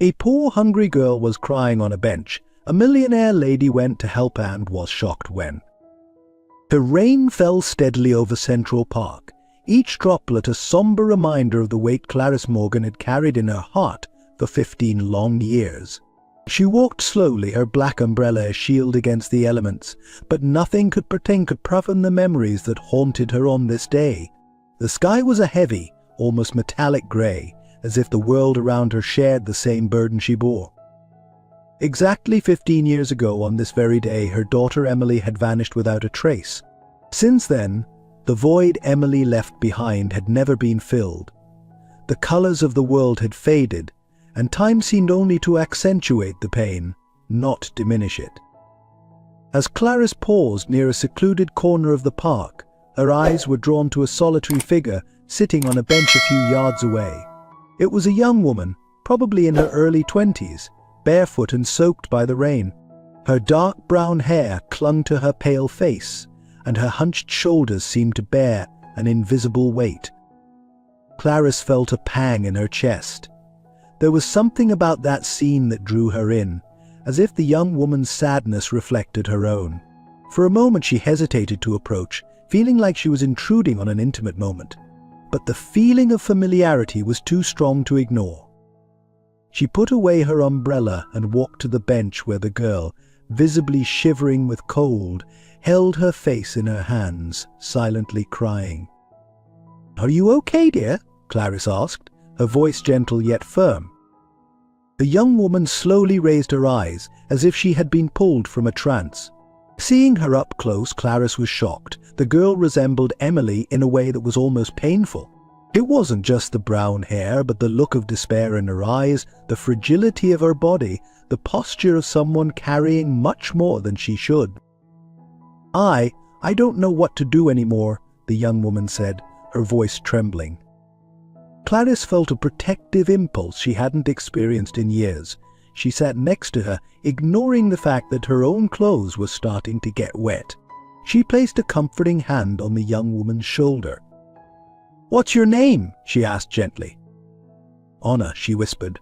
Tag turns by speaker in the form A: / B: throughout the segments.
A: A poor hungry girl was crying on a bench. A millionaire lady went to help and was shocked when the rain fell steadily over Central Park, each droplet a somber reminder of the weight Clarice Morgan had carried in her heart for 15 long years. She walked slowly, her black umbrella a shield against the elements, but nothing could prevent the memories that haunted her on this day. The sky was a heavy, almost metallic grey, as if the world around her shared the same burden she bore. Exactly 15 years ago on this very day, her daughter Emily had vanished without a trace. Since then, the void Emily left behind had never been filled. The colours of the world had faded, and time seemed only to accentuate the pain, not diminish it. As Clarice paused near a secluded corner of the park, her eyes were drawn to a solitary figure sitting on a bench a few yards away. It was a young woman, probably in her early 20s, barefoot and soaked by the rain. Her dark brown hair clung to her pale face, and her hunched shoulders seemed to bear an invisible weight. Clarice felt a pang in her chest. There was something about that scene that drew her in, as if the young woman's sadness reflected her own. For a moment she hesitated to approach, feeling like she was intruding on an intimate moment. But the feeling of familiarity was too strong to ignore. She put away her umbrella and walked to the bench where the girl, visibly shivering with cold, held her face in her hands, silently crying. "Are you okay, dear?" Clarice asked, her voice gentle yet firm. The young woman slowly raised her eyes, as if she had been pulled from a trance. Seeing her up close, Clarice was shocked. The girl resembled Emily in a way that was almost painful. It wasn't just the brown hair, but the look of despair in her eyes, the fragility of her body, the posture of someone carrying much more than she should. I don't know what to do anymore," the young woman said, her voice trembling. Clarice felt a protective impulse she hadn't experienced in years. She sat next to her, ignoring the fact that her own clothes were starting to get wet. She placed a comforting hand on the young woman's shoulder. "What's your name?" she asked gently. "Anna," she whispered.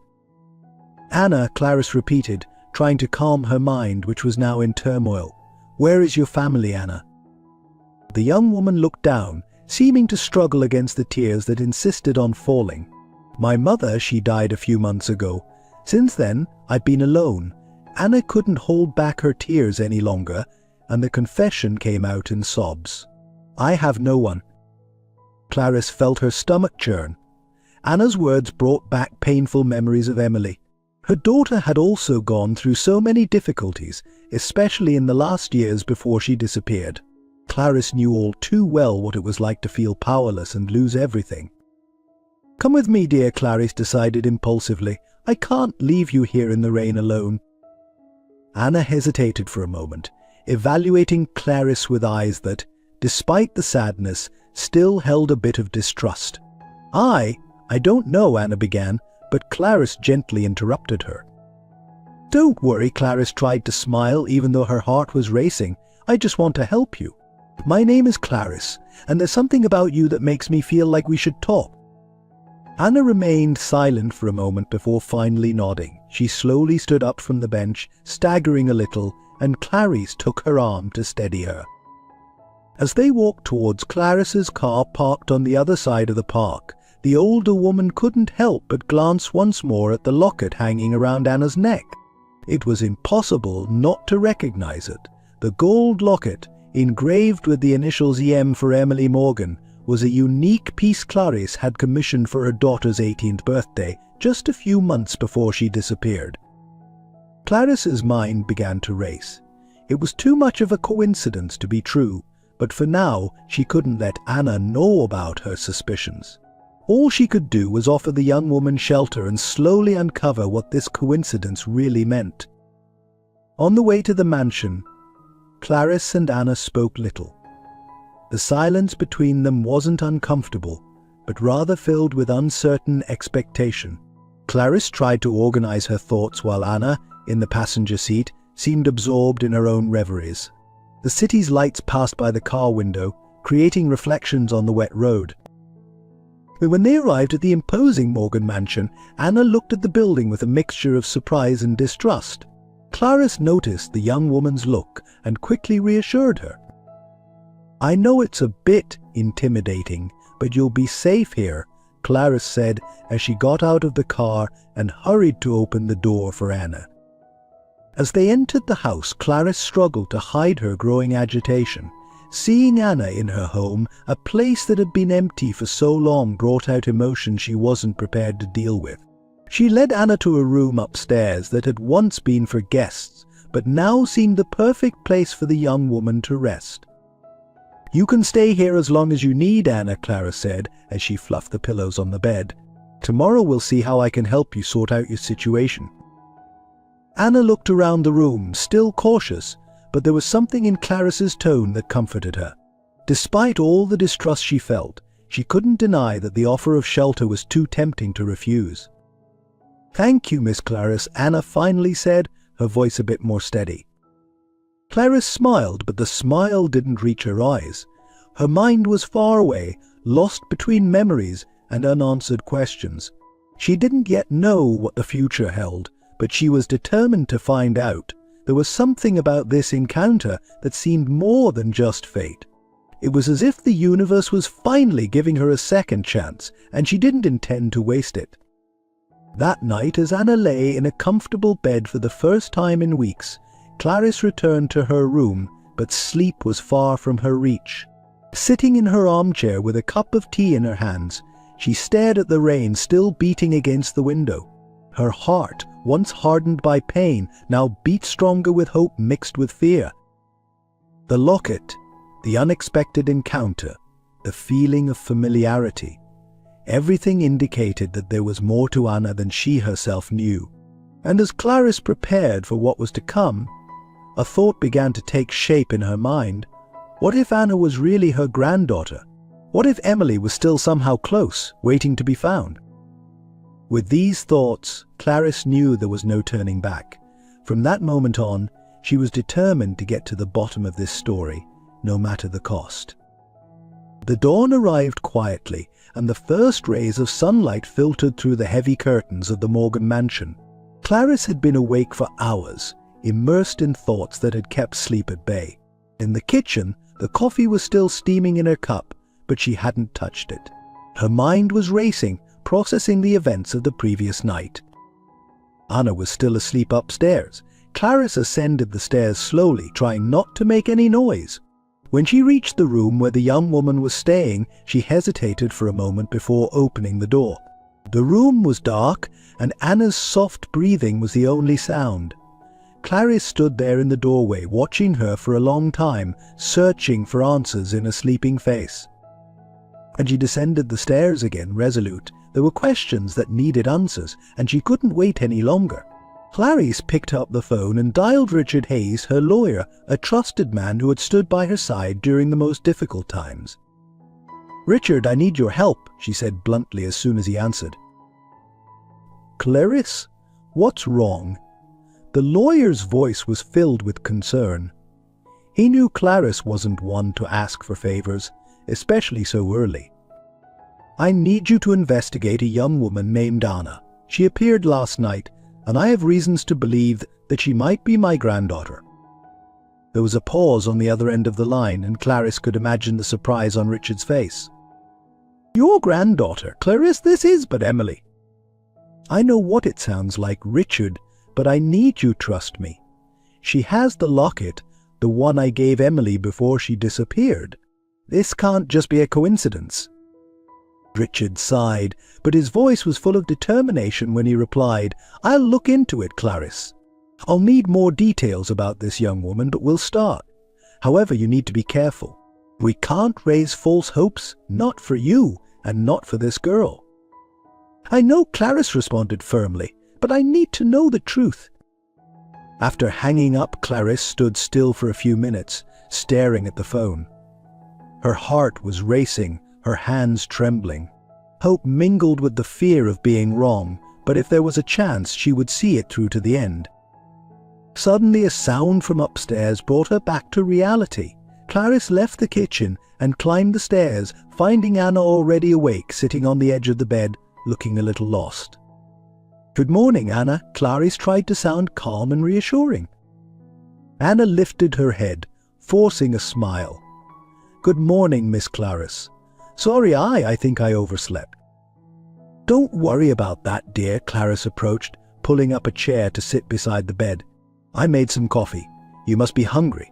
A: "Anna," Clarice repeated, trying to calm her mind, which was now in turmoil. "Where is your family, Anna?" The young woman looked down, seeming to struggle against the tears that insisted on falling. "My mother, she died a few months ago. Since then, I've been alone." Anna couldn't hold back her tears any longer, and the confession came out in sobs. "I have no one." Clarice felt her stomach churn. Anna's words brought back painful memories of Emily. Her daughter had also gone through so many difficulties, especially in the last years before she disappeared. Clarice knew all too well what it was like to feel powerless and lose everything. "Come with me, dear," Clarice decided impulsively. "I can't leave you here in the rain alone." Anna hesitated for a moment, evaluating Clarice with eyes that, despite the sadness, still held a bit of distrust. I don't know," Anna began, but Clarice gently interrupted her. "Don't worry," Clarice tried to smile even though her heart was racing. "I just want to help you. My name is Clarice, and there's something about you that makes me feel like we should talk." Anna remained silent for a moment before finally nodding. She slowly stood up from the bench, staggering a little, and Clarice took her arm to steady her. As they walked towards Clarice's car parked on the other side of the park, the older woman couldn't help but glance once more at the locket hanging around Anna's neck. It was impossible not to recognize it. The gold locket, engraved with the initials EM for Emily Morgan, was a unique piece Clarice had commissioned for her daughter's 18th birthday, just a few months before she disappeared. Clarice's mind began to race. It was too much of a coincidence to be true, but for now she couldn't let Anna know about her suspicions. All she could do was offer the young woman shelter and slowly uncover what this coincidence really meant. On the way to the mansion, Clarice and Anna spoke little. The silence between them wasn't uncomfortable, but rather filled with uncertain expectation. Clarice tried to organize her thoughts while Anna, in the passenger seat, seemed absorbed in her own reveries. The city's lights passed by the car window, creating reflections on the wet road. When they arrived at the imposing Morgan mansion, Anna looked at the building with a mixture of surprise and distrust. Clarice noticed the young woman's look and quickly reassured her. "I know it's a bit intimidating, but you'll be safe here," Clarice said as she got out of the car and hurried to open the door for Anna. As they entered the house, Clarice struggled to hide her growing agitation. Seeing Anna in her home, a place that had been empty for so long, brought out emotions she wasn't prepared to deal with. She led Anna to a room upstairs that had once been for guests, but now seemed the perfect place for the young woman to rest. "You can stay here as long as you need, Anna," Clarice said as she fluffed the pillows on the bed. "Tomorrow we'll see how I can help you sort out your situation." Anna looked around the room, still cautious, but there was something in Clarice's tone that comforted her. Despite all the distrust she felt, she couldn't deny that the offer of shelter was too tempting to refuse. "Thank you, Miss Clarice," Anna finally said, her voice a bit more steady. Clarice smiled, but the smile didn't reach her eyes. Her mind was far away, lost between memories and unanswered questions. She didn't yet know what the future held, but she was determined to find out. There was something about this encounter that seemed more than just fate. It was as if the universe was finally giving her a second chance, and she didn't intend to waste it. That night, as Anna lay in a comfortable bed for the first time in weeks, Clarice returned to her room, but sleep was far from her reach. Sitting in her armchair with a cup of tea in her hands, she stared at the rain still beating against the window. Her heart, once hardened by pain, now beat stronger with hope mixed with fear. The locket, the unexpected encounter, the feeling of familiarity. Everything indicated that there was more to Anna than she herself knew. And as Clarice prepared for what was to come, a thought began to take shape in her mind. What if Anna was really her granddaughter? What if Emily was still somehow close, waiting to be found? With these thoughts, Clarice knew there was no turning back. From that moment on, she was determined to get to the bottom of this story, no matter the cost. The dawn arrived quietly, and the first rays of sunlight filtered through the heavy curtains of the Morgan mansion. Clarice had been awake for hours, immersed in thoughts that had kept sleep at bay. In the kitchen, the coffee was still steaming in her cup, but she hadn't touched it. Her mind was racing, processing the events of the previous night. Anna was still asleep upstairs. Clarice ascended the stairs slowly, trying not to make any noise. When she reached the room where the young woman was staying, she hesitated for a moment before opening the door. The room was dark, and Anna's soft breathing was the only sound. Clarice stood there in the doorway, watching her for a long time, searching for answers in a sleeping face. And she descended the stairs again, resolute. There were questions that needed answers, and she couldn't wait any longer. Clarice picked up the phone and dialed Richard Hayes, her lawyer, a trusted man who had stood by her side during the most difficult times. "Richard, I need your help," she said bluntly as soon as he answered. "Clarice? What's wrong?" The lawyer's voice was filled with concern. He knew Clarice wasn't one to ask for favors, especially so early. "I need you to investigate a young woman named Anna. She appeared last night, and I have reasons to believe that she might be my granddaughter." There was a pause on the other end of the line, and Clarice could imagine the surprise on Richard's face. "Your granddaughter, Clarice? This is but Emily." "I know what it sounds like, Richard, but I need you to trust me. She has the locket, the one I gave Emily before she disappeared. This can't just be a coincidence." Richard sighed, but his voice was full of determination when he replied, "I'll look into it, Clarice. I'll need more details about this young woman, but we'll start. However, you need to be careful. We can't raise false hopes, not for you, and not for this girl." "I know," Clarice responded firmly, "but I need to know the truth." After hanging up, Clarice stood still for a few minutes, staring at the phone. Her heart was racing, her hands trembling. Hope mingled with the fear of being wrong, but if there was a chance, she would see it through to the end. Suddenly, a sound from upstairs brought her back to reality. Clarice left the kitchen and climbed the stairs, finding Anna already awake, sitting on the edge of the bed, looking a little lost. "Good morning, Anna," Clarice tried to sound calm and reassuring. Anna lifted her head, forcing a smile. "Good morning, Miss Clarice. Sorry, I think I overslept." "Don't worry about that, dear," Clarice approached, pulling up a chair to sit beside the bed. "I made some coffee. You must be hungry."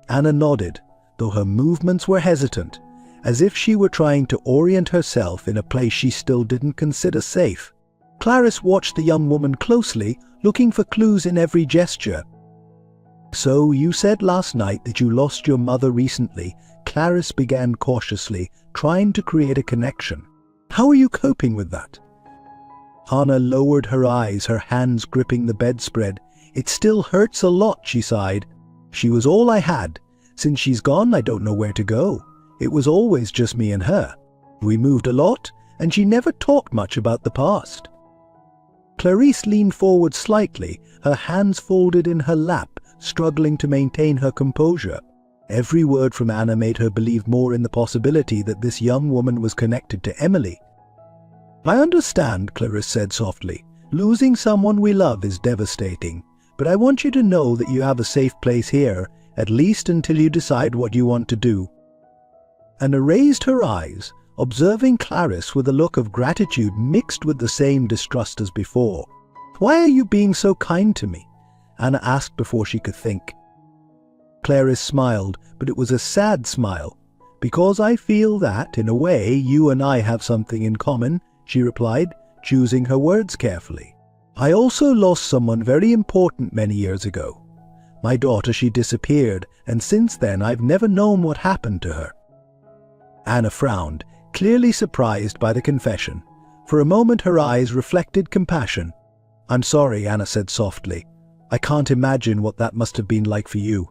A: Anna nodded, though her movements were hesitant, as if she were trying to orient herself in a place she still didn't consider safe. Clarice watched the young woman closely, looking for clues in every gesture. "So you said last night that you lost your mother recently," Clarice began cautiously, trying to create a connection. "How are you coping with that?" Anna lowered her eyes, her hands gripping the bedspread. "It still hurts a lot," she sighed. "She was all I had. Since she's gone, I don't know where to go. It was always just me and her. We moved a lot, and she never talked much about the past." Clarice leaned forward slightly, her hands folded in her lap, struggling to maintain her composure. Every word from Anna made her believe more in the possibility that this young woman was connected to Emily. "I understand," Clarice said softly. "Losing someone we love is devastating, but I want you to know that you have a safe place here, at least until you decide what you want to do." Anna raised her eyes, observing Clarice with a look of gratitude mixed with the same distrust as before. "Why are you being so kind to me?" Anna asked before she could think. Clarice smiled, but it was a sad smile. "Because I feel that, in a way, you and I have something in common," she replied, choosing her words carefully. "I also lost someone very important many years ago. My daughter, she disappeared, and since then I've never known what happened to her." Anna frowned, clearly surprised by the confession. For a moment her eyes reflected compassion. "I'm sorry," Anna said softly. "I can't imagine what that must have been like for you."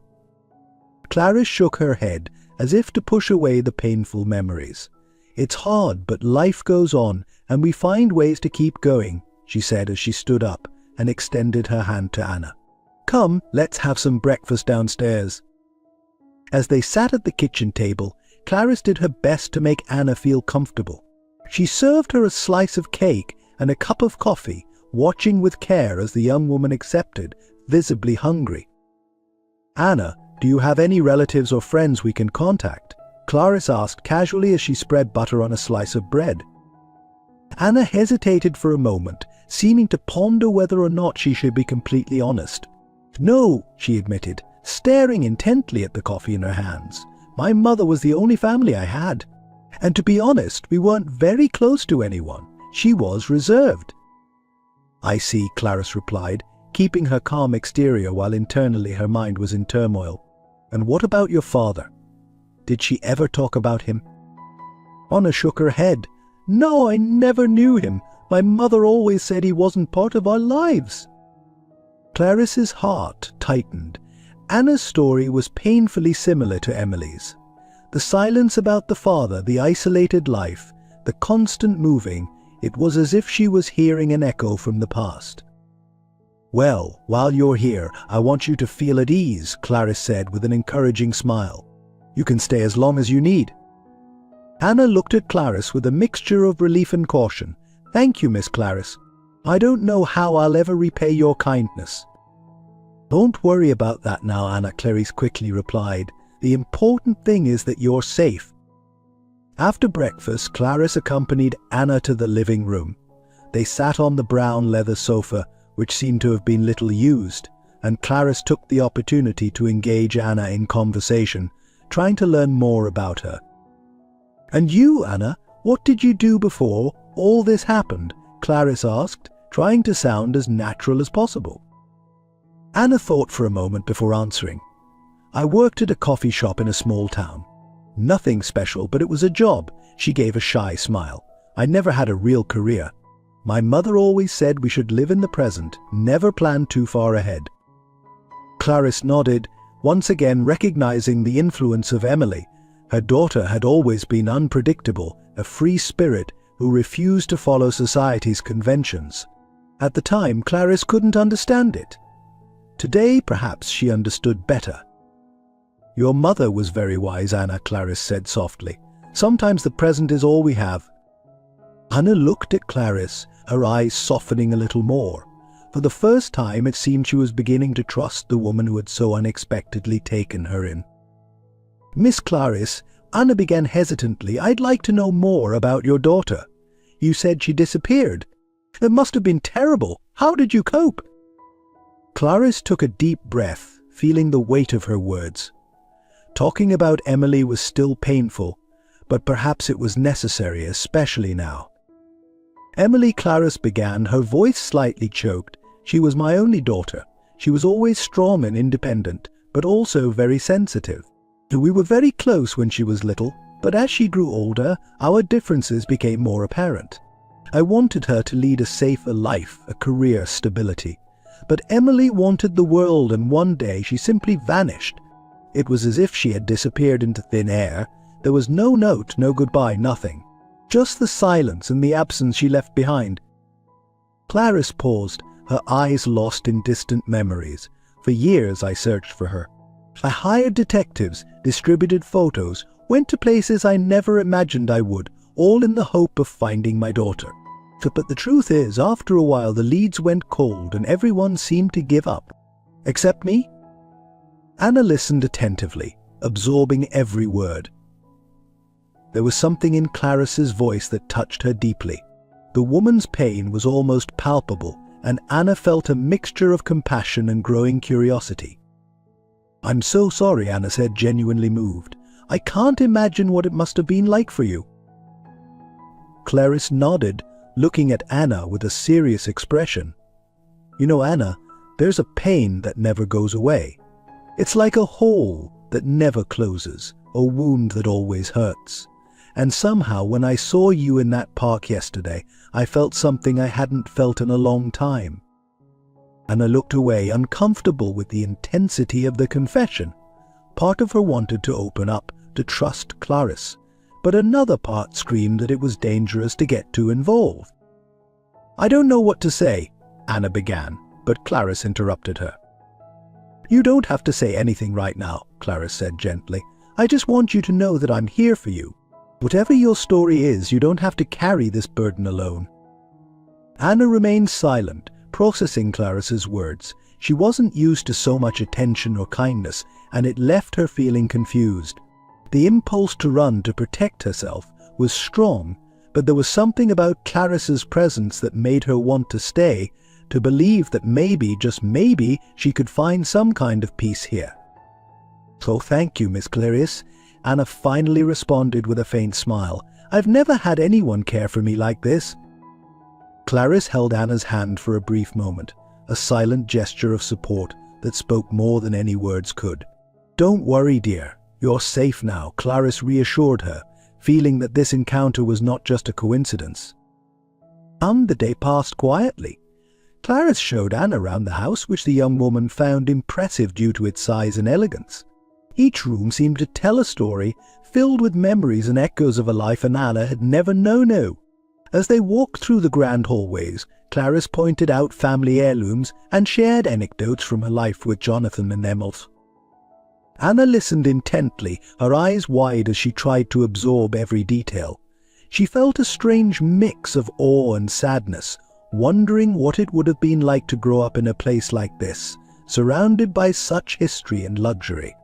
A: Clarice shook her head, as if to push away the painful memories. "It's hard, but life goes on, and we find ways to keep going," she said as she stood up and extended her hand to Anna. "Come, let's have some breakfast downstairs." As they sat at the kitchen table, Clarice did her best to make Anna feel comfortable. She served her a slice of cake and a cup of coffee, watching with care as the young woman accepted, visibly hungry. "Anna, do you have any relatives or friends we can contact?" Clarice asked casually as she spread butter on a slice of bread. Anna hesitated for a moment, seeming to ponder whether or not she should be completely honest. "No," she admitted, staring intently at the coffee in her hands. "My mother was the only family I had. And to be honest, we weren't very close to anyone. She was reserved." "I see," Clarice replied, keeping her calm exterior while internally her mind was in turmoil. "And what about your father? Did she ever talk about him?" Anna shook her head. "No, I never knew him. My mother always said he wasn't part of our lives." Clarice's heart tightened. Anna's story was painfully similar to Emily's. The silence about the father, the isolated life, the constant moving, it was as if she was hearing an echo from the past. "Well, while you're here, I want you to feel at ease," Clarice said with an encouraging smile. "You can stay as long as you need." Anna looked at Clarice with a mixture of relief and caution. "Thank you, Miss Clarice. I don't know how I'll ever repay your kindness." "Don't worry about that now, Anna," Clarice quickly replied. "The important thing is that you're safe." After breakfast, Clarice accompanied Anna to the living room. They sat on the brown leather sofa, which seemed to have been little used, and Clarice took the opportunity to engage Anna in conversation, trying to learn more about her. "And you, Anna, what did you do before all this happened?" Clarice asked, trying to sound as natural as possible. Anna thought for a moment before answering. "I worked at a coffee shop in a small town. Nothing special, but it was a job." She gave a shy smile. "I never had a real career. My mother always said we should live in the present, never plan too far ahead." Clarice nodded, once again recognizing the influence of Emily. Her daughter had always been unpredictable, a free spirit who refused to follow society's conventions. At the time, Clarice couldn't understand it. Today, perhaps she understood better. Your mother was very wise, Anna, Clarice said softly. Sometimes the present is all we have. Anna looked at Clarice, her eyes softening a little more. For the first time, it seemed she was beginning to trust the woman who had so unexpectedly taken her in. Miss Clarice, Anna began hesitantly, I'd like to know more about your daughter. You said she disappeared. It must have been terrible. How did you cope? Clarice took a deep breath, feeling the weight of her words. Talking about Emily was still painful, but perhaps it was necessary, especially now. Emily, Clarice began, her voice slightly choked. She was my only daughter. She was always strong and independent, but also very sensitive. We were very close when she was little, but as she grew older, our differences became more apparent. I wanted her to lead a safer life, a career stability. But Emily wanted the world, and one day she simply vanished. It was as if she had disappeared into thin air. There was no note, no goodbye, nothing. Just the silence and the absence she left behind. Clarice paused, her eyes lost in distant memories. For years I searched for her. I hired detectives, distributed photos, went to places I never imagined I would, all in the hope of finding my daughter. But the truth is, after a while the leads went cold and everyone seemed to give up. Except me? Anna listened attentively, absorbing every word. There was something in Clarice's voice that touched her deeply. The woman's pain was almost palpable, and Anna felt a mixture of compassion and growing curiosity. I'm so sorry, Anna said, genuinely moved. I can't imagine what it must have been like for you. Clarice nodded, looking at Anna with a serious expression. You know, Anna, there's a pain that never goes away. It's like a hole that never closes, a wound that always hurts. And somehow, when I saw you in that park yesterday, I felt something I hadn't felt in a long time. Anna looked away, uncomfortable with the intensity of the confession. Part of her wanted to open up, to trust Clarice, but another part screamed that it was dangerous to get too involved. I don't know what to say, Anna began, but Clarice interrupted her. You don't have to say anything right now, Clarice said gently. I just want you to know that I'm here for you. Whatever your story is, you don't have to carry this burden alone. Anna remained silent, processing Clarice's words. She wasn't used to so much attention or kindness, and it left her feeling confused. The impulse to run to protect herself was strong, but there was something about Clarice's presence that made her want to stay, to believe that maybe, just maybe, she could find some kind of peace here. So thank you, Miss Clarice, Anna finally responded with a faint smile. I've never had anyone care for me like this. Clarice held Anna's hand for a brief moment, a silent gesture of support that spoke more than any words could. Don't worry, dear. You're safe now, Clarice reassured her, feeling that this encounter was not just a coincidence. And the day passed quietly. Clarice showed Anna around the house, which the young woman found impressive due to its size and elegance. Each room seemed to tell a story, filled with memories and echoes of a life Anna had never known. As they walked through the grand hallways, Clarice pointed out family heirlooms and shared anecdotes from her life with Jonathan and Emmels. Anna listened intently, her eyes wide as she tried to absorb every detail. She felt a strange mix of awe and sadness, wondering what it would have been like to grow up in a place like this, surrounded by such history and luxury.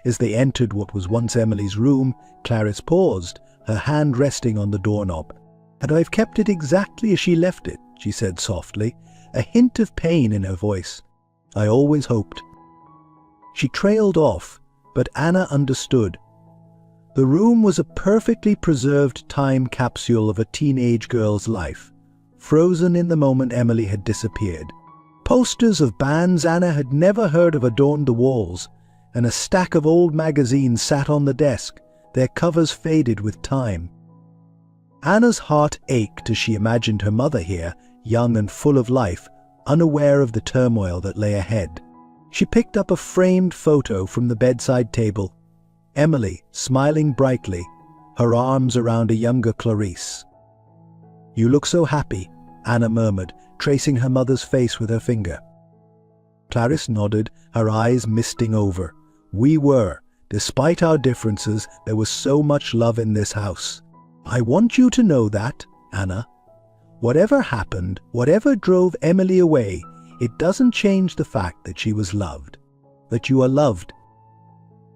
A: As they entered what was once Emily's room, Clarice paused, her hand resting on the doorknob. And I've kept it exactly as she left it, she said softly, a hint of pain in her voice. I always hoped. She trailed off, but Anna understood. The room was a perfectly preserved time capsule of a teenage girl's life, frozen in the moment Emily had disappeared. Posters of bands Anna had never heard of adorned the walls, and a stack of old magazines sat on the desk, their covers faded with time. Anna's heart ached as she imagined her mother here, young and full of life, unaware of the turmoil that lay ahead. She picked up a framed photo from the bedside table. Emily, smiling brightly, her arms around a younger Clarice. You look so happy, Anna murmured, tracing her mother's face with her finger. Clarice nodded, her eyes misting over. We were. Despite our differences, there was so much love in this house. I want you to know that, Anna. Whatever happened, whatever drove Emily away, it doesn't change the fact that she was loved. That you are loved."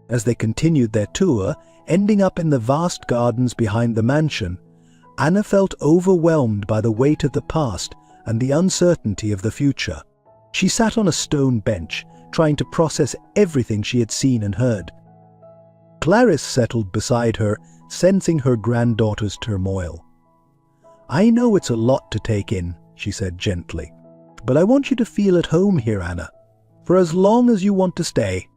A: As they continued their tour, ending up in the vast gardens behind the mansion, Anna felt overwhelmed by the weight of the past and the uncertainty of the future. She sat on a stone bench, trying to process everything she had seen and heard. Clarice settled beside her, sensing her granddaughter's turmoil. "I know it's a lot to take in," she said gently, "but I want you to feel at home here, Anna, for as long as you want to stay."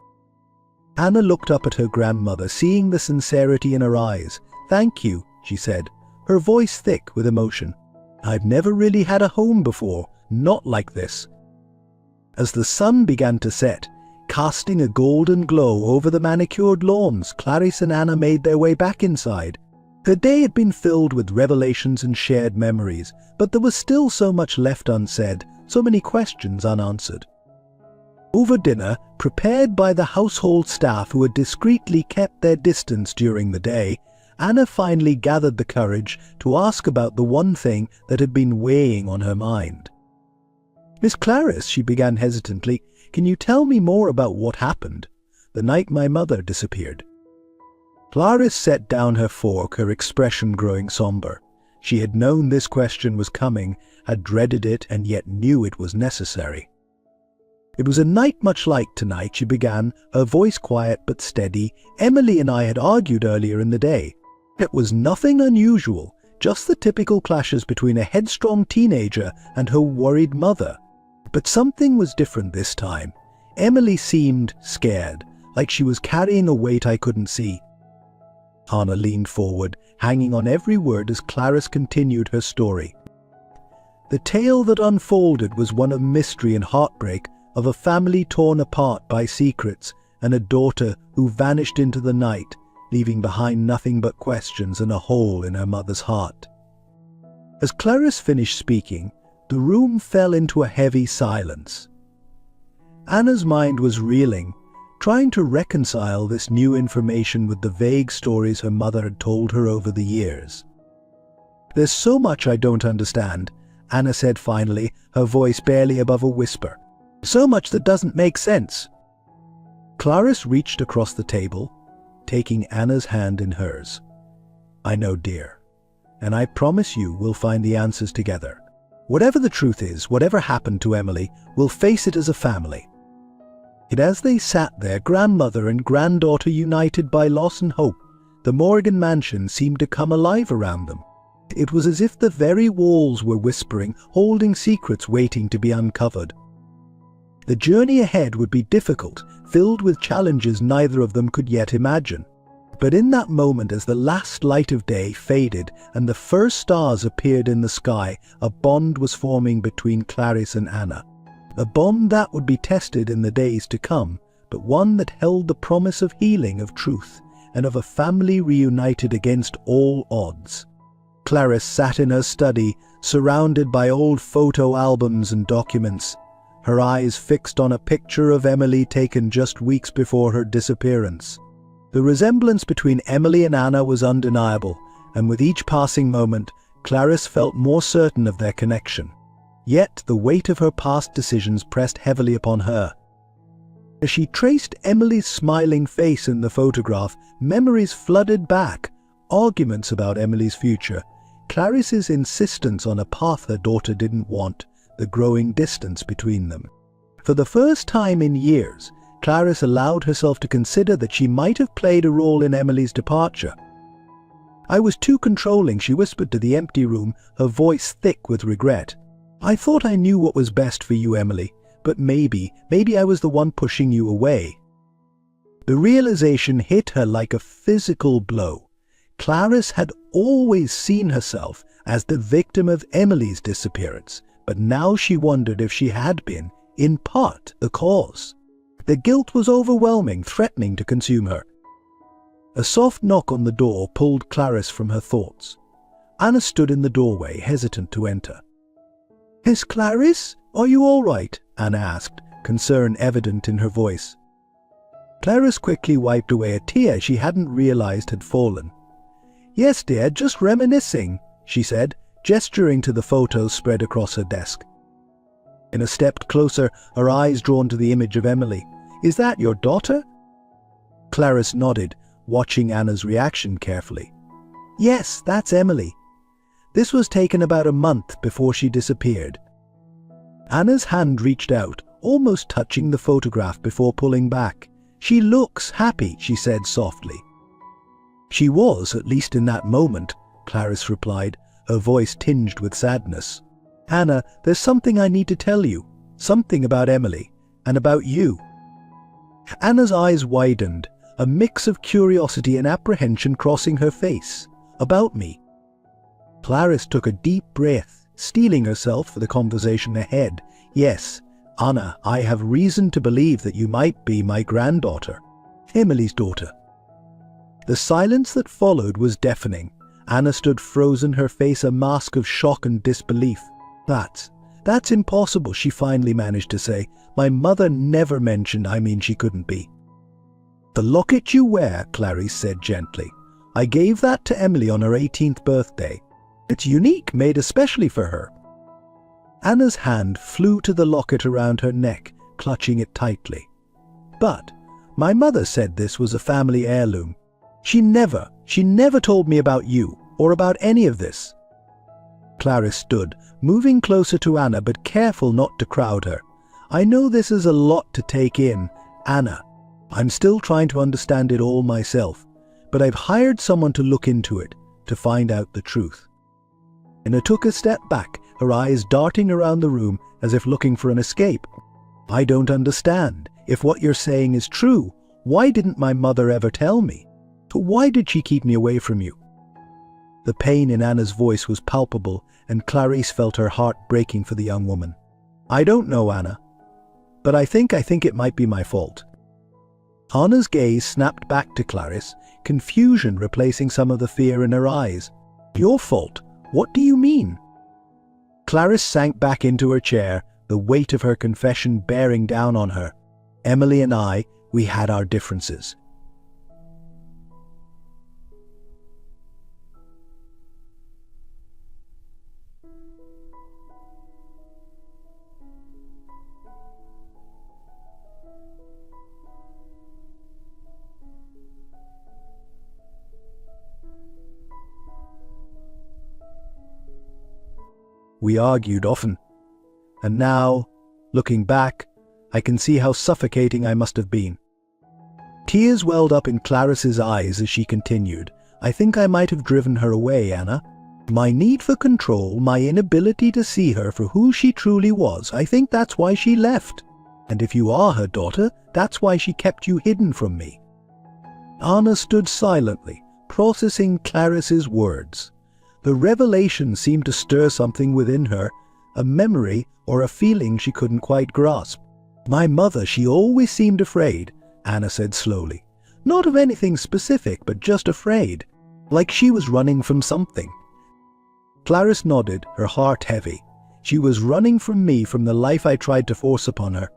A: Anna looked up at her grandmother, seeing the sincerity in her eyes. "Thank you," she said, her voice thick with emotion. "I've never really had a home before, not like this." As the sun began to set, casting a golden glow over the manicured lawns, Clarice and Anna made their way back inside. Her day had been filled with revelations and shared memories, but there was still so much left unsaid, so many questions unanswered. Over dinner, prepared by the household staff who had discreetly kept their distance during the day, Anna finally gathered the courage to ask about the one thing that had been weighing on her mind. "Miss Clarice," she began hesitantly, "can you tell me more about what happened the night my mother disappeared?" Clarice set down her fork, her expression growing somber. She had known this question was coming, had dreaded it, and yet knew it was necessary. "It was a night much like tonight," she began, her voice quiet but steady. "Emily and I had argued earlier in the day. It was nothing unusual, just the typical clashes between a headstrong teenager and her worried mother. But something was different this time. Emily seemed scared, like she was carrying a weight I couldn't see." Anna leaned forward, hanging on every word as Clarice continued her story. The tale that unfolded was one of mystery and heartbreak, of a family torn apart by secrets and a daughter who vanished into the night, leaving behind nothing but questions and a hole in her mother's heart. As Clarice finished speaking, the room fell into a heavy silence. Anna's mind was reeling, trying to reconcile this new information with the vague stories her mother had told her over the years. "There's so much I don't understand," Anna said finally, her voice barely above a whisper. "So much that doesn't make sense." Clarice reached across the table, taking Anna's hand in hers. "I know, dear, and I promise you we'll find the answers together. Whatever the truth is, whatever happened to Emily, we'll face it as a family." And as they sat there, grandmother and granddaughter united by loss and hope, the Morgan mansion seemed to come alive around them. It was as if the very walls were whispering, holding secrets waiting to be uncovered. The journey ahead would be difficult, filled with challenges neither of them could yet imagine. But in that moment, as the last light of day faded and the first stars appeared in the sky, a bond was forming between Clarice and Anna. A bond that would be tested in the days to come, but one that held the promise of healing, of truth, and of a family reunited against all odds. Clarice sat in her study, surrounded by old photo albums and documents, her eyes fixed on a picture of Emily taken just weeks before her disappearance. The resemblance between Emily and Anna was undeniable, and with each passing moment, Clarice felt more certain of their connection. Yet the weight of her past decisions pressed heavily upon her. As she traced Emily's smiling face in the photograph, memories flooded back, arguments about Emily's future, Clarice's insistence on a path her daughter didn't want, the growing distance between them. For the first time in years, Clarice allowed herself to consider that she might have played a role in Emily's departure. "I was too controlling," she whispered to the empty room, her voice thick with regret. "I thought I knew what was best for you, Emily, but maybe I was the one pushing you away." The realization hit her like a physical blow. Clarice had always seen herself as the victim of Emily's disappearance, but now she wondered if she had been, in part, the cause. The guilt was overwhelming, threatening to consume her. A soft knock on the door pulled Clarice from her thoughts. Anna stood in the doorway, hesitant to enter. "Miss Clarice, are you all right?" Anna asked, concern evident in her voice. Clarice quickly wiped away a tear she hadn't realized had fallen. "Yes, dear, just reminiscing," she said, gesturing to the photos spread across her desk. Anna stepped closer, her eyes drawn to the image of Emily. "Is that your daughter?" Clarice nodded, watching Anna's reaction carefully. "Yes, that's Emily. This was taken about a month before she disappeared." Anna's hand reached out, almost touching the photograph before pulling back. "She looks happy," she said softly. "She was, at least in that moment," Clarice replied, her voice tinged with sadness. "Anna, there's something I need to tell you. Something about Emily, and about you." Anna's eyes widened, a mix of curiosity and apprehension crossing her face. "About me?" Clarice took a deep breath, steeling herself for the conversation ahead. "Yes, Anna, I have reason to believe that you might be my granddaughter, Emily's daughter." The silence that followed was deafening. Anna stood frozen, her face a mask of shock and disbelief. That's impossible," she finally managed to say. "My mother never mentioned, she couldn't be." "The locket you wear," Clarice said gently. "I gave that to Emily on her 18th birthday. It's unique, made especially for her." Anna's hand flew to the locket around her neck, clutching it tightly. "But my mother said this was a family heirloom. She never told me about you, or about any of this." Clarice stood, moving closer to Anna but careful not to crowd her. "I know this is a lot to take in, Anna. I'm still trying to understand it all myself, but I've hired someone to look into it, to find out the truth." Anna took a step back, her eyes darting around the room as if looking for an escape. "I don't understand. If what you're saying is true, why didn't my mother ever tell me? Why did she keep me away from you?" The pain in Anna's voice was palpable, and Clarice felt her heart breaking for the young woman. "I don't know, Anna, but I think it might be my fault." Anna's gaze snapped back to Clarice, confusion replacing some of the fear in her eyes. "Your fault? What do you mean?" Clarice sank back into her chair, the weight of her confession bearing down on her. "Emily and I, we had our differences. We argued often, and now, looking back, I can see how suffocating I must have been." Tears welled up in Clarice's eyes as she continued. "I think I might have driven her away, Anna. My need for control, my inability to see her for who she truly was, I think that's why she left. And if you are her daughter, that's why she kept you hidden from me." Anna stood silently, processing Clarice's words. The revelation seemed to stir something within her, a memory or a feeling she couldn't quite grasp. "My mother, she always seemed afraid," Anna said slowly. "Not of anything specific, but just afraid. Like she was running from something." Clarice nodded, her heart heavy. "She was running from me, from the life I tried to force upon her.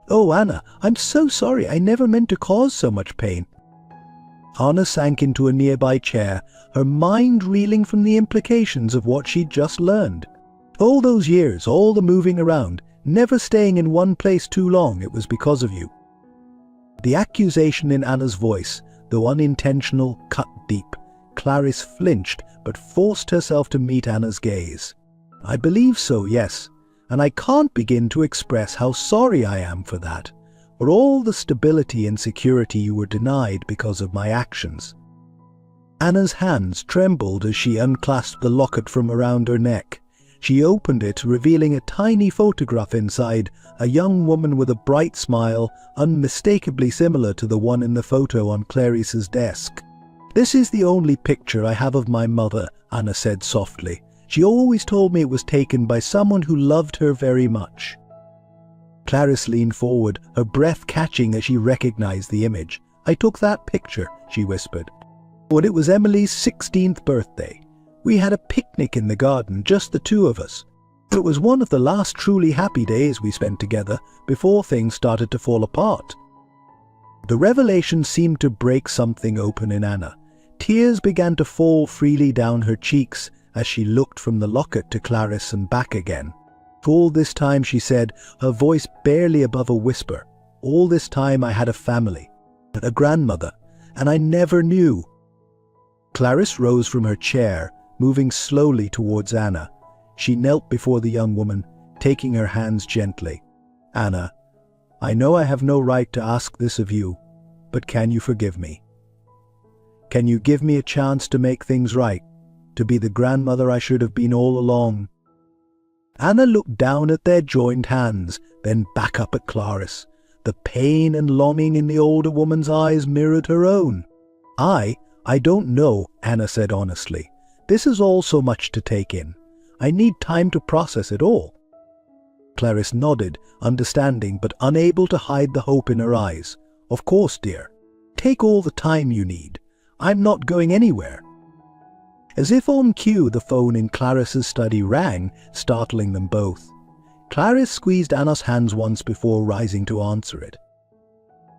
A: Oh, Anna, I'm so sorry. I never meant to cause so much pain." Anna sank into a nearby chair, her mind reeling from the implications of what she'd just learned. All those years, all the moving around, never staying in one place too long, it was because of you. The accusation in Anna's voice, though unintentional, cut deep. Clarice flinched, but forced herself to meet Anna's gaze. "I believe so, yes, and I can't begin to express how sorry I am for that, for all the stability and security you were denied because of my actions." Anna's hands trembled as she unclasped the locket from around her neck. She opened it, revealing a tiny photograph inside, a young woman with a bright smile, unmistakably similar to the one in the photo on Clarice's desk. "This is the only picture I have of my mother," Anna said softly. "She always told me it was taken by someone who loved her very much." Clarice leaned forward, her breath catching as she recognized the image. "I took that picture," she whispered, "when it was Emily's 16th birthday. We had a picnic in the garden, just the two of us. It was one of the last truly happy days we spent together before things started to fall apart." The revelation seemed to break something open in Anna. Tears began to fall freely down her cheeks as she looked from the locket to Clarice and back again. All this time, she said, her voice barely above a whisper, all this time I had a family, a grandmother, and I never knew. Clarice rose from her chair, moving slowly towards Anna. She knelt before the young woman, taking her hands gently. Anna, I know I have no right to ask this of you, but can you forgive me? Can you give me a chance to make things right, to be the grandmother I should have been all along? Anna looked down at their joined hands, then back up at Clarice. The pain and longing in the older woman's eyes mirrored her own. I don't know, Anna said honestly. This is all so much to take in. I need time to process it all. Clarice nodded, understanding but unable to hide the hope in her eyes. Of course, dear. Take all the time you need. I'm not going anywhere. As if on cue, the phone in Clarice's study rang, startling them both. Clarice squeezed Anna's hands once before rising to answer it.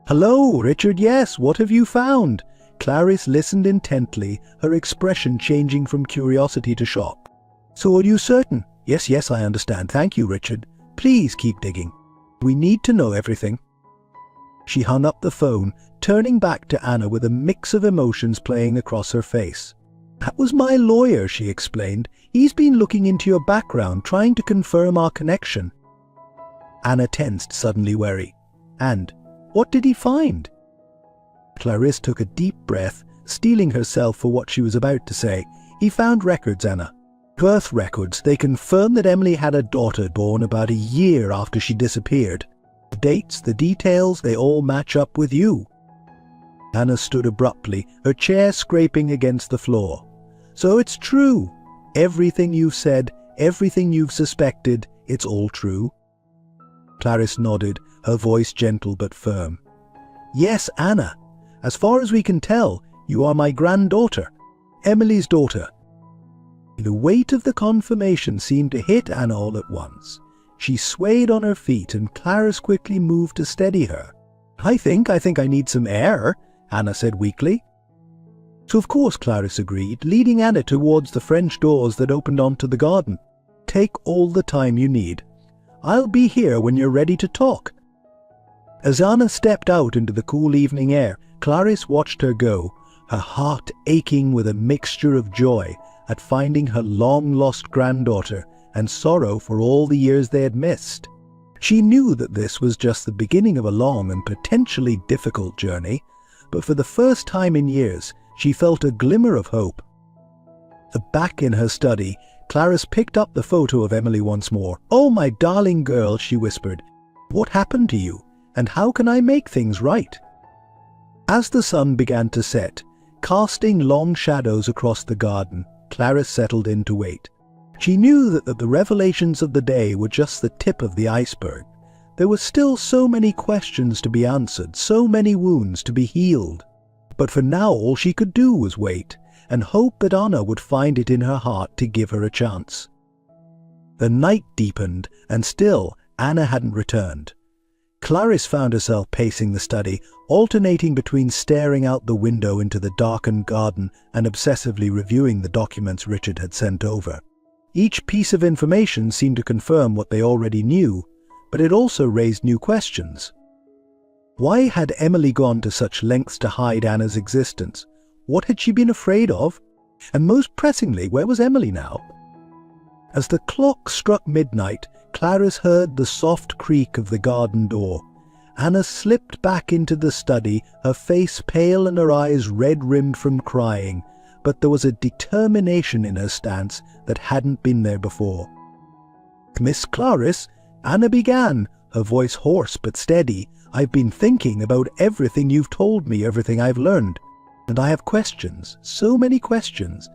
A: Hello, Richard, yes, what have you found? Clarice listened intently, her expression changing from curiosity to shock. So are you certain? Yes, I understand. Thank you, Richard. Please keep digging. We need to know everything. She hung up the phone, turning back to Anna with a mix of emotions playing across her face. That was my lawyer, she explained. He's been looking into your background, trying to confirm our connection. Anna tensed, suddenly wary. And what did he find? Clarice took a deep breath, steeling herself for what she was about to say. He found records, Anna. Birth records. They confirm that Emily had a daughter born about a year after she disappeared. The dates, the details, they all match up with you. Anna stood abruptly, her chair scraping against the floor. So it's true. Everything you've said, everything you've suspected, it's all true. Clarice nodded, her voice gentle but firm. Yes, Anna. As far as we can tell, you are my granddaughter, Emily's daughter. The weight of the confirmation seemed to hit Anna all at once. She swayed on her feet and Clarice quickly moved to steady her. I think I need some air, Anna said weakly. So of course, Clarice agreed, leading Anna towards the French doors that opened onto the garden. Take all the time you need. I'll be here when you're ready to talk. As Anna stepped out into the cool evening air, Clarice watched her go, her heart aching with a mixture of joy at finding her long-lost granddaughter and sorrow for all the years they had missed. She knew that this was just the beginning of a long and potentially difficult journey, but for the first time in years, she felt a glimmer of hope. Back in her study, Clarice picked up the photo of Emily once more. "Oh, my darling girl," she whispered. "What happened to you, and how can I make things right?" As the sun began to set, casting long shadows across the garden, Clarice settled in to wait. She knew that the revelations of the day were just the tip of the iceberg. There were still so many questions to be answered, so many wounds to be healed. But for now all she could do was wait, and hope that Anna would find it in her heart to give her a chance. The night deepened, and still Anna hadn't returned. Clarice found herself pacing the study, alternating between staring out the window into the darkened garden and obsessively reviewing the documents Richard had sent over. Each piece of information seemed to confirm what they already knew, but it also raised new questions. Why had Emily gone to such lengths to hide Anna's existence? What had she been afraid of? And most pressingly, where was Emily now? As the clock struck midnight, Clarice heard the soft creak of the garden door. Anna slipped back into the study, her face pale and her eyes red-rimmed from crying, but there was a determination in her stance that hadn't been there before. "Miss Clarice," Anna began, her voice hoarse but steady, "I've been thinking about everything you've told me, everything I've learned, and I have questions, so many questions."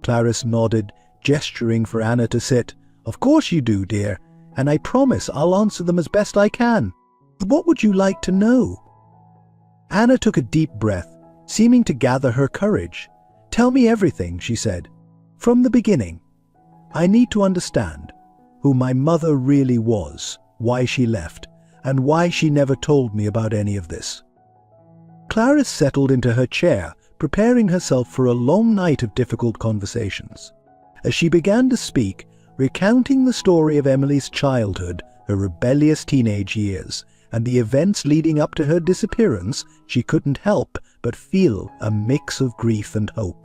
A: Clarice nodded, gesturing for Anna to sit. "Of course you do, dear, and I promise I'll answer them as best I can. What would you like to know?" Anna took a deep breath, seeming to gather her courage. "Tell me everything," she said. "From the beginning. I need to understand who my mother really was, why she left, and why she never told me about any of this." Clarice settled into her chair, preparing herself for a long night of difficult conversations. As she began to speak, recounting the story of Emily's childhood, her rebellious teenage years, and the events leading up to her disappearance, she couldn't help but feel a mix of grief and hope.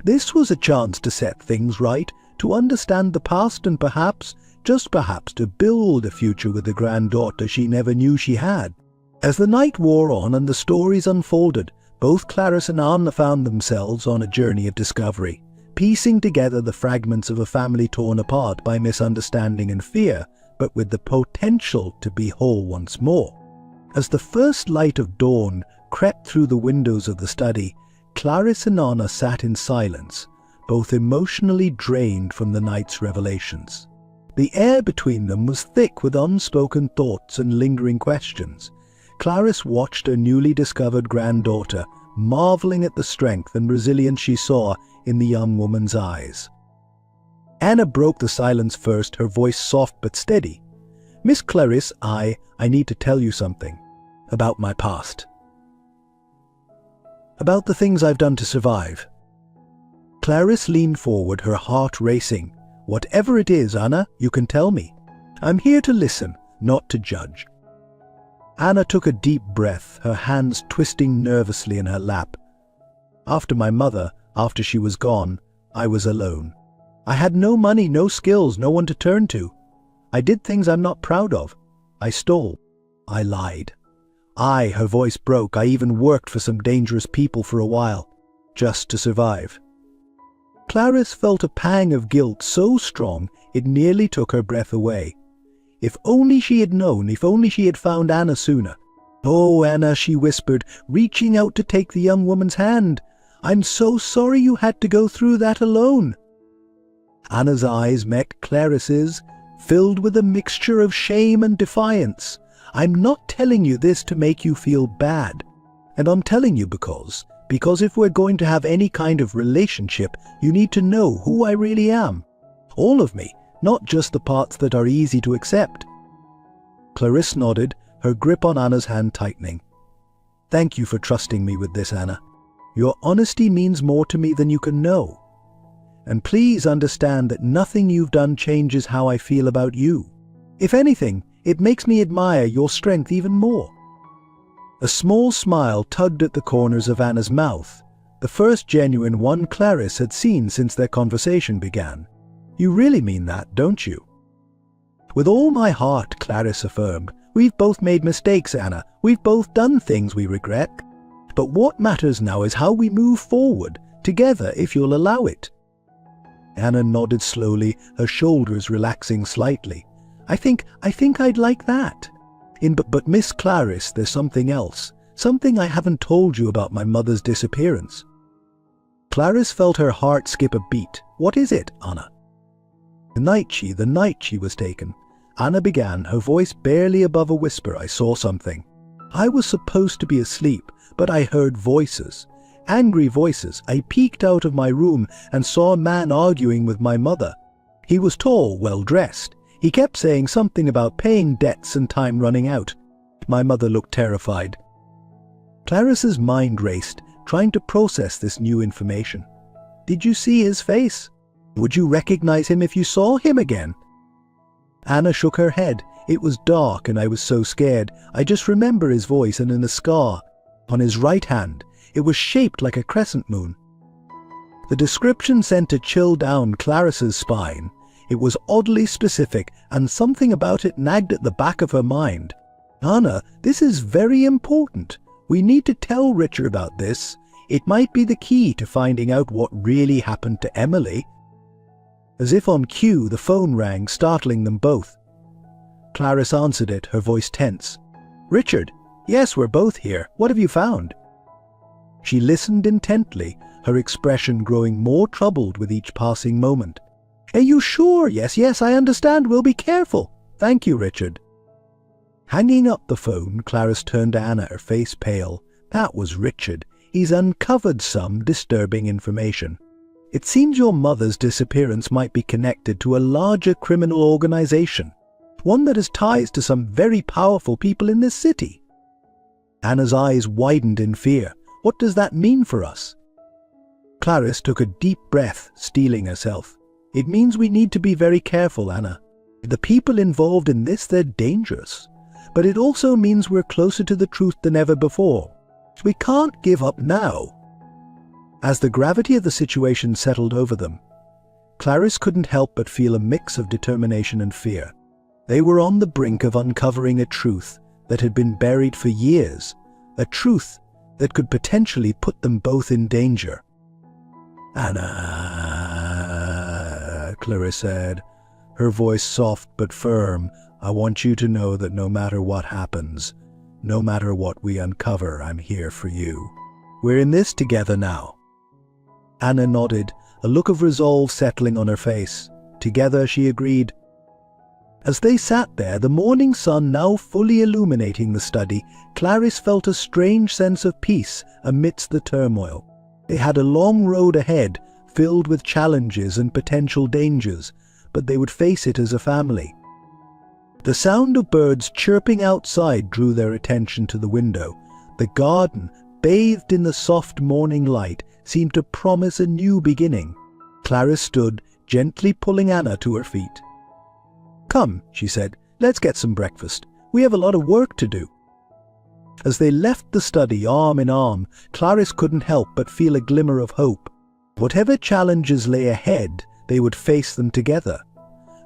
A: This was a chance to set things right, to understand the past and perhaps, just perhaps, to build a future with the granddaughter she never knew she had. As the night wore on and the stories unfolded, both Clarice and Anna found themselves on a journey of discovery, piecing together the fragments of a family torn apart by misunderstanding and fear, but with the potential to be whole once more. As the first light of dawn crept through the windows of the study, Clarice and Anna sat in silence, both emotionally drained from the night's revelations. The air between them was thick with unspoken thoughts and lingering questions. Clarice watched her newly discovered granddaughter, marveling at the strength and resilience she saw in the young woman's eyes. Anna broke the silence first, her voice soft but steady. "Miss Clarice, I need to tell you something. About my past. About the things I've done to survive." Clarice leaned forward, her heart racing. "Whatever it is, Anna, you can tell me. I'm here to listen, not to judge." Anna took a deep breath, her hands twisting nervously in her lap. "After my mother, after she was gone, I was alone. I had no money, no skills, no one to turn to. I did things I'm not proud of. I stole. I lied. Her voice broke, I even worked for some dangerous people for a while, just to survive." Clarice felt a pang of guilt so strong it nearly took her breath away. If only she had known, if only she had found Anna sooner. "Oh, Anna," she whispered, reaching out to take the young woman's hand. "I'm so sorry you had to go through that alone." Anna's eyes met Clarice's, filled with a mixture of shame and defiance. "I'm not telling you this to make you feel bad. And I'm telling you because if we're going to have any kind of relationship, you need to know who I really am. All of me, not just the parts that are easy to accept." Clarice nodded, her grip on Anna's hand tightening. "Thank you for trusting me with this, Anna. Your honesty means more to me than you can know. And please understand that nothing you've done changes how I feel about you. If anything, it makes me admire your strength even more." A small smile tugged at the corners of Anna's mouth, the first genuine one Clarice had seen since their conversation began. "You really mean that, don't you?" "With all my heart," Clarice affirmed. "We've both made mistakes, Anna. We've both done things we regret. But what matters now is how we move forward, together, if you'll allow it." Anna nodded slowly, her shoulders relaxing slightly. I think I'd like that. But Miss Clarice, there's something else. Something I haven't told you about my mother's disappearance." Clarice felt her heart skip a beat. "What is it, Anna?" The night she was taken." Anna began, her voice barely above a whisper. "I saw something. I was supposed to be asleep, but I heard voices. Angry voices. I peeked out of my room and saw a man arguing with my mother. He was tall, well-dressed. He kept saying something about paying debts and time running out. My mother looked terrified." Clarice's mind raced, trying to process this new information. "Did you see his face? Would you recognize him if you saw him again?" Anna shook her head. "It was dark and I was so scared. I just remember his voice and a scar on his right hand. It was shaped like a crescent moon." The description sent a chill down Clarice's spine. It was oddly specific, and something about it nagged at the back of her mind. "Anna, this is very important. We need to tell Richard about this. It might be the key to finding out what really happened to Emily." As if on cue, the phone rang, startling them both. Clarice answered it, her voice tense. "Richard? Yes, we're both here. What have you found?" She listened intently, her expression growing more troubled with each passing moment. "Are you sure? Yes, I understand. We'll be careful. Thank you, Richard." Hanging up the phone, Clarice turned to Anna, her face pale. "That was Richard. He's uncovered some disturbing information. It seems your mother's disappearance might be connected to a larger criminal organization, one that has ties to some very powerful people in this city." Anna's eyes widened in fear. What does that mean for us? Clarice took a deep breath, steeling herself. It means we need to be very careful, Anna. The people involved in this, they're dangerous. But it also means we're closer to the truth than ever before. We can't give up now. As the gravity of the situation settled over them, Clarice couldn't help but feel a mix of determination and fear. They were on the brink of uncovering a truth that had been buried for years, a truth that could potentially put them both in danger. "Anna," Clarice said, her voice soft but firm, "I want you to know that no matter what happens, no matter what we uncover, I'm here for you. We're in this together now." Anna nodded, a look of resolve settling on her face. Together, she agreed. As they sat there, the morning sun now fully illuminating the study, Clarice felt a strange sense of peace amidst the turmoil. They had a long road ahead, filled with challenges and potential dangers, but they would face it as a family. The sound of birds chirping outside drew their attention to the window. The garden, bathed in the soft morning light, seemed to promise a new beginning. Clarice stood, gently pulling Anna to her feet. "Come," she said, "let's get some breakfast. We have a lot of work to do." As they left the study arm in arm, Clarice couldn't help but feel a glimmer of hope. Whatever challenges lay ahead, they would face them together.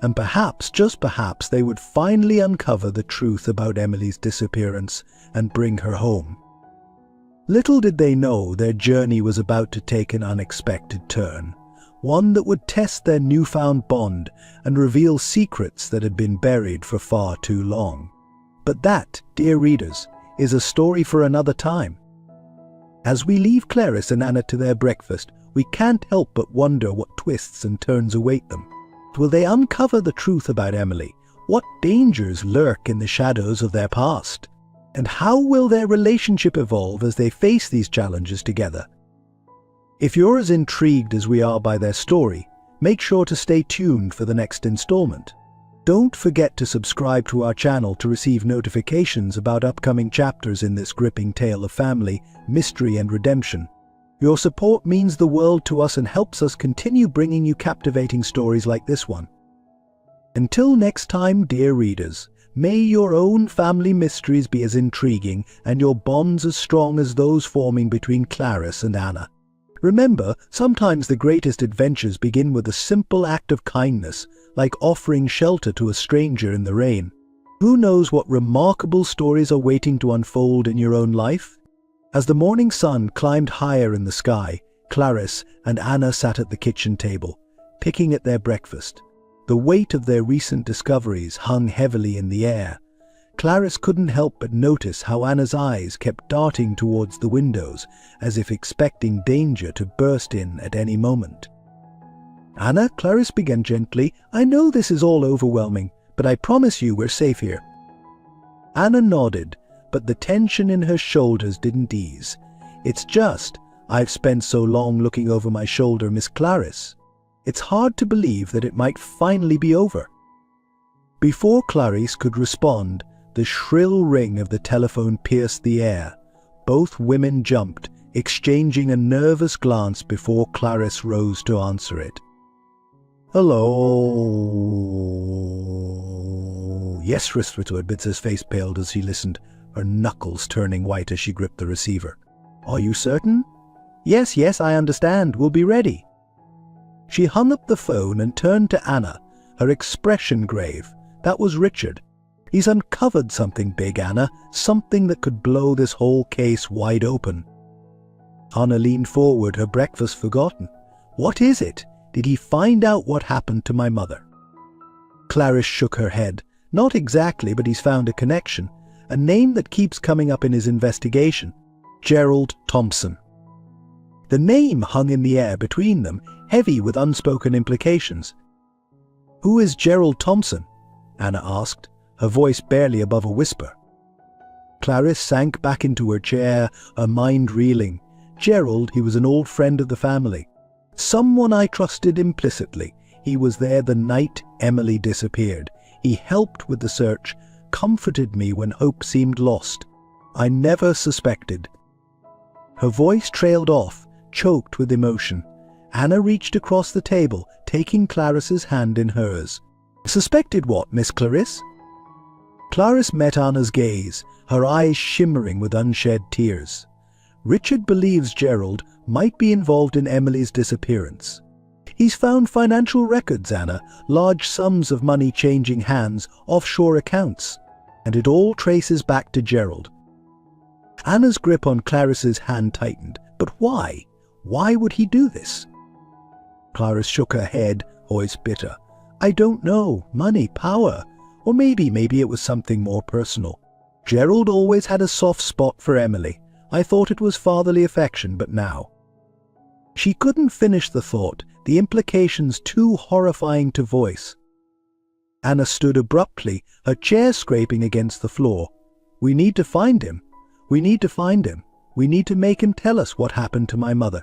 A: And perhaps, just perhaps, they would finally uncover the truth about Emily's disappearance and bring her home. Little did they know their journey was about to take an unexpected turn, one that would test their newfound bond and reveal secrets that had been buried for far too long. But that, dear readers, is a story for another time. As we leave Clarice and Anna to their breakfast, we can't help but wonder what twists and turns await them. Will they uncover the truth about Emily? What dangers lurk in the shadows of their past? And how will their relationship evolve as they face these challenges together? If you're as intrigued as we are by their story, make sure to stay tuned for the next installment. Don't forget to subscribe to our channel to receive notifications about upcoming chapters in this gripping tale of family, mystery and redemption. Your support means the world to us and helps us continue bringing you captivating stories like this one. Until next time, dear readers, may your own family mysteries be as intriguing and your bonds as strong as those forming between Clarice and Anna. Remember, sometimes the greatest adventures begin with a simple act of kindness, like offering shelter to a stranger in the rain. Who knows what remarkable stories are waiting to unfold in your own life? As the morning sun climbed higher in the sky, Clarice and Anna sat at the kitchen table, picking at their breakfast. The weight of their recent discoveries hung heavily in the air. Clarice couldn't help but notice how Anna's eyes kept darting towards the windows, as if expecting danger to burst in at any moment. "Anna," Clarice began gently, "I know this is all overwhelming, but I promise you we're safe here." Anna nodded, but the tension in her shoulders didn't ease. "It's just, I've spent so long looking over my shoulder, Miss Clarice. It's hard to believe that it might finally be over." Before Clarice could respond, the shrill ring of the telephone pierced the air. Both women jumped, exchanging a nervous glance before Clarice rose to answer it. "Hello?" "Yes," whispered Bitz's face paled as she listened, her knuckles turning white as she gripped the receiver. "Are you certain?" Yes, I understand. We'll be ready." She hung up the phone and turned to Anna, her expression grave. "That was Richard. He's uncovered something big, Anna, something that could blow this whole case wide open." Anna leaned forward, her breakfast forgotten. "What is it? Did he find out what happened to my mother?" Clarice shook her head. "Not exactly, but he's found a connection. A name that keeps coming up in his investigation. Gerald Thompson." The name hung in the air between them, heavy with unspoken implications. "Who is Gerald Thompson?" Anna asked, her voice barely above a whisper. Clarice sank back into her chair, her mind reeling. Gerald, he was an old friend of the family. Someone I trusted implicitly. He was there the night Emily disappeared. He helped with the search, comforted me when hope seemed lost. I never suspected." Her voice trailed off, choked with emotion. Anna reached across the table, taking Clarice's hand in hers. "Suspected what, Miss Clarisse?" Clarice met Anna's gaze, her eyes shimmering with unshed tears. "Richard believes Gerald might be involved in Emily's disappearance. He's found financial records, Anna, large sums of money changing hands, offshore accounts, and it all traces back to Gerald." Anna's grip on Clarice's hand tightened. But why? Why would he do this? Clarice shook her head, voice bitter. "I don't know. Money, power. Or maybe it was something more personal. Gerald always had a soft spot for Emily. I thought it was fatherly affection, but now—" She couldn't finish the thought, the implications too horrifying to voice. Anna stood abruptly, her chair scraping against the floor. "We need to find him. We need to find him. We need to make him tell us what happened to my mother."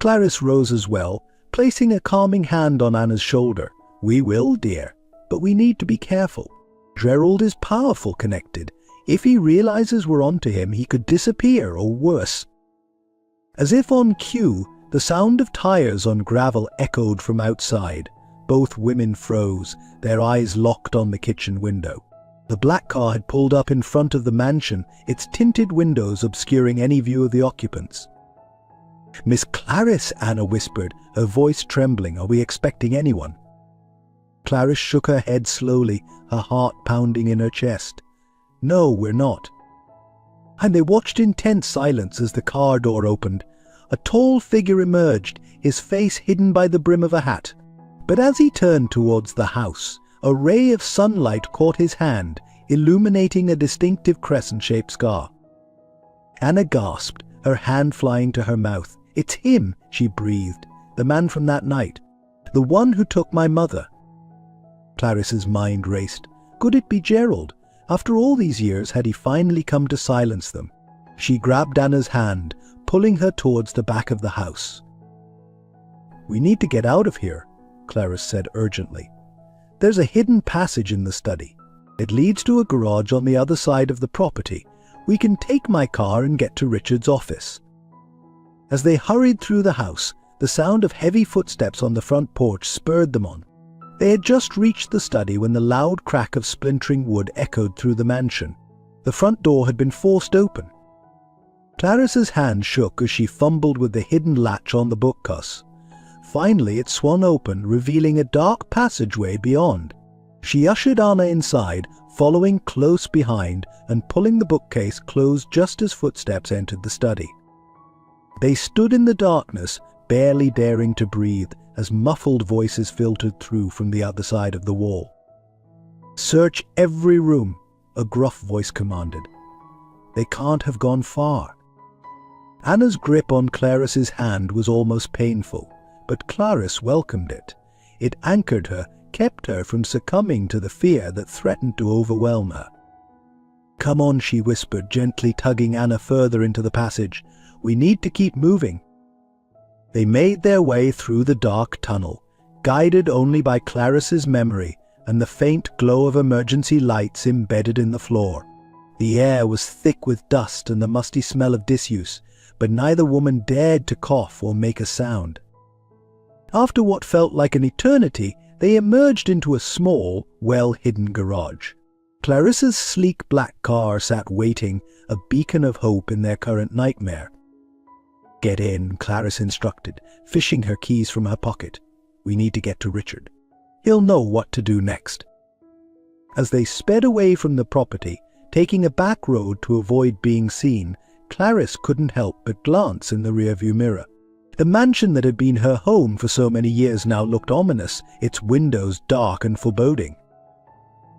A: Clarice rose as well, placing a calming hand on Anna's shoulder. "We will, dear, but we need to be careful. Gerald is powerful connected. If he realizes we're onto him, he could disappear, or worse." As if on cue, the sound of tires on gravel echoed from outside. Both women froze, their eyes locked on the kitchen window. The black car had pulled up in front of the mansion, its tinted windows obscuring any view of the occupants. "Miss Clarice," Anna whispered, her voice trembling, "are we expecting anyone?" Clarice shook her head slowly, her heart pounding in her chest. "No, we're not." And they watched in tense silence as the car door opened. A tall figure emerged, his face hidden by the brim of a hat. But as he turned towards the house, a ray of sunlight caught his hand, illuminating a distinctive crescent-shaped scar. Anna gasped, her hand flying to her mouth. "It's him," she breathed. "The man from that night. The one who took my mother." Clarice's mind raced. Could it be Gerald? After all these years, had he finally come to silence them? She grabbed Anna's hand, pulling her towards the back of the house. "We need to get out of here," Clarice said urgently. "There's a hidden passage in the study. It leads to a garage on the other side of the property. We can take my car and get to Richard's office." As they hurried through the house, the sound of heavy footsteps on the front porch spurred them on. They had just reached the study when the loud crack of splintering wood echoed through the mansion. The front door had been forced open. Clarice's hand shook as she fumbled with the hidden latch on the bookcase. Finally it swung open, revealing a dark passageway beyond. She ushered Anna inside, following close behind and pulling the bookcase closed just as footsteps entered the study. They stood in the darkness, barely daring to breathe, as muffled voices filtered through from the other side of the wall. "Search every room," a gruff voice commanded. "They can't have gone far." Anna's grip on Clarice's hand was almost painful, but Clarice welcomed it. It anchored her, kept her from succumbing to the fear that threatened to overwhelm her. "Come on," she whispered, gently tugging Anna further into the passage. "We need to keep moving." They made their way through the dark tunnel, guided only by Clarice's memory and the faint glow of emergency lights embedded in the floor. The air was thick with dust and the musty smell of disuse, but neither woman dared to cough or make a sound. After what felt like an eternity, they emerged into a small, well-hidden garage. Clarissa's sleek black car sat waiting, a beacon of hope in their current nightmare. "Get in," Clarice instructed, fishing her keys from her pocket. "We need to get to Richard. He'll know what to do next." As they sped away from the property, taking a back road to avoid being seen, Clarice couldn't help but glance in the rearview mirror. The mansion that had been her home for so many years now looked ominous, its windows dark and foreboding.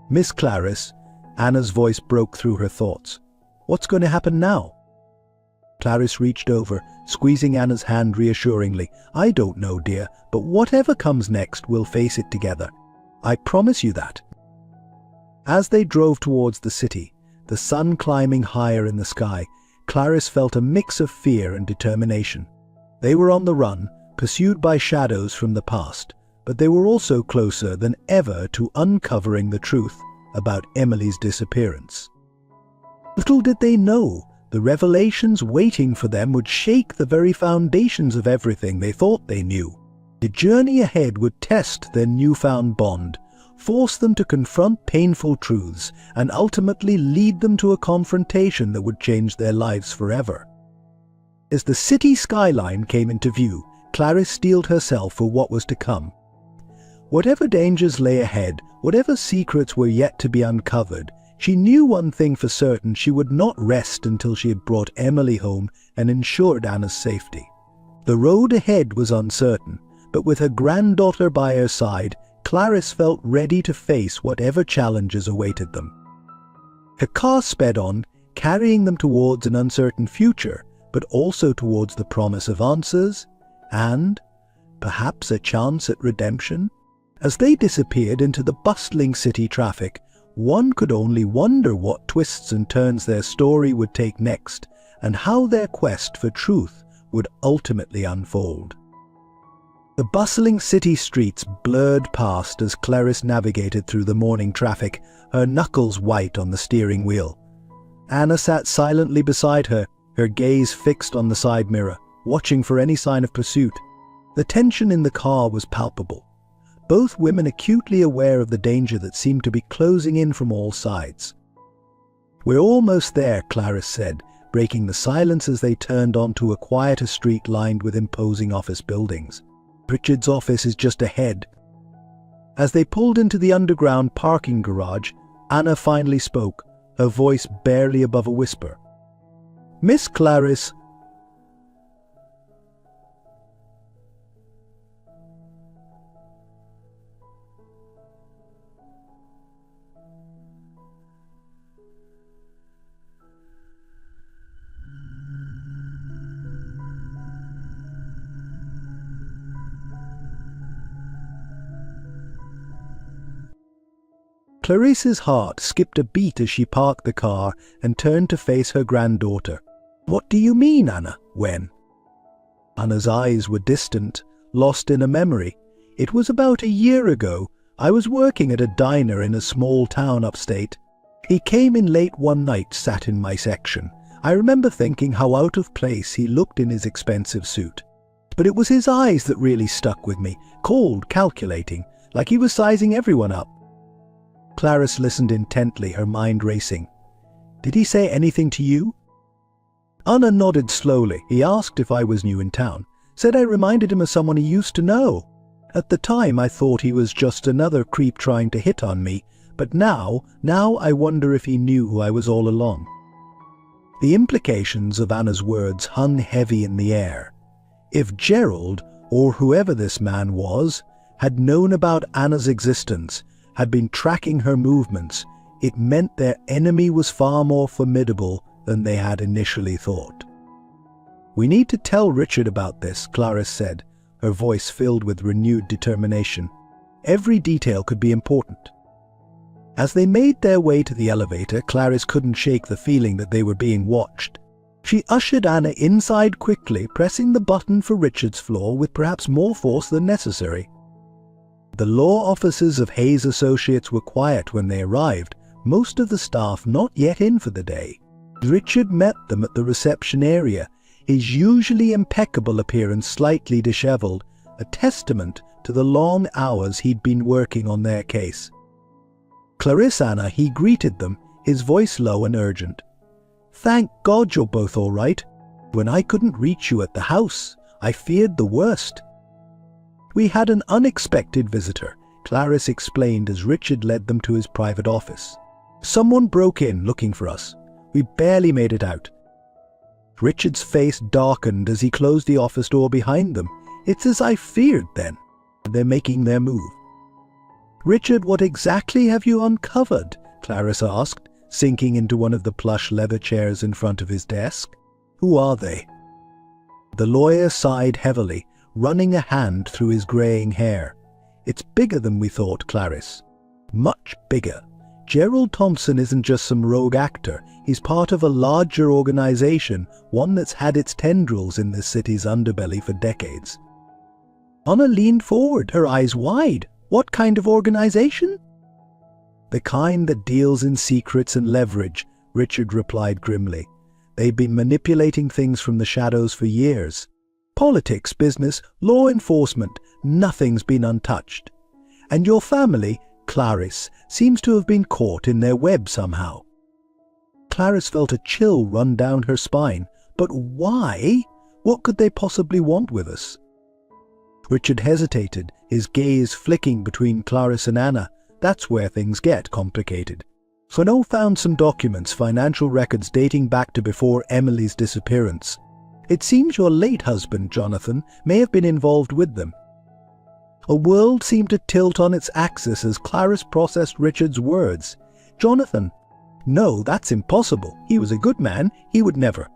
A: "Miss Clarice," Anna's voice broke through her thoughts. "What's going to happen now?" Clarice reached over, squeezing Anna's hand reassuringly. "I don't know, dear, but whatever comes next, we'll face it together. I promise you that." As they drove towards the city, the sun climbing higher in the sky, Clarice felt a mix of fear and determination. They were on the run, pursued by shadows from the past, but they were also closer than ever to uncovering the truth about Emily's disappearance. Little did they know, the revelations waiting for them would shake the very foundations of everything they thought they knew. The journey ahead would test their newfound bond, force them to confront painful truths, and ultimately lead them to a confrontation that would change their lives forever. As the city skyline came into view, Clarice steeled herself for what was to come. Whatever dangers lay ahead, whatever secrets were yet to be uncovered, she knew one thing for certain: she would not rest until she had brought Emily home and ensured Anna's safety. The road ahead was uncertain, but with her granddaughter by her side, Clarice felt ready to face whatever challenges awaited them. Her car sped on, carrying them towards an uncertain future, but also towards the promise of answers and, perhaps, a chance at redemption. As they disappeared into the bustling city traffic, one could only wonder what twists and turns their story would take next, and how their quest for truth would ultimately unfold. The bustling city streets blurred past as Clarice navigated through the morning traffic, her knuckles white on the steering wheel. Anna sat silently beside her, her gaze fixed on the side mirror, watching for any sign of pursuit. The tension in the car was palpable, both women acutely aware of the danger that seemed to be closing in from all sides. "We're almost there," Clarice said, breaking the silence as they turned onto a quieter street lined with imposing office buildings. "Richard's office is just ahead." As they pulled into the underground parking garage, Anna finally spoke, her voice barely above a whisper. "Miss Clarice." Clarice's heart skipped a beat as she parked the car and turned to face her granddaughter. "What do you mean, Anna? When?" Anna's eyes were distant, lost in a memory. "It was about a year ago. I was working at a diner in a small town upstate. He came in late one night, sat in my section. I remember thinking how out of place he looked in his expensive suit. But it was his eyes that really stuck with me, cold, calculating, like he was sizing everyone up." Clarice listened intently, her mind racing. "Did he say anything to you?" Anna nodded slowly. "He asked if I was new in town. Said I reminded him of someone he used to know. At the time I thought he was just another creep trying to hit on me, but now I wonder if he knew who I was all along." The implications of Anna's words hung heavy in the air. If Gerald, or whoever this man was, had known about Anna's existence, had been tracking her movements, it meant their enemy was far more formidable than they had initially thought. "We need to tell Richard about this," Clarice said, her voice filled with renewed determination. Every detail could be important. As they made their way to the elevator, Clarice couldn't shake the feeling that they were being watched. She ushered Anna inside quickly, pressing the button for Richard's floor with perhaps more force than necessary. The law offices of Hayes Associates were quiet when they arrived, most of the staff not yet in for the day. Richard met them at the reception area, his usually impeccable appearance slightly disheveled, a testament to the long hours he'd been working on their case. "Clarice, Anna," he greeted them, his voice low and urgent. "Thank God you're both all right. When I couldn't reach you at the house, I feared the worst." "We had an unexpected visitor," Clarice explained as Richard led them to his private office. "Someone broke in looking for us. We barely made it out." Richard's face darkened as he closed the office door behind them. "It's as I feared then. They're making their move." "Richard, what exactly have you uncovered?" Clarice asked, sinking into one of the plush leather chairs in front of his desk. "Who are they?" The lawyer sighed heavily, running a hand through his greying hair. "It's bigger than we thought, Clarice. Much bigger. Gerald Thompson isn't just some rogue actor. He's part of a larger organization, one that's had its tendrils in this city's underbelly for decades." Anna leaned forward, her eyes wide. "What kind of organization?" "The kind that deals in secrets and leverage," Richard replied grimly. "They've been manipulating things from the shadows for years. Politics, business, law enforcement, nothing's been untouched. And your family, Clarice, seems to have been caught in their web somehow." Clarice felt a chill run down her spine. But why? What could they possibly want with us? Richard hesitated, his gaze flicking between Clarice and Anna. That's where things get complicated. Renaud found some documents, financial records dating back to before Emily's disappearance. It seems your late husband, Jonathan, may have been involved with them. A world seemed to tilt on its axis as Clarice processed Richard's words. Jonathan? No, that's impossible. He was a good man. He would never.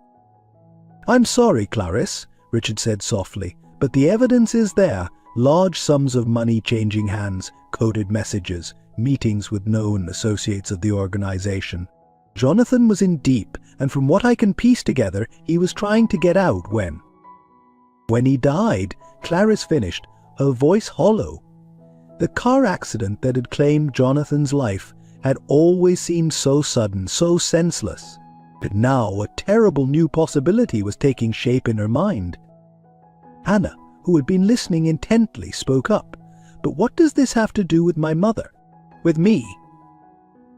A: "I'm sorry, Clarice," Richard said softly, "but the evidence is there. Large sums of money changing hands, coded messages, meetings with known associates of the organization. Jonathan was in deep, and from what I can piece together, he was trying to get out when he died," Clarice finished, her voice hollow. The car accident that had claimed Jonathan's life had always seemed so sudden, so senseless. But now a terrible new possibility was taking shape in her mind. Anna, who had been listening intently, spoke up. "But what does this have to do with my mother? With me?"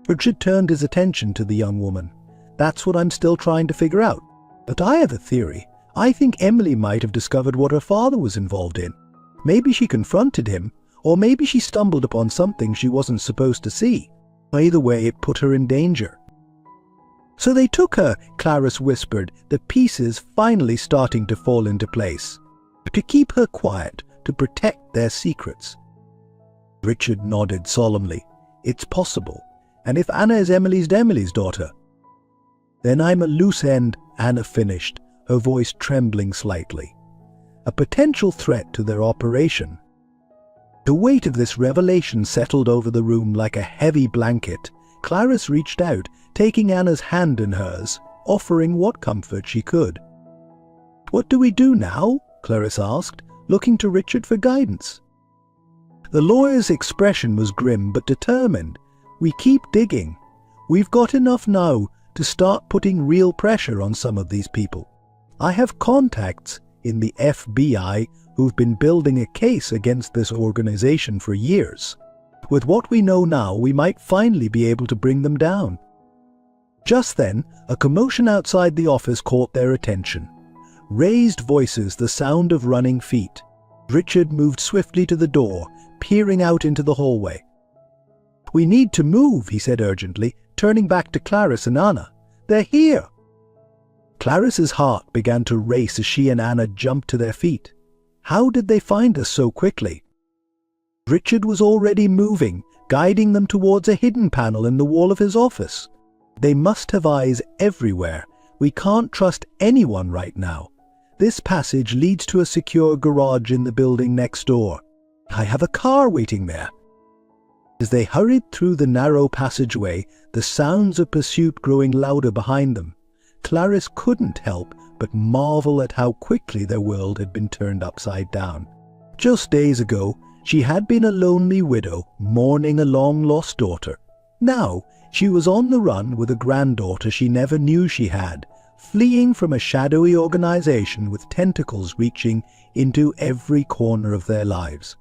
A: Richard turned his attention to the young woman. "That's what I'm still trying to figure out. But I have a theory. I think Emily might have discovered what her father was involved in. Maybe she confronted him, or maybe she stumbled upon something she wasn't supposed to see. Either way, it put her in danger." "So they took her," Clarice whispered, the pieces finally starting to fall into place. "To keep her quiet, to protect their secrets." Richard nodded solemnly. "It's possible. And if Anna is Emily's daughter?" "Then I'm a loose end," Anna finished, her voice trembling slightly. "A potential threat to their operation." The weight of this revelation settled over the room like a heavy blanket. Clarice reached out, taking Anna's hand in hers, offering what comfort she could. "What do we do now?" Clarice asked, looking to Richard for guidance. The lawyer's expression was grim but determined. "We keep digging. We've got enough now to start putting real pressure on some of these people. I have contacts in the FBI who've been building a case against this organization for years. With what we know now, we might finally be able to bring them down." Just then, a commotion outside the office caught their attention. Raised voices, the sound of running feet. Richard moved swiftly to the door, peering out into the hallway. "We need to move," he said urgently, turning back to Clarice and Anna. "They're here!" Clarice's heart began to race as she and Anna jumped to their feet. How did they find us so quickly? Richard was already moving, guiding them towards a hidden panel in the wall of his office. They must have eyes everywhere. We can't trust anyone right now. This passage leads to a secure garage in the building next door. I have a car waiting there. As they hurried through the narrow passageway, the sounds of pursuit growing louder behind them, Clarice couldn't help but marvel at how quickly their world had been turned upside down. Just days ago, she had been a lonely widow, mourning a long-lost daughter. Now, she was on the run with a granddaughter she never knew she had, fleeing from a shadowy organization with tentacles reaching into every corner of their lives.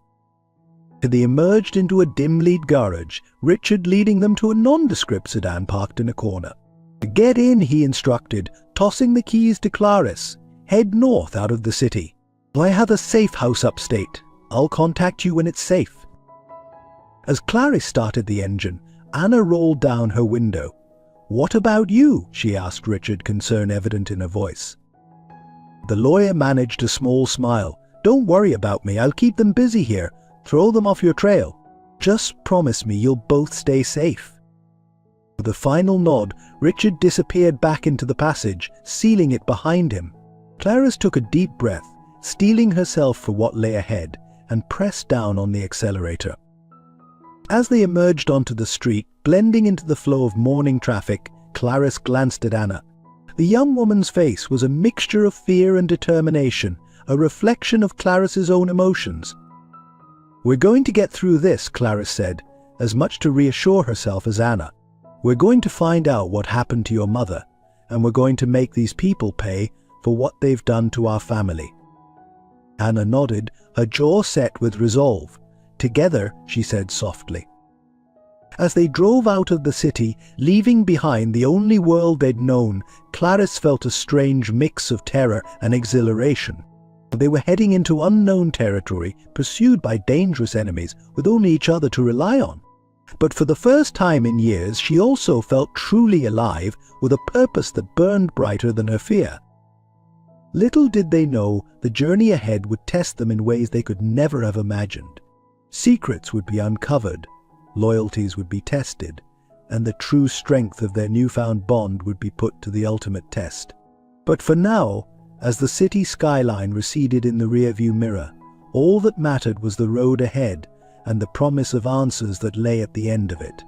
A: They emerged into a dim-lit garage, Richard leading them to a nondescript sedan parked in a corner. "Get in," he instructed, tossing the keys to Clarice. "Head north out of the city. I have a safe house upstate. I'll contact you when it's safe." As Clarice started the engine, Anna rolled down her window. "What about you?" she asked Richard, concern evident in her voice. The lawyer managed a small smile. "Don't worry about me. I'll keep them busy here. Throw them off your trail. Just promise me you'll both stay safe." With a final nod, Richard disappeared back into the passage, sealing it behind him. Clarice took a deep breath, steeling herself for what lay ahead, and pressed down on the accelerator. As they emerged onto the street, blending into the flow of morning traffic, Clarice glanced at Anna. The young woman's face was a mixture of fear and determination, a reflection of Clarice's own emotions. "We're going to get through this," Clarice said, as much to reassure herself as Anna. We're going to find out what happened to your mother, and we're going to make these people pay for what they've done to our family." Anna nodded, her jaw set with resolve. "Together," she said softly. As they drove out of the city, leaving behind the only world they'd known, Clarice felt a strange mix of terror and exhilaration. They were heading into unknown territory, pursued by dangerous enemies, with only each other to rely on. But for the first time in years, she also felt truly alive, with a purpose that burned brighter than her fear. Little did they know the journey ahead would test them in ways they could never have imagined. Secrets would be uncovered, loyalties would be tested, and the true strength of their newfound bond would be put to the ultimate test. But for now, as the city skyline receded in the rearview mirror, all that mattered was the road ahead and the promise of answers that lay at the end of it.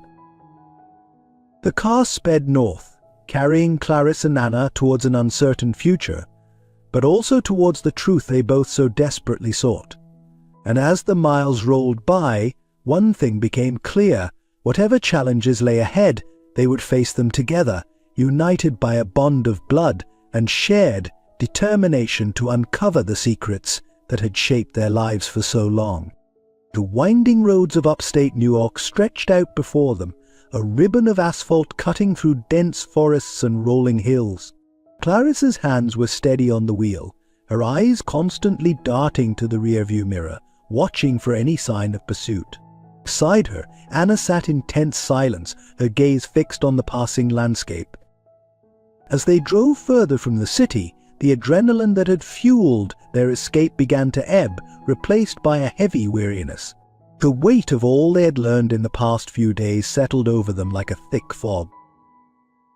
A: The car sped north, carrying Clarice and Anna towards an uncertain future, but also towards the truth they both so desperately sought. And as the miles rolled by, one thing became clear: whatever challenges lay ahead, they would face them together, united by a bond of blood and shared determination to uncover the secrets that had shaped their lives for so long. The winding roads of upstate New York stretched out before them, a ribbon of asphalt cutting through dense forests and rolling hills. Clarice's hands were steady on the wheel, her eyes constantly darting to the rearview mirror, watching for any sign of pursuit. Beside her, Anna sat in tense silence, her gaze fixed on the passing landscape. As they drove further from the city, the adrenaline that had fueled their escape began to ebb, replaced by a heavy weariness. The weight of all they had learned in the past few days settled over them like a thick fog.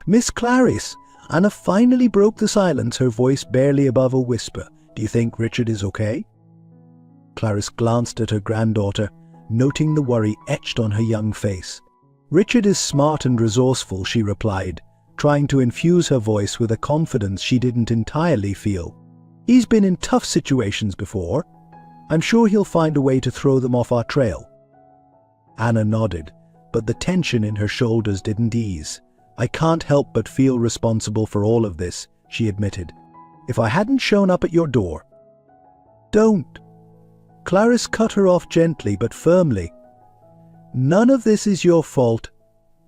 A: "Miss Clarice," Anna finally broke the silence, her voice barely above a whisper. "Do you think Richard is okay?" Clarice glanced at her granddaughter, noting the worry etched on her young face. "Richard is smart and resourceful," she replied, trying to infuse her voice with a confidence she didn't entirely feel. "He's been in tough situations before. I'm sure he'll find a way to throw them off our trail." Anna nodded, but the tension in her shoulders didn't ease. "I can't help but feel responsible for all of this," she admitted. "If I hadn't shown up at your door—" "Don't!" Clarice cut her off gently but firmly. "None of this is your fault,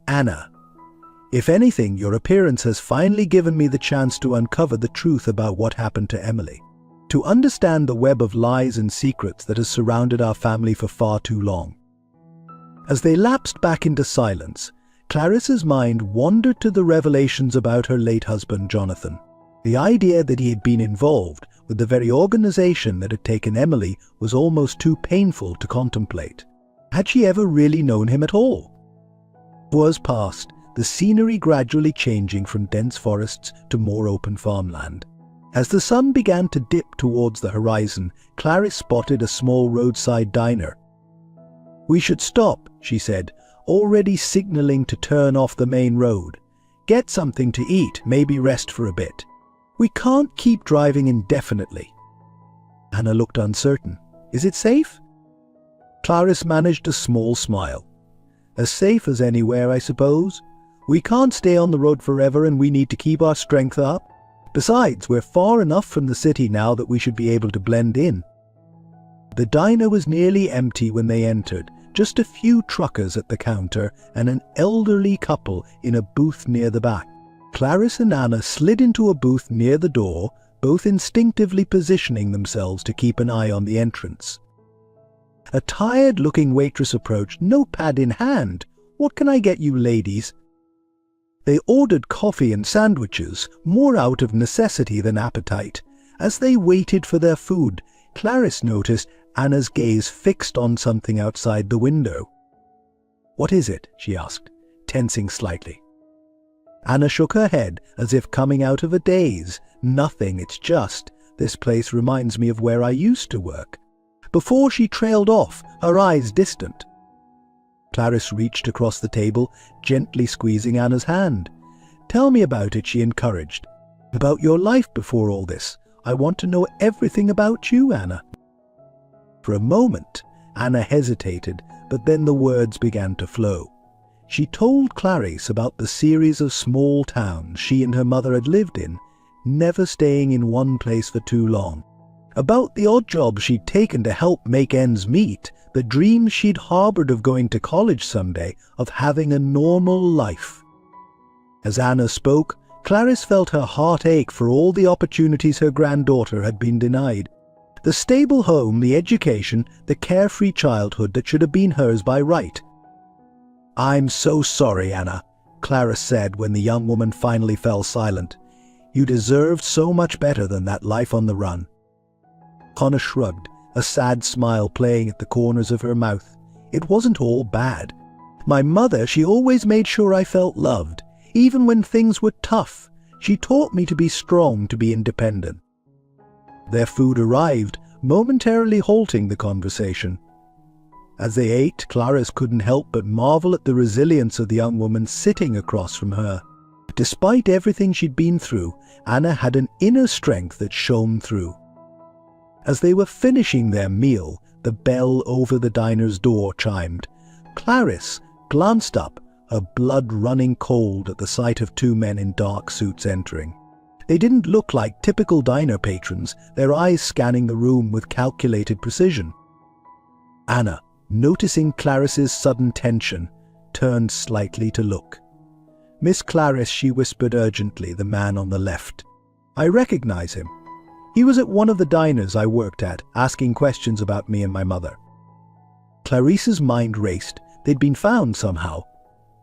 A: Anna. If anything, your appearance has finally given me the chance to uncover the truth about what happened to Emily, to understand the web of lies and secrets that has surrounded our family for far too long." As they lapsed back into silence, Clarice's mind wandered to the revelations about her late husband, Jonathan. The idea that he had been involved with the very organization that had taken Emily was almost too painful to contemplate. Had she ever really known him at all? Hours passed, the scenery gradually changing from dense forests to more open farmland. As the sun began to dip towards the horizon, Clarice spotted a small roadside diner. "We should stop," she said, already signaling to turn off the main road. "Get something to eat, maybe rest for a bit. We can't keep driving indefinitely." Anna looked uncertain. "Is it safe?" Clarice managed a small smile. "As safe as anywhere, I suppose. We can't stay on the road forever and we need to keep our strength up. Besides, we're far enough from the city now that we should be able to blend in." The diner was nearly empty when they entered, just a few truckers at the counter and an elderly couple in a booth near the back. Clarice and Anna slid into a booth near the door, both instinctively positioning themselves to keep an eye on the entrance. A tired-looking waitress approached, notepad in hand. "What can I get you ladies?" They ordered coffee and sandwiches, more out of necessity than appetite. As they waited for their food, Clarice noticed Anna's gaze fixed on something outside the window. "What is it?" she asked, tensing slightly. Anna shook her head as if coming out of a daze. "Nothing, it's just, this place reminds me of where I used to work." Before she trailed off, her eyes distant. Clarice reached across the table, gently squeezing Anna's hand. "Tell me about it," she encouraged. "About your life before all this. I want to know everything about you, Anna." For a moment, Anna hesitated, but then the words began to flow. She told Clarice about the series of small towns she and her mother had lived in, never staying in one place for too long. About the odd jobs she'd taken to help make ends meet, the dreams she'd harbored of going to college someday, of having a normal life. As Anna spoke, Clarice felt her heart ache for all the opportunities her granddaughter had been denied. The stable home, the education, the carefree childhood that should have been hers by right. "I'm so sorry, Anna," Clarice said when the young woman finally fell silent. "You deserved so much better than that life on the run." Anna shrugged, a sad smile playing at the corners of her mouth. "It wasn't all bad. My mother, she always made sure I felt loved, even when things were tough. She taught me to be strong, to be independent." Their food arrived, momentarily halting the conversation. As they ate, Clarice couldn't help but marvel at the resilience of the young woman sitting across from her. Despite everything she'd been through, Anna had an inner strength that shone through. As they were finishing their meal, the bell over the diner's door chimed. Clarice glanced up, her blood running cold at the sight of two men in dark suits entering. They didn't look like typical diner patrons, their eyes scanning the room with calculated precision. Anna, noticing Clarice's sudden tension, turned slightly to look. "Miss Clarice," she whispered urgently, the man on the left. "I recognize him. He was at one of the diners I worked at, asking questions about me and my mother." Clarice's mind raced. They'd been found somehow.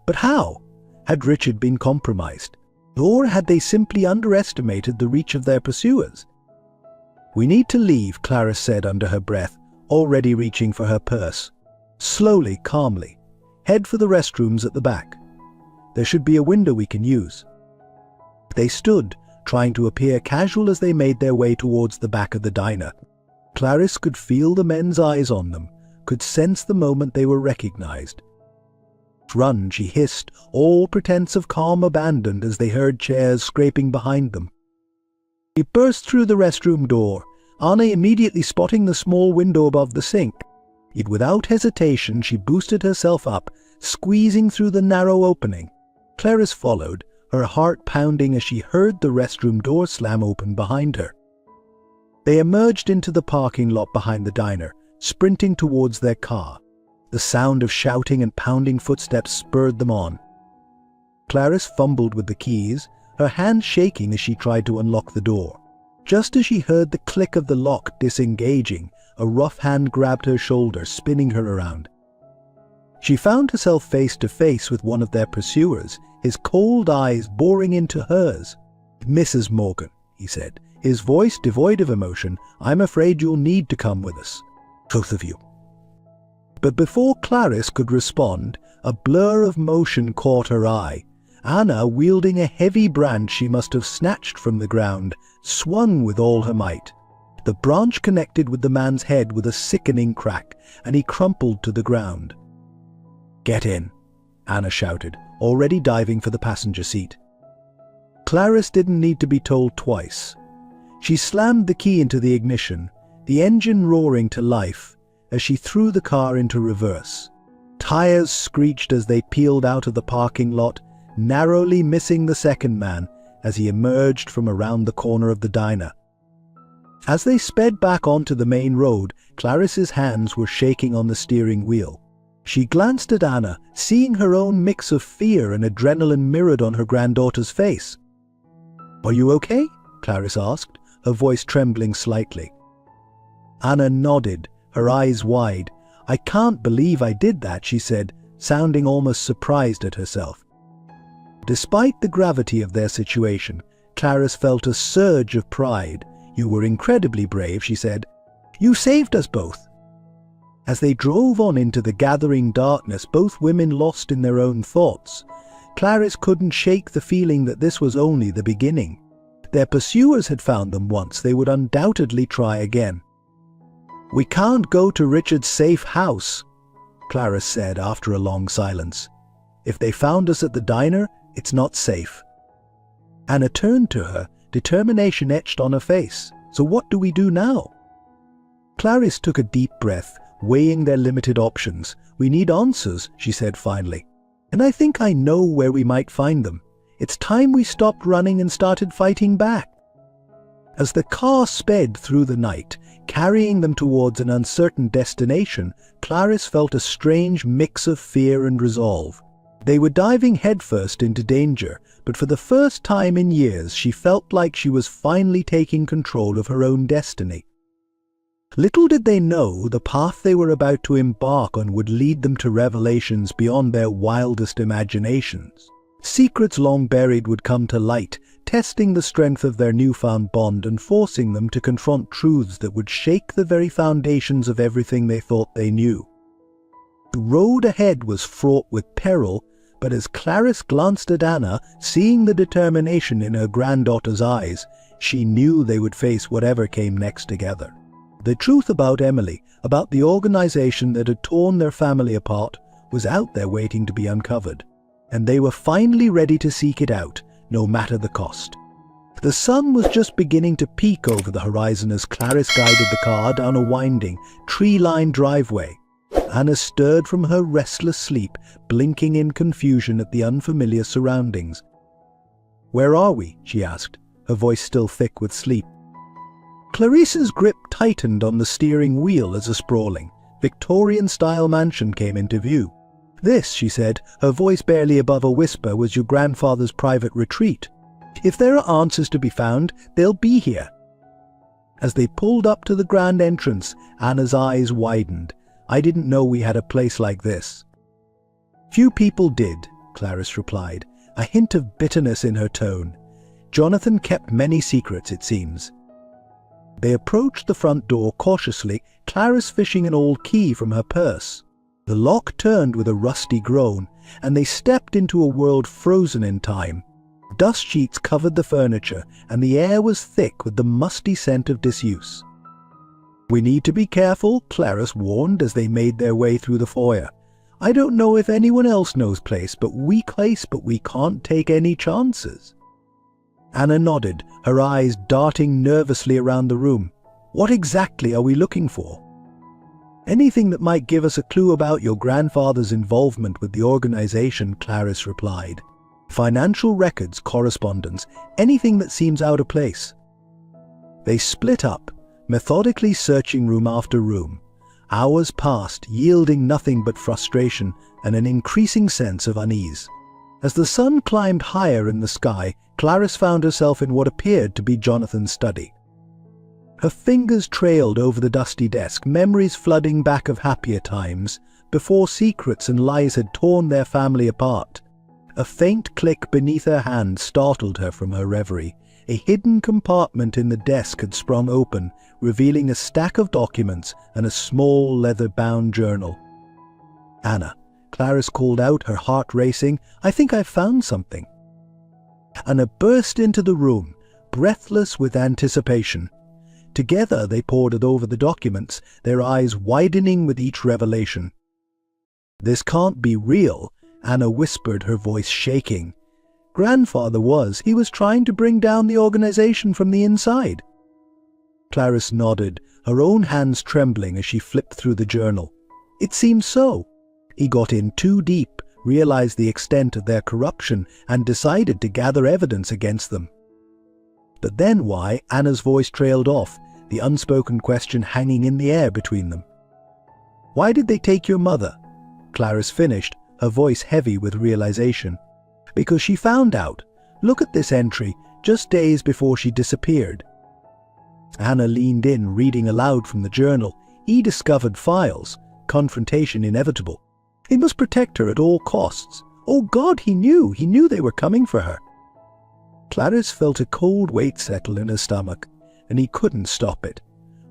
A: But how? Had Richard been compromised? Or had they simply underestimated the reach of their pursuers? "We need to leave," Clarice said under her breath, already reaching for her purse. Slowly, calmly. "Head for the restrooms at the back. There should be a window we can use." They stood, trying to appear casual as they made their way towards the back of the diner. Clarice could feel the men's eyes on them, could sense the moment they were recognized. "Run," she hissed, all pretense of calm abandoned as they heard chairs scraping behind them. She burst through the restroom door, Anna immediately spotting the small window above the sink. Yet without hesitation she boosted herself up, squeezing through the narrow opening. Clarice followed, her heart pounding as she heard the restroom door slam open behind her. They emerged into the parking lot behind the diner, sprinting towards their car. The sound of shouting and pounding footsteps spurred them on. Clarice fumbled with the keys, her hand shaking as she tried to unlock the door. Just as she heard the click of the lock disengaging, a rough hand grabbed her shoulder, spinning her around. She found herself face to face with one of their pursuers, his cold eyes boring into hers. "Mrs. Morgan," he said, his voice devoid of emotion, "I'm afraid you'll need to come with us. Both of you." But before Clarice could respond, a blur of motion caught her eye. Anna, wielding a heavy branch she must have snatched from the ground, swung with all her might. The branch connected with the man's head with a sickening crack, and he crumpled to the ground. "Get in," Anna shouted, already diving for the passenger seat. Clarice didn't need to be told twice. She slammed the key into the ignition, the engine roaring to life, as she threw the car into reverse. Tires screeched as they peeled out of the parking lot, narrowly missing the second man as he emerged from around the corner of the diner. As they sped back onto the main road, Clarice's hands were shaking on the steering wheel. She glanced at Anna, seeing her own mix of fear and adrenaline mirrored on her granddaughter's face. "Are you okay?" Clarice asked, her voice trembling slightly. Anna nodded, her eyes wide. "I can't believe I did that," she said, sounding almost surprised at herself. Despite the gravity of their situation, Clarice felt a surge of pride. "You were incredibly brave," she said. "You saved us both." As they drove on into the gathering darkness, both women lost in their own thoughts. Clarice couldn't shake the feeling that this was only the beginning. Their pursuers had found them once, they would undoubtedly try again. "We can't go to Richard's safe house," Clarice said after a long silence. "If they found us at the diner, it's not safe." Anna turned to her, determination etched on her face. "So what do we do now?" Clarice took a deep breath, weighing their limited options. "We need answers," she said finally. And I think I know where we might find them. It's time we stopped running and started fighting back." As the car sped through the night, carrying them towards an uncertain destination, Clarice felt a strange mix of fear and resolve. They were diving headfirst into danger, but for the first time in years she felt like she was finally taking control of her own destiny. Little did they know the path they were about to embark on would lead them to revelations beyond their wildest imaginations. Secrets long buried would come to light, testing the strength of their newfound bond and forcing them to confront truths that would shake the very foundations of everything they thought they knew. The road ahead was fraught with peril, but as Clarice glanced at Anna, seeing the determination in her granddaughter's eyes, she knew they would face whatever came next together. The truth about Emily, about the organization that had torn their family apart, was out there waiting to be uncovered, and they were finally ready to seek it out, no matter the cost. The sun was just beginning to peek over the horizon as Clarice guided the car down a winding, tree-lined driveway. Anna stirred from her restless sleep, blinking in confusion at the unfamiliar surroundings. "Where are we?" she asked, her voice still thick with sleep. Clarice's grip tightened on the steering wheel as a sprawling, Victorian-style mansion came into view. "This," she said, her voice barely above a whisper, "was your grandfather's private retreat. If there are answers to be found, they'll be here." As they pulled up to the grand entrance, Anna's eyes widened. "I didn't know we had a place like this." "Few people did," Clarice replied, a hint of bitterness in her tone. "Jonathan kept many secrets, it seems." They approached the front door cautiously, Clarice fishing an old key from her purse. The lock turned with a rusty groan, and they stepped into a world frozen in time. Dust sheets covered the furniture, and the air was thick with the musty scent of disuse. "We need to be careful," Clarice warned as they made their way through the foyer. "I don't know if anyone else knows place, but we can't take any chances." Anna nodded, her eyes darting nervously around the room. "What exactly are we looking for?" "Anything that might give us a clue about your grandfather's involvement with the organization," Clarice replied. "Financial records, correspondence, anything that seems out of place." They split up, methodically searching room after room. Hours passed, yielding nothing but frustration and an increasing sense of unease. As the sun climbed higher in the sky, Clarice found herself in what appeared to be Jonathan's study. Her fingers trailed over the dusty desk, memories flooding back of happier times, before secrets and lies had torn their family apart. A faint click beneath her hand startled her from her reverie. A hidden compartment in the desk had sprung open, revealing a stack of documents and a small leather-bound journal. "Anna," Clarice called out, her heart racing, "I think I've found something." Anna burst into the room, breathless with anticipation. Together they pored over the documents, their eyes widening with each revelation. "This can't be real," Anna whispered, her voice shaking. "Grandfather was. He was trying to bring down the organization from the inside." Clarice nodded, her own hands trembling as she flipped through the journal. "It seems so. He got in too deep, realized the extent of their corruption, and decided to gather evidence against them." But then why? Anna's voice trailed off, the unspoken question hanging in the air between them. "Why did they take your mother?" Clarice finished, her voice heavy with realization. "Because she found out. Look at this entry, just days before she disappeared." Anna leaned in, reading aloud from the journal. "He discovered files. Confrontation inevitable. He must protect her at all costs. Oh God, he knew they were coming for her." Clarice felt a cold weight settle in her stomach, and he couldn't stop it.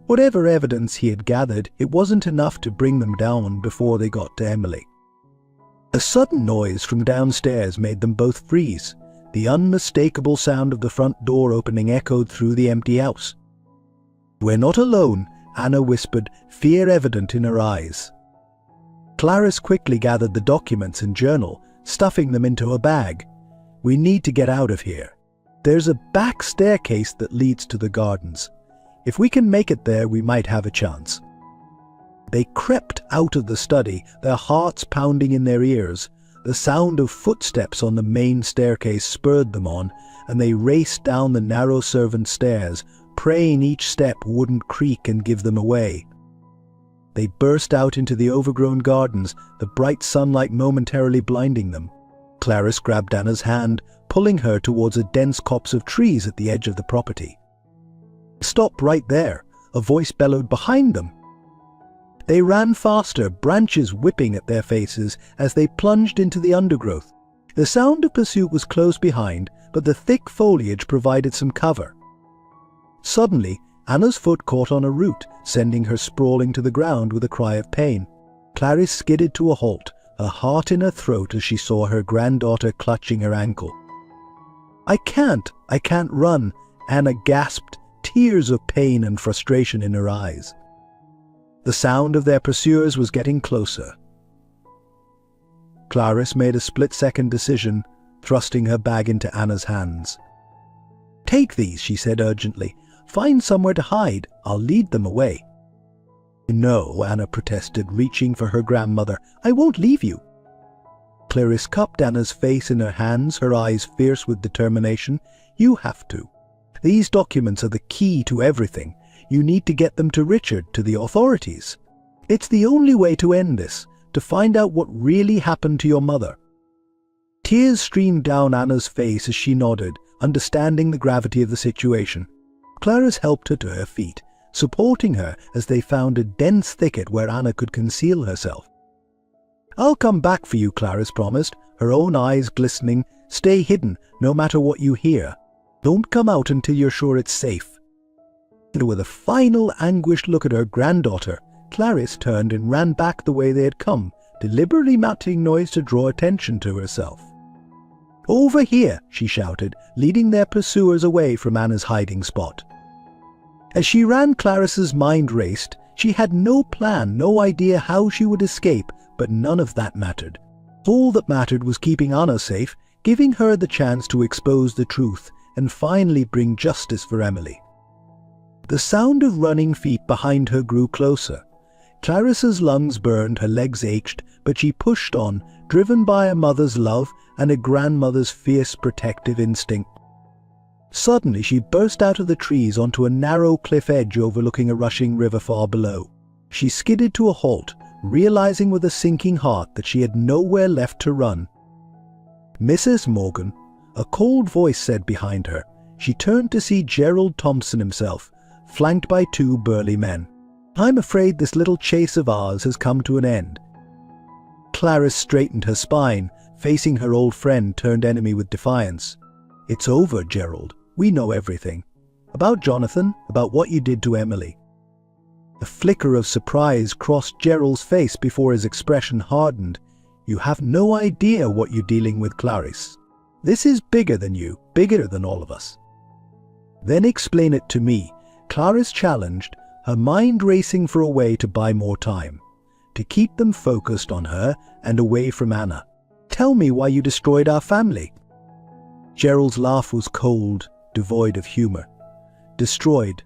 A: Whatever evidence he had gathered, it wasn't enough to bring them down before they got to Emily. A sudden noise from downstairs made them both freeze. The unmistakable sound of the front door opening echoed through the empty house. "We're not alone," Anna whispered, fear evident in her eyes. Clarice quickly gathered the documents and journal, stuffing them into a bag. "We need to get out of here. There's a back staircase that leads to the gardens. If we can make it there, we might have a chance." They crept out of the study, their hearts pounding in their ears. The sound of footsteps on the main staircase spurred them on, and they raced down the narrow servant stairs, praying each step wouldn't creak and give them away. They burst out into the overgrown gardens, the bright sunlight momentarily blinding them. Clarice grabbed Anna's hand, pulling her towards a dense copse of trees at the edge of the property. "Stop right there," a voice bellowed behind them. They ran faster, branches whipping at their faces as they plunged into the undergrowth. The sound of pursuit was close behind, but the thick foliage provided some cover. Suddenly, Anna's foot caught on a root, sending her sprawling to the ground with a cry of pain. Clarice skidded to a halt, her heart in her throat as she saw her granddaughter clutching her ankle. I can't run," Anna gasped, tears of pain and frustration in her eyes. The sound of their pursuers was getting closer. Clarice made a split-second decision, thrusting her bag into Anna's hands. "Take these," she said urgently. "Find somewhere to hide. I'll lead them away." "No," Anna protested, reaching for her grandmother. "I won't leave you." Clarice cupped Anna's face in her hands, her eyes fierce with determination. "You have to. These documents are the key to everything. You need to get them to Richard, to the authorities. It's the only way to end this, to find out what really happened to your mother." Tears streamed down Anna's face as she nodded, understanding the gravity of the situation. Clarice helped her to her feet, supporting her as they found a dense thicket where Anna could conceal herself. "I'll come back for you," Clarice promised, her own eyes glistening. "Stay hidden, no matter what you hear. Don't come out until you're sure it's safe." And with a final anguished look at her granddaughter, Clarice turned and ran back the way they had come, deliberately making noise to draw attention to herself. "Over here," she shouted, leading their pursuers away from Anna's hiding spot. As she ran, Clarice's mind raced. She had no plan, no idea how she would escape, but none of that mattered. All that mattered was keeping Anna safe, giving her the chance to expose the truth, and finally bring justice for Emily. The sound of running feet behind her grew closer. Clarice's lungs burned, her legs ached, but she pushed on, driven by a mother's love and a grandmother's fierce protective instinct. Suddenly she burst out of the trees onto a narrow cliff edge overlooking a rushing river far below. She skidded to a halt, realizing with a sinking heart that she had nowhere left to run. "Mrs. Morgan," a cold voice said behind her. She turned to see Gerald Thompson himself, flanked by two burly men. "I'm afraid this little chase of ours has come to an end." Clarice straightened her spine, facing her old friend turned enemy with defiance. "It's over, Gerald. We know everything. About Jonathan, about what you did to Emily." A flicker of surprise crossed Gerald's face before his expression hardened. "You have no idea what you're dealing with, Clarice. This is bigger than you, bigger than all of us." "Then explain it to me," Clarice challenged, her mind racing for a way to buy more time, to keep them focused on her and away from Anna. "Tell me why you destroyed our family." Gerald's laugh was cold, devoid of humor. "Destroyed?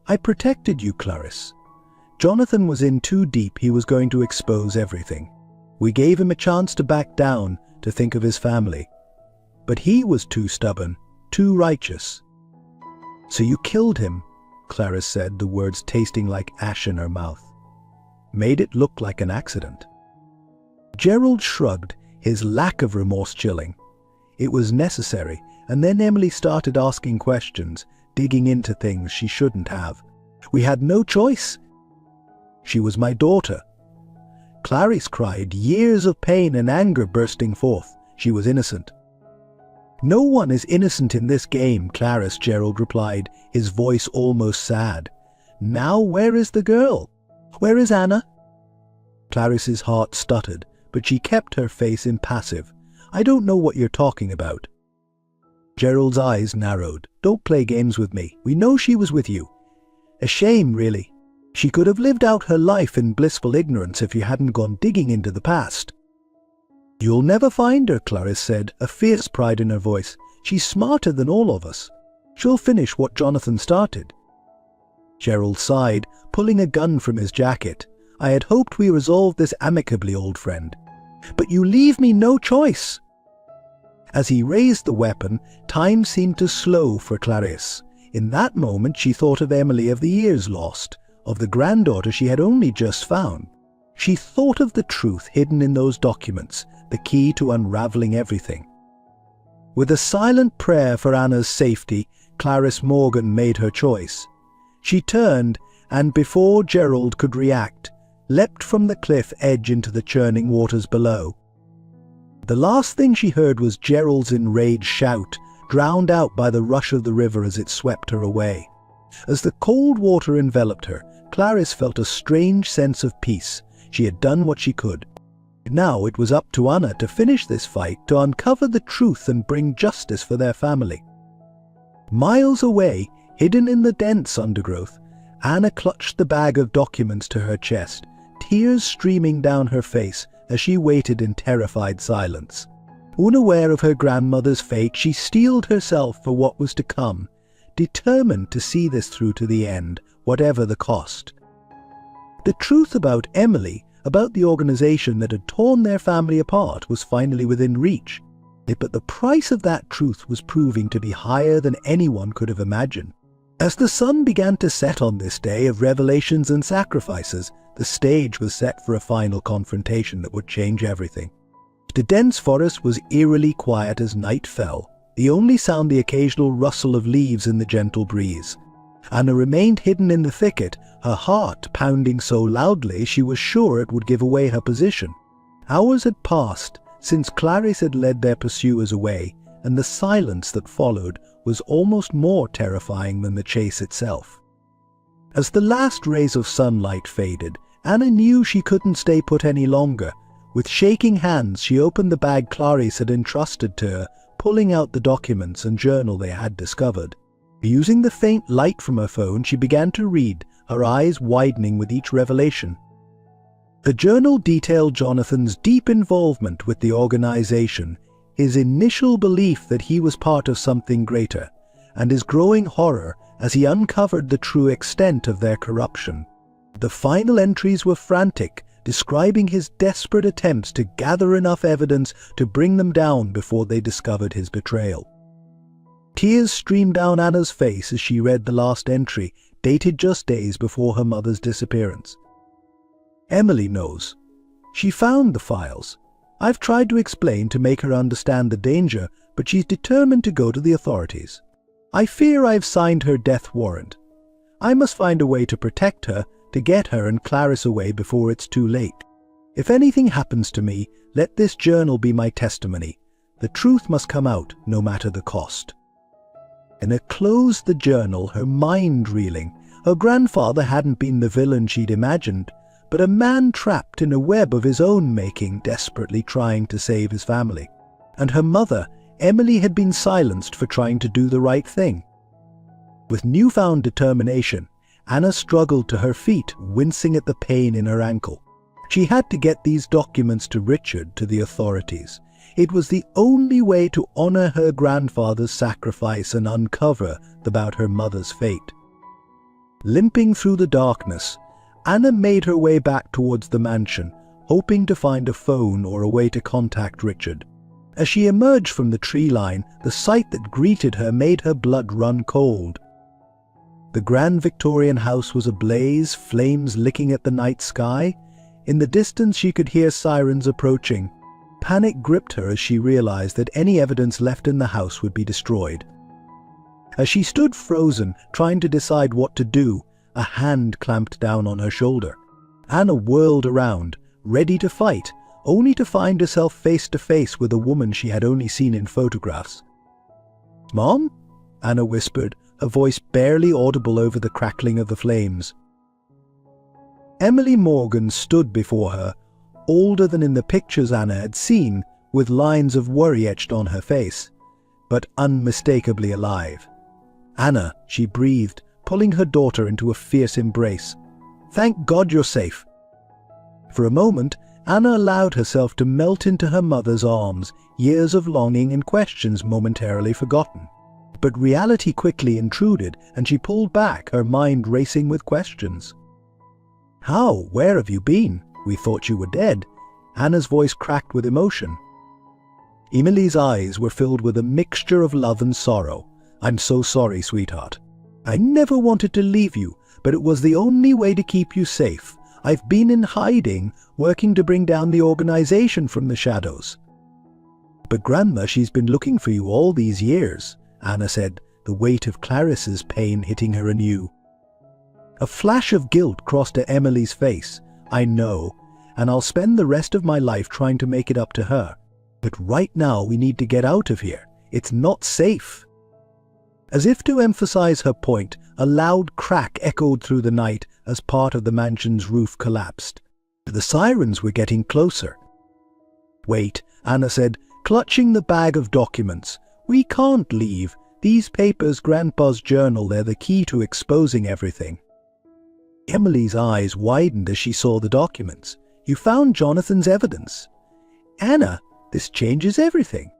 A: I protected you, Clarice. Jonathan was in too deep. He was going to expose everything. We gave him a chance to back down, to think of his family. But he was too stubborn, too righteous. So you killed him," Clarice said, the words tasting like ash in her mouth. "Made it look like an accident." Gerald shrugged, his lack of remorse chilling. It was necessary, and then Emily started asking questions, digging into things she shouldn't have. "We had no choice. She was my daughter." Clarice cried, years of pain and anger bursting forth. She was innocent. "No one is innocent in this game, Clarice," Gerald replied, his voice almost sad. "Now where is the girl? Where is Anna?" Clarice's heart stuttered, but she kept her face impassive. "I don't know what you're talking about." Gerald's eyes narrowed. "Don't play games with me. We know she was with you. A shame, really. She could have lived out her life in blissful ignorance if you hadn't gone digging into the past." "You'll never find her," Clarice said, a fierce pride in her voice. "She's smarter than all of us. She'll finish what Jonathan started." Gerald sighed, pulling a gun from his jacket. "I had hoped we resolved this amicably, old friend. "But you leave me no choice." As he raised the weapon, time seemed to slow for Clarisse. In that moment she thought of Emily of the years lost, of the granddaughter she had only just found. She thought of the truth hidden in those documents, the key to unraveling everything. With a silent prayer for Anna's safety, Clarisse Morgan made her choice. She turned, and before Gerald could react, leapt from the cliff edge into the churning waters below. The last thing she heard was Gerald's enraged shout, drowned out by the rush of the river as it swept her away. As the cold water enveloped her, Clarisse felt a strange sense of peace. She had done what she could. Now it was up to Anna to finish this fight, to uncover the truth and bring justice for their family. Miles away, hidden in the dense undergrowth, Anna clutched the bag of documents to her chest, tears streaming down her face as she waited in terrified silence. Unaware of her grandmother's fate, she steeled herself for what was to come, determined to see this through to the end, whatever the cost. The truth about Emily, about the organization that had torn their family apart, was finally within reach. But the price of that truth was proving to be higher than anyone could have imagined. As the sun began to set on this day of revelations and sacrifices, the stage was set for a final confrontation that would change everything. The dense forest was eerily quiet as night fell, the only sound the occasional rustle of leaves in the gentle breeze. Anna remained hidden in the thicket, her heart pounding so loudly she was sure it would give away her position. Hours had passed since Clarisse had led their pursuers away, and the silence that followed was almost more terrifying than the chase itself. As the last rays of sunlight faded, Anna knew she couldn't stay put any longer. With shaking hands, she opened the bag Clarisse had entrusted to her, pulling out the documents and journal they had discovered. Using the faint light from her phone, she began to read, her eyes widening with each revelation. The journal detailed Jonathan's deep involvement with the organization, his initial belief that he was part of something greater, and his growing horror as he uncovered the true extent of their corruption. The final entries were frantic, describing his desperate attempts to gather enough evidence to bring them down before they discovered his betrayal. Tears streamed down Anna's face as she read the last entry, dated just days before her mother's disappearance. "Emily knows. She found the files. I've tried to explain to make her understand the danger, but she's determined to go to the authorities. I fear I've signed her death warrant. I must find a way to protect her, to get her and Clarisse away before it's too late. If anything happens to me, let this journal be my testimony. The truth must come out, no matter the cost." Anna closed the journal, her mind reeling. Her grandfather hadn't been the villain she'd imagined, but a man trapped in a web of his own making, desperately trying to save his family. And her mother, Emily, had been silenced for trying to do the right thing. With newfound determination, Anna struggled to her feet, wincing at the pain in her ankle. She had to get these documents to Richard, to the authorities. It was the only way to honor her grandfather's sacrifice and uncover about her mother's fate. Limping through the darkness, Anna made her way back towards the mansion, hoping to find a phone or a way to contact Richard. As she emerged from the tree line, the sight that greeted her made her blood run cold. The grand Victorian house was ablaze, flames licking at the night sky. In the distance she could hear sirens approaching. Panic gripped her as she realized that any evidence left in the house would be destroyed. As she stood frozen, trying to decide what to do, a hand clamped down on her shoulder. Anna whirled around, ready to fight, only to find herself face to face with a woman she had only seen in photographs. "Mom?" Anna whispered, her voice barely audible over the crackling of the flames. Emily Morgan stood before her, older than in the pictures Anna had seen, with lines of worry etched on her face, but unmistakably alive. "Anna," she breathed, pulling her daughter into a fierce embrace. "Thank God you're safe." For a moment, Anna allowed herself to melt into her mother's arms, years of longing and questions momentarily forgotten. But reality quickly intruded, and she pulled back, her mind racing with questions. "How? Where have you been? We thought you were dead. Anna's voice cracked with emotion. Emily's eyes were filled with a mixture of love and sorrow. "I'm so sorry, sweetheart. I never wanted to leave you, but it was the only way to keep you safe. I've been in hiding, working to bring down the organization from the shadows." "But Grandma, she's been looking for you all these years," Anna said, the weight of Clarice's pain hitting her anew. A flash of guilt crossed Emily's face. "I know, and I'll spend the rest of my life trying to make it up to her. But right now we need to get out of here. It's not safe." As if to emphasize her point, a loud crack echoed through the night as part of the mansion's roof collapsed. The sirens were getting closer. "Wait," Anna said, clutching the bag of documents. "We can't leave. These papers, Grandpa's journal, they're the key to exposing everything." Emily's eyes widened as she saw the documents. "You found Jonathan's evidence." "Anna, this changes everything.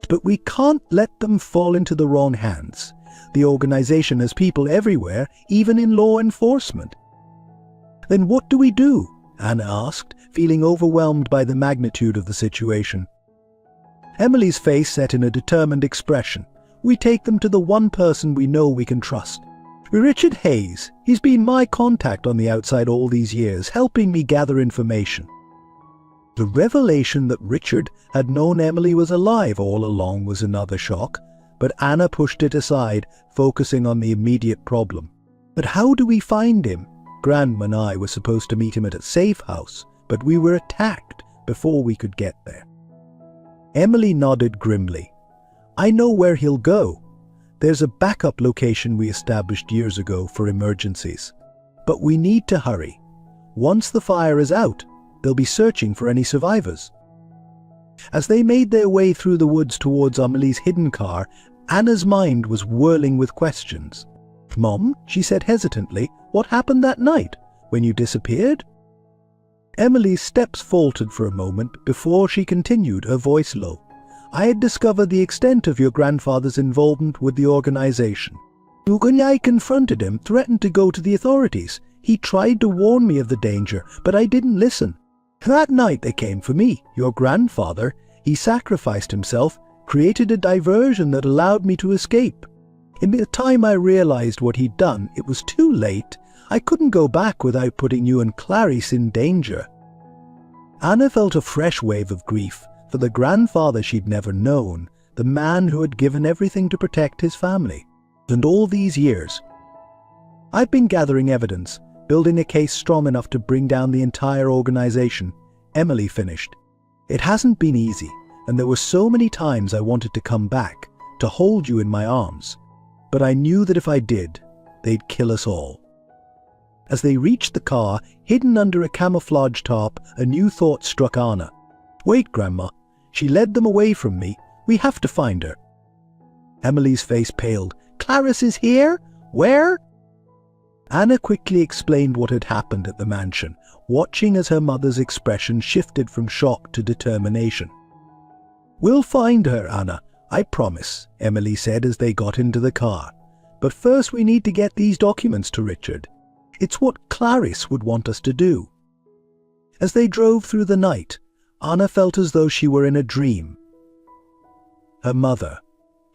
A: But we can't let them fall into the wrong hands. The organization has people everywhere, even in law enforcement." "Then what do we do?" Anna asked, feeling overwhelmed by the magnitude of the situation. Emily's face set in a determined expression. "We take them to the one person we know we can trust. Richard Hayes. He's been my contact on the outside all these years, helping me gather information." The revelation that Richard had known Emily was alive all along was another shock, but Anna pushed it aside, focusing on the immediate problem. "But how do we find him? Grandma and I were supposed to meet him at a safe house, but we were attacked before we could get there." Emily nodded grimly. "I know where he'll go. There's a backup location we established years ago for emergencies. But we need to hurry. Once the fire is out, they'll be searching for any survivors." As they made their way through the woods towards Emily's hidden car, Anna's mind was whirling with questions. "Mom," she said hesitantly, "what happened that night, when you disappeared?" Emily's steps faltered for a moment before she continued, her voice low. "I had discovered the extent of your grandfather's involvement with the organization. When I confronted him, threatened to go to the authorities. He tried to warn me of the danger, but I didn't listen. That night they came for me, your grandfather. He sacrificed himself, created a diversion that allowed me to escape. In the time I realized what he'd done, it was too late. I couldn't go back without putting you and Clarice in danger." Anna felt a fresh wave of grief for the grandfather she'd never known, the man who had given everything to protect his family. And all these years, "I've been gathering evidence, building a case strong enough to bring down the entire organization," Emily finished. "It hasn't been easy, and there were so many times I wanted to come back, to hold you in my arms. But I knew that if I did, they'd kill us all." As they reached the car, hidden under a camouflage tarp, a new thought struck Anna. "Wait, Grandma. She led them away from me. We have to find her." Emily's face paled. "Clarice is here? Where?" Anna quickly explained what had happened at the mansion, watching as her mother's expression shifted from shock to determination. "We'll find her, Anna, I promise," Emily said as they got into the car. "But first we need to get these documents to Richard. It's what Clarice would want us to do." As they drove through the night, Anna felt as though she were in a dream. Her mother,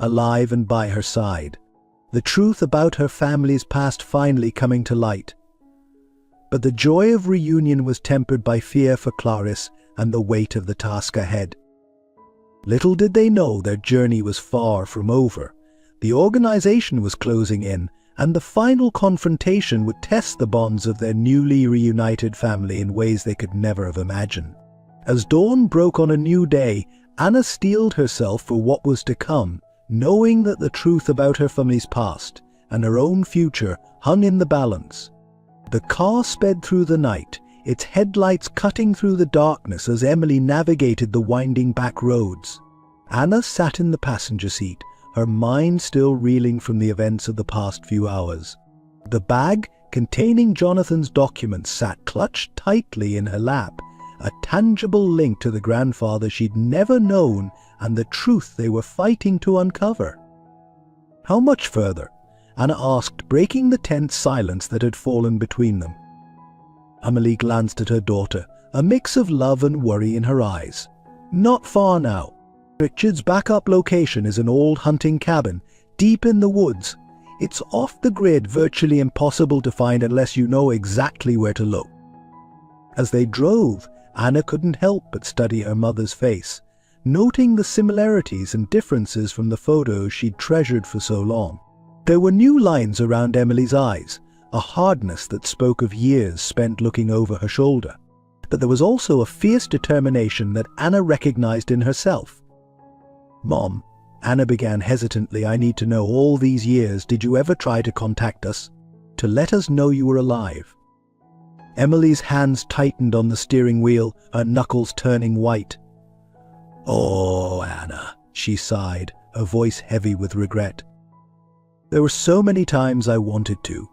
A: alive and by her side, the truth about her family's past finally coming to light. But the joy of reunion was tempered by fear for Clarice and the weight of the task ahead. Little did they know their journey was far from over. The organization was closing in, and the final confrontation would test the bonds of their newly reunited family in ways they could never have imagined. As dawn broke on a new day, Anna steeled herself for what was to come, knowing that the truth about her family's past and her own future hung in the balance. The car sped through the night, its headlights cutting through the darkness as Emily navigated the winding back roads. Anna sat in the passenger seat, her mind still reeling from the events of the past few hours. The bag containing Jonathan's documents sat clutched tightly in her lap, a tangible link to the grandfather she'd never known and the truth they were fighting to uncover. "How much further?" Anna asked, breaking the tense silence that had fallen between them. Emily glanced at her daughter, a mix of love and worry in her eyes. Not far now. Richard's backup location is an old hunting cabin, deep in the woods. It's off the grid, virtually impossible to find unless you know exactly where to look. As they drove, Anna couldn't help but study her mother's face, noting the similarities and differences from the photos she'd treasured for so long. There were new lines around Emily's eyes, a hardness that spoke of years spent looking over her shoulder. But there was also a fierce determination that Anna recognized in herself. "Mom," Anna began hesitantly, "I need to know, all these years, did you ever try to contact us? To let us know you were alive?" Emily's hands tightened on the steering wheel, her knuckles turning white. "Oh, Anna," she sighed, her voice heavy with regret. "There were so many times I wanted to.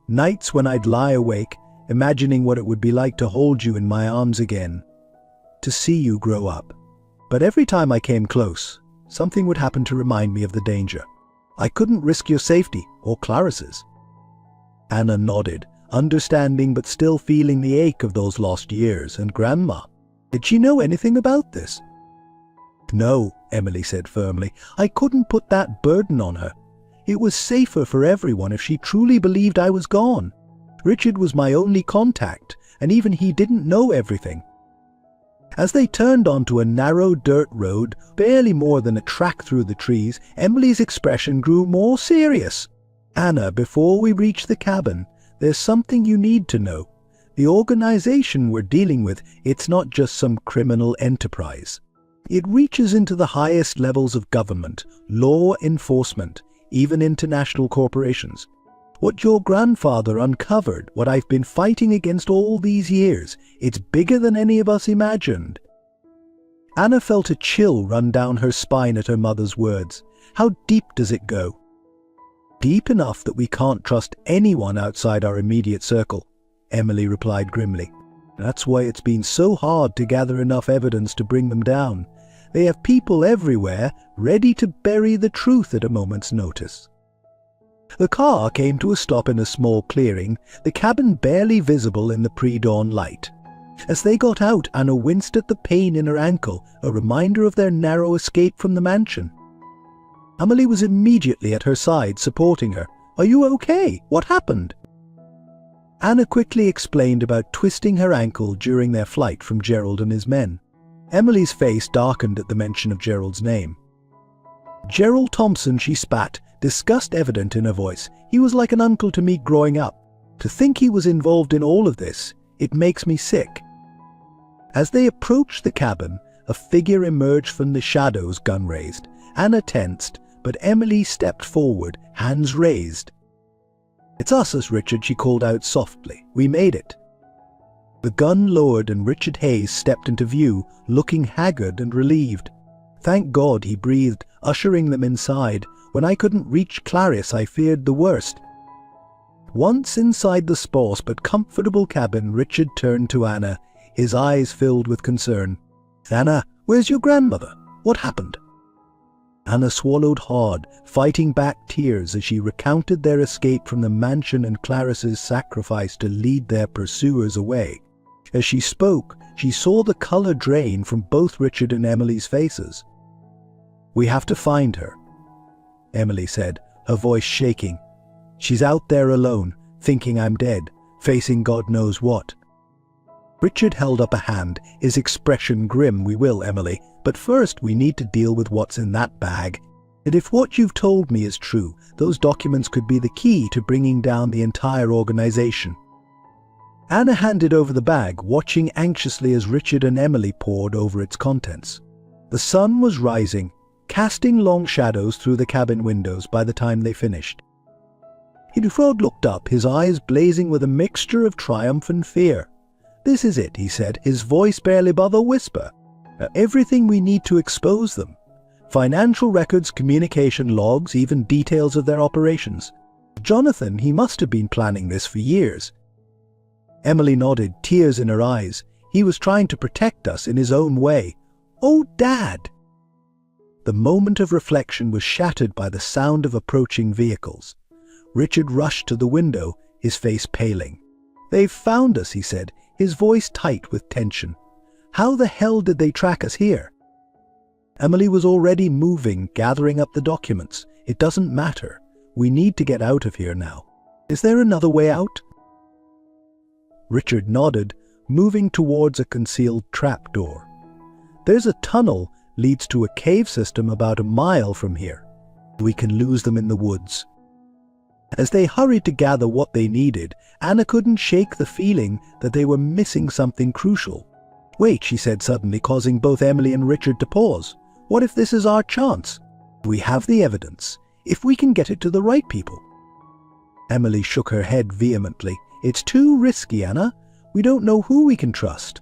A: Nights when I'd lie awake, imagining what it would be like to hold you in my arms again, to see you grow up. But every time I came close, something would happen to remind me of the danger. I couldn't risk your safety, or Clarice's." Anna nodded, understanding but still feeling the ache of those lost years. And Grandma, did she know anything about this? "No," Emily said firmly. "I couldn't put that burden on her. It was safer for everyone if she truly believed I was gone. Richard was my only contact, and even he didn't know everything." As they turned onto a narrow dirt road, barely more than a track through the trees, Emily's expression grew more serious. "Anna, before we reach the cabin, there's something you need to know. The organization we're dealing with, it's not just some criminal enterprise. It reaches into the highest levels of government, law enforcement, even international corporations. What your grandfather uncovered, what I've been fighting against all these years, it's bigger than any of us imagined." Anna felt a chill run down her spine at her mother's words. "How deep does it go?" "Deep enough that we can't trust anyone outside our immediate circle," Emily replied grimly. "That's why it's been so hard to gather enough evidence to bring them down. They have people everywhere ready to bury the truth at a moment's notice." The car came to a stop in a small clearing, the cabin barely visible in the pre-dawn light. As they got out, Anna winced at the pain in her ankle, a reminder of their narrow escape from the mansion. Emily was immediately at her side, supporting her. "Are you okay? What happened?" Anna quickly explained about twisting her ankle during their flight from Gerald and his men. Emily's face darkened at the mention of Gerald's name. "Gerald Thompson," she spat, disgust evident in her voice. "He was like an uncle to me growing up. To think he was involved in all of this, it makes me sick." As they approached the cabin, a figure emerged from the shadows, gun raised. Anna tensed, but Emily stepped forward, hands raised. "It's us, Richard," she called out softly. "We made it." The gun lowered and Richard Hayes stepped into view, looking haggard and relieved. "Thank God," he breathed, ushering them inside. "When I couldn't reach Clarice, I feared the worst." Once inside the sparse but comfortable cabin, Richard turned to Anna, his eyes filled with concern. "Anna, where's your grandmother? What happened?" Anna swallowed hard, fighting back tears as she recounted their escape from the mansion and Clarice's sacrifice to lead their pursuers away. As she spoke, she saw the color drain from both Richard and Emily's faces. "We have to find her," Emily said, her voice shaking. "She's out there alone, thinking I'm dead, facing God knows what." Richard held up a hand, his expression grim. "We will, Emily, but first we need to deal with what's in that bag. And if what you've told me is true, those documents could be the key to bringing down the entire organization." Anna handed over the bag, watching anxiously as Richard and Emily pored over its contents. The sun was rising, casting long shadows through the cabin windows by the time they finished. Hideford looked up, his eyes blazing with a mixture of triumph and fear. "This is it," he said, his voice barely above a whisper. "Everything we need to expose them. Financial records, communication logs, even details of their operations. Jonathan, he must have been planning this for years." Emily nodded, tears in her eyes. "He was trying to protect us in his own way." "Oh, Dad!" The moment of reflection was shattered by the sound of approaching vehicles. Richard rushed to the window, his face paling. "They've found us," he said, his voice tight with tension. "How the hell did they track us here?" Emily was already moving, gathering up the documents. "It doesn't matter. We need to get out of here now. Is there another way out?" Richard nodded, moving towards a concealed trapdoor. "There's a tunnel leads to a cave system about a mile from here. We can lose them in the woods." As they hurried to gather what they needed, Anna couldn't shake the feeling that they were missing something crucial. "Wait," she said suddenly, causing both Emily and Richard to pause. "What if this is our chance? We have the evidence. If we can get it to the right people." Emily shook her head vehemently. "It's too risky, Anna. We don't know who we can trust."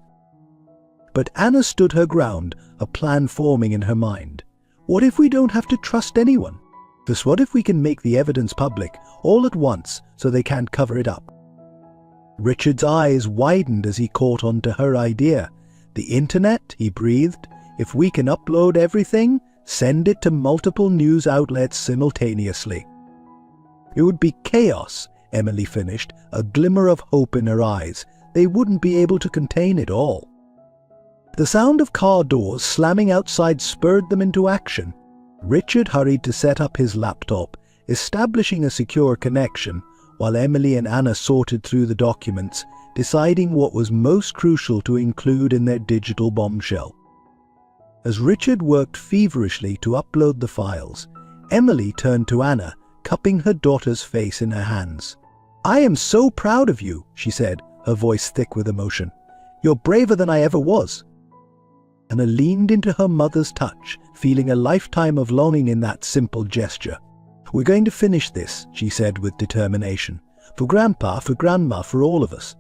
A: But Anna stood her ground, a plan forming in her mind. "What if we don't have to trust anyone? Just what if we can make the evidence public all at once so they can't cover it up?" Richard's eyes widened as he caught on to her idea. "The internet," he breathed. "If we can upload everything, send it to multiple news outlets simultaneously." "It would be chaos," Emily finished, a glimmer of hope in her eyes. "They wouldn't be able to contain it all." The sound of car doors slamming outside spurred them into action. Richard hurried to set up his laptop, establishing a secure connection, while Emily and Anna sorted through the documents, deciding what was most crucial to include in their digital bombshell. As Richard worked feverishly to upload the files, Emily turned to Anna, cupping her daughter's face in her hands. "I am so proud of you," she said, her voice thick with emotion. "You're braver than I ever was." Anna leaned into her mother's touch, feeling a lifetime of longing in that simple gesture. "We're going to finish this," she said with determination. "For Grandpa, for Grandma, for all of us."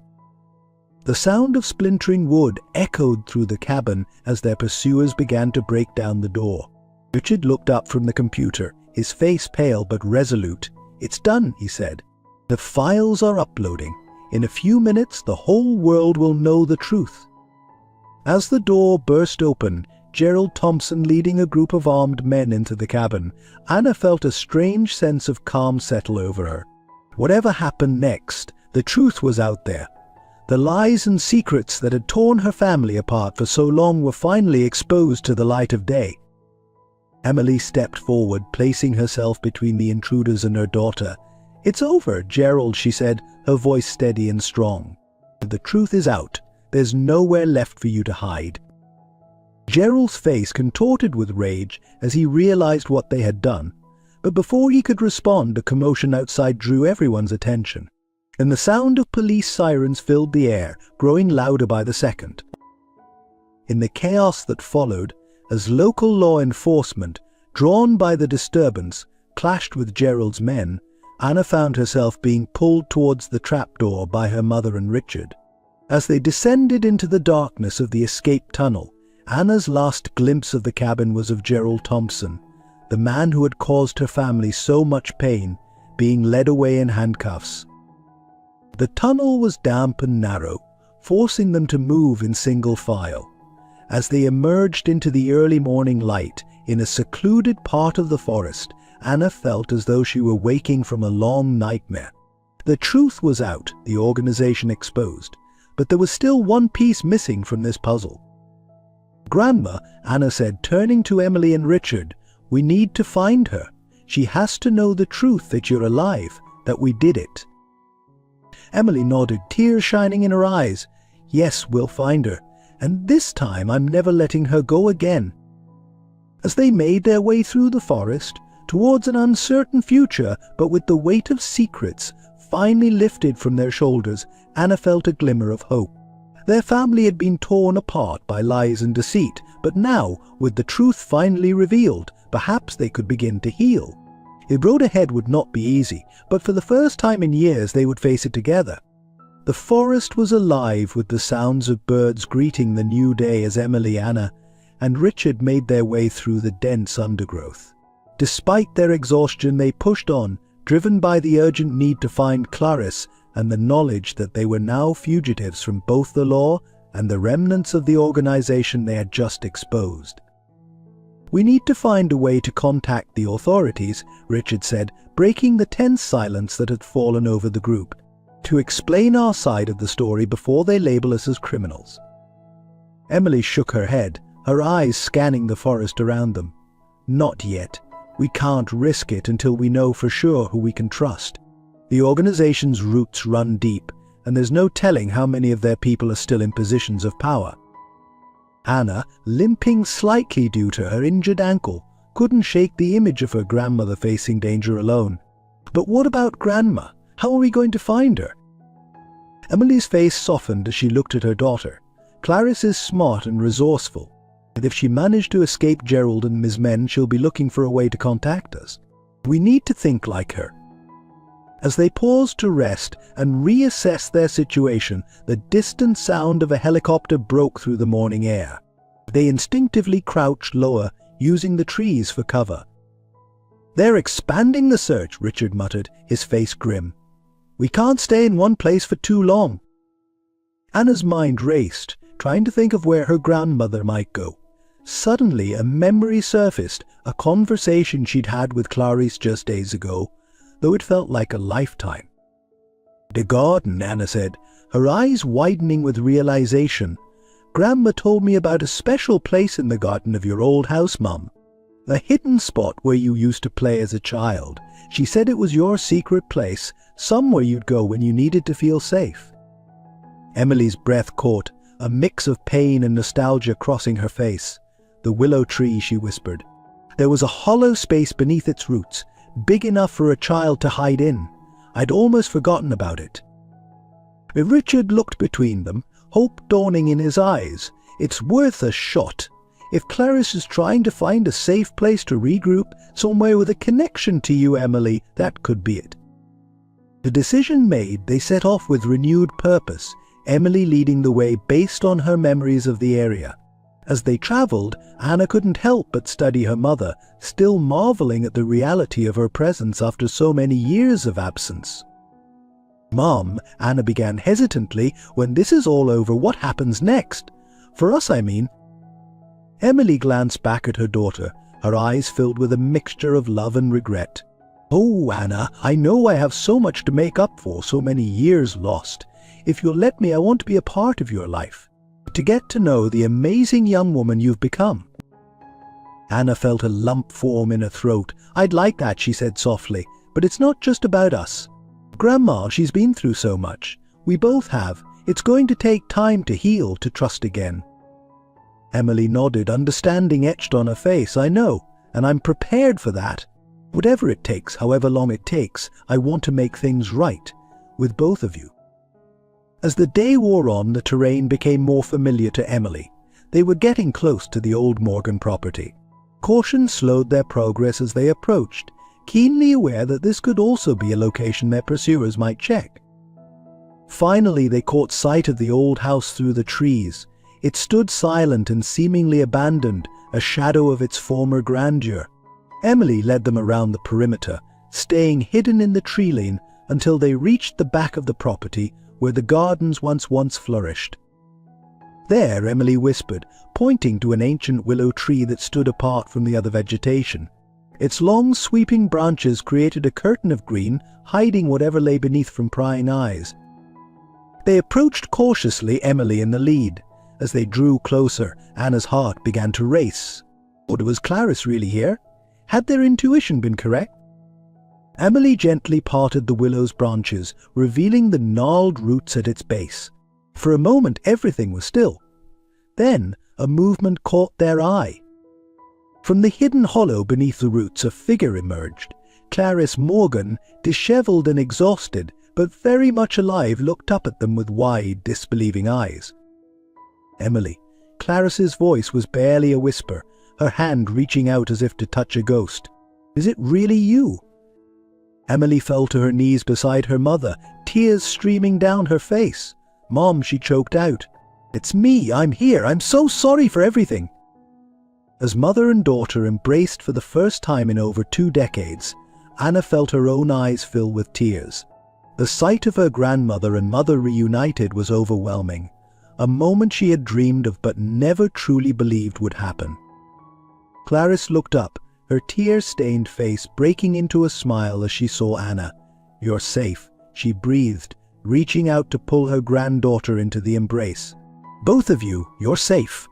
A: The sound of splintering wood echoed through the cabin as their pursuers began to break down the door. Richard looked up from the computer, his face pale but resolute. "It's done," he said. "The files are uploading. In a few minutes, the whole world will know the truth." As the door burst open, Gerald Thompson leading a group of armed men into the cabin, Anna felt a strange sense of calm settle over her. Whatever happened next, the truth was out there. The lies and secrets that had torn her family apart for so long were finally exposed to the light of day. Emily stepped forward, placing herself between the intruders and her daughter. "It's over, Gerald," she said, her voice steady and strong. "The truth is out. There's nowhere left for you to hide." Gerald's face contorted with rage as he realized what they had done, but before he could respond, a commotion outside drew everyone's attention, and the sound of police sirens filled the air, growing louder by the second. In the chaos that followed, as local law enforcement, drawn by the disturbance, clashed with Gerald's men, Anna found herself being pulled towards the trapdoor by her mother and Richard. As they descended into the darkness of the escape tunnel, Anna's last glimpse of the cabin was of Gerald Thompson, the man who had caused her family so much pain, being led away in handcuffs. The tunnel was damp and narrow, forcing them to move in single file. As they emerged into the early morning light in a secluded part of the forest, Anna felt as though she were waking from a long nightmare. The truth was out, the organization exposed, but there was still one piece missing from this puzzle. "Grandma," Anna said, turning to Emily and Richard, "we need to find her. She has to know the truth that you're alive, that we did it." Emily nodded, tears shining in her eyes. "Yes, we'll find her, and this time I'm never letting her go again." As they made their way through the forest, towards an uncertain future, but with the weight of secrets finally lifted from their shoulders, Anna felt a glimmer of hope. Their family had been torn apart by lies and deceit, but now, with the truth finally revealed, perhaps they could begin to heal. The road ahead would not be easy, but for the first time in years they would face it together. The forest was alive with the sounds of birds greeting the new day as Emily, Anna, and Richard made their way through the dense undergrowth. Despite their exhaustion, they pushed on, driven by the urgent need to find Clarice and the knowledge that they were now fugitives from both the law and the remnants of the organization they had just exposed. "We need to find a way to contact the authorities," Richard said, breaking the tense silence that had fallen over the group. to explain our side of the story before they label us as criminals. Emily shook her head, her eyes scanning the forest around them. Not yet. We can't risk it until we know for sure who we can trust. The organization's roots run deep, and there's no telling how many of their people are still in positions of power. Anna, limping slightly due to her injured ankle, couldn't shake the image of her grandmother facing danger alone. But what about Grandma? How are we going to find her? Emily's face softened as she looked at her daughter. Clarice is smart and resourceful, and if she managed to escape Gerald and Ms. Men, she'll be looking for a way to contact us. We need to think like her. As they paused to rest and reassess their situation, the distant sound of a helicopter broke through the morning air. They instinctively crouched lower, using the trees for cover. "They're expanding the search," Richard muttered, his face grim. "We can't stay in one place for too long." Anna's mind raced, trying to think of where her grandmother might go. Suddenly, a memory surfaced, a conversation she'd had with Clarice just days ago, though it felt like a lifetime. "The garden," Anna said, her eyes widening with realization. "Grandma told me about a special place in the garden of your old house, Mum. A hidden spot where you used to play as a child. She said it was your secret place, somewhere you'd go when you needed to feel safe." Emily's breath caught, a mix of pain and nostalgia crossing her face. "The willow tree," she whispered. "There was a hollow space beneath its roots, big enough for a child to hide in. I'd almost forgotten about it." Richard looked between them, hope dawning in his eyes. "It's worth a shot. If Clarice is trying to find a safe place to regroup, somewhere with a connection to you, Emily, that could be it." The decision made, they set off with renewed purpose, Emily leading the way based on her memories of the area. As they traveled, Anna couldn't help but study her mother, still marveling at the reality of her presence after so many years of absence. "Mom," Anna began hesitantly, "when this is all over, what happens next? For us, I mean." Emily glanced back at her daughter, her eyes filled with a mixture of love and regret. "Oh, Anna, I know I have so much to make up for, so many years lost. If you'll let me, I want to be a part of your life, to get to know the amazing young woman you've become." Anna felt a lump form in her throat. "I'd like that," she said softly, "but it's not just about us. Grandma, she's been through so much. We both have. It's going to take time to heal, to trust again." Emily nodded, understanding etched on her face. "I know, and I'm prepared for that. Whatever it takes, however long it takes, I want to make things right, with both of you." As the day wore on, the terrain became more familiar to Emily. They were getting close to the old Morgan property. Caution slowed their progress as they approached, keenly aware that this could also be a location their pursuers might check. Finally, they caught sight of the old house through the trees. It stood silent and seemingly abandoned, a shadow of its former grandeur. Emily led them around the perimeter, staying hidden in the tree lane until they reached the back of the property where the gardens once flourished. "There," Emily whispered, pointing to an ancient willow tree that stood apart from the other vegetation. Its long sweeping branches created a curtain of green, hiding whatever lay beneath from prying eyes. They approached cautiously, Emily in the lead. As they drew closer, Anna's heart began to race. Or was Clarice really here? Had their intuition been correct? Emily gently parted the willow's branches, revealing the gnarled roots at its base. For a moment, everything was still. Then, a movement caught their eye. From the hidden hollow beneath the roots, a figure emerged. Clarice Morgan, disheveled and exhausted, but very much alive, looked up at them with wide, disbelieving eyes. "Emily." Clarice's voice was barely a whisper, her hand reaching out as if to touch a ghost. "Is it really you?" Emily fell to her knees beside her mother, tears streaming down her face. "Mom," she choked out. "It's me, I'm here, I'm so sorry for everything." As mother and daughter embraced for the first time in over 2 decades, Anna felt her own eyes fill with tears. The sight of her grandmother and mother reunited was overwhelming, a moment she had dreamed of but never truly believed would happen. Clarice looked up, her tear-stained face breaking into a smile as she saw Anna. "You're safe," she breathed, reaching out to pull her granddaughter into the embrace. "Both of you, you're safe."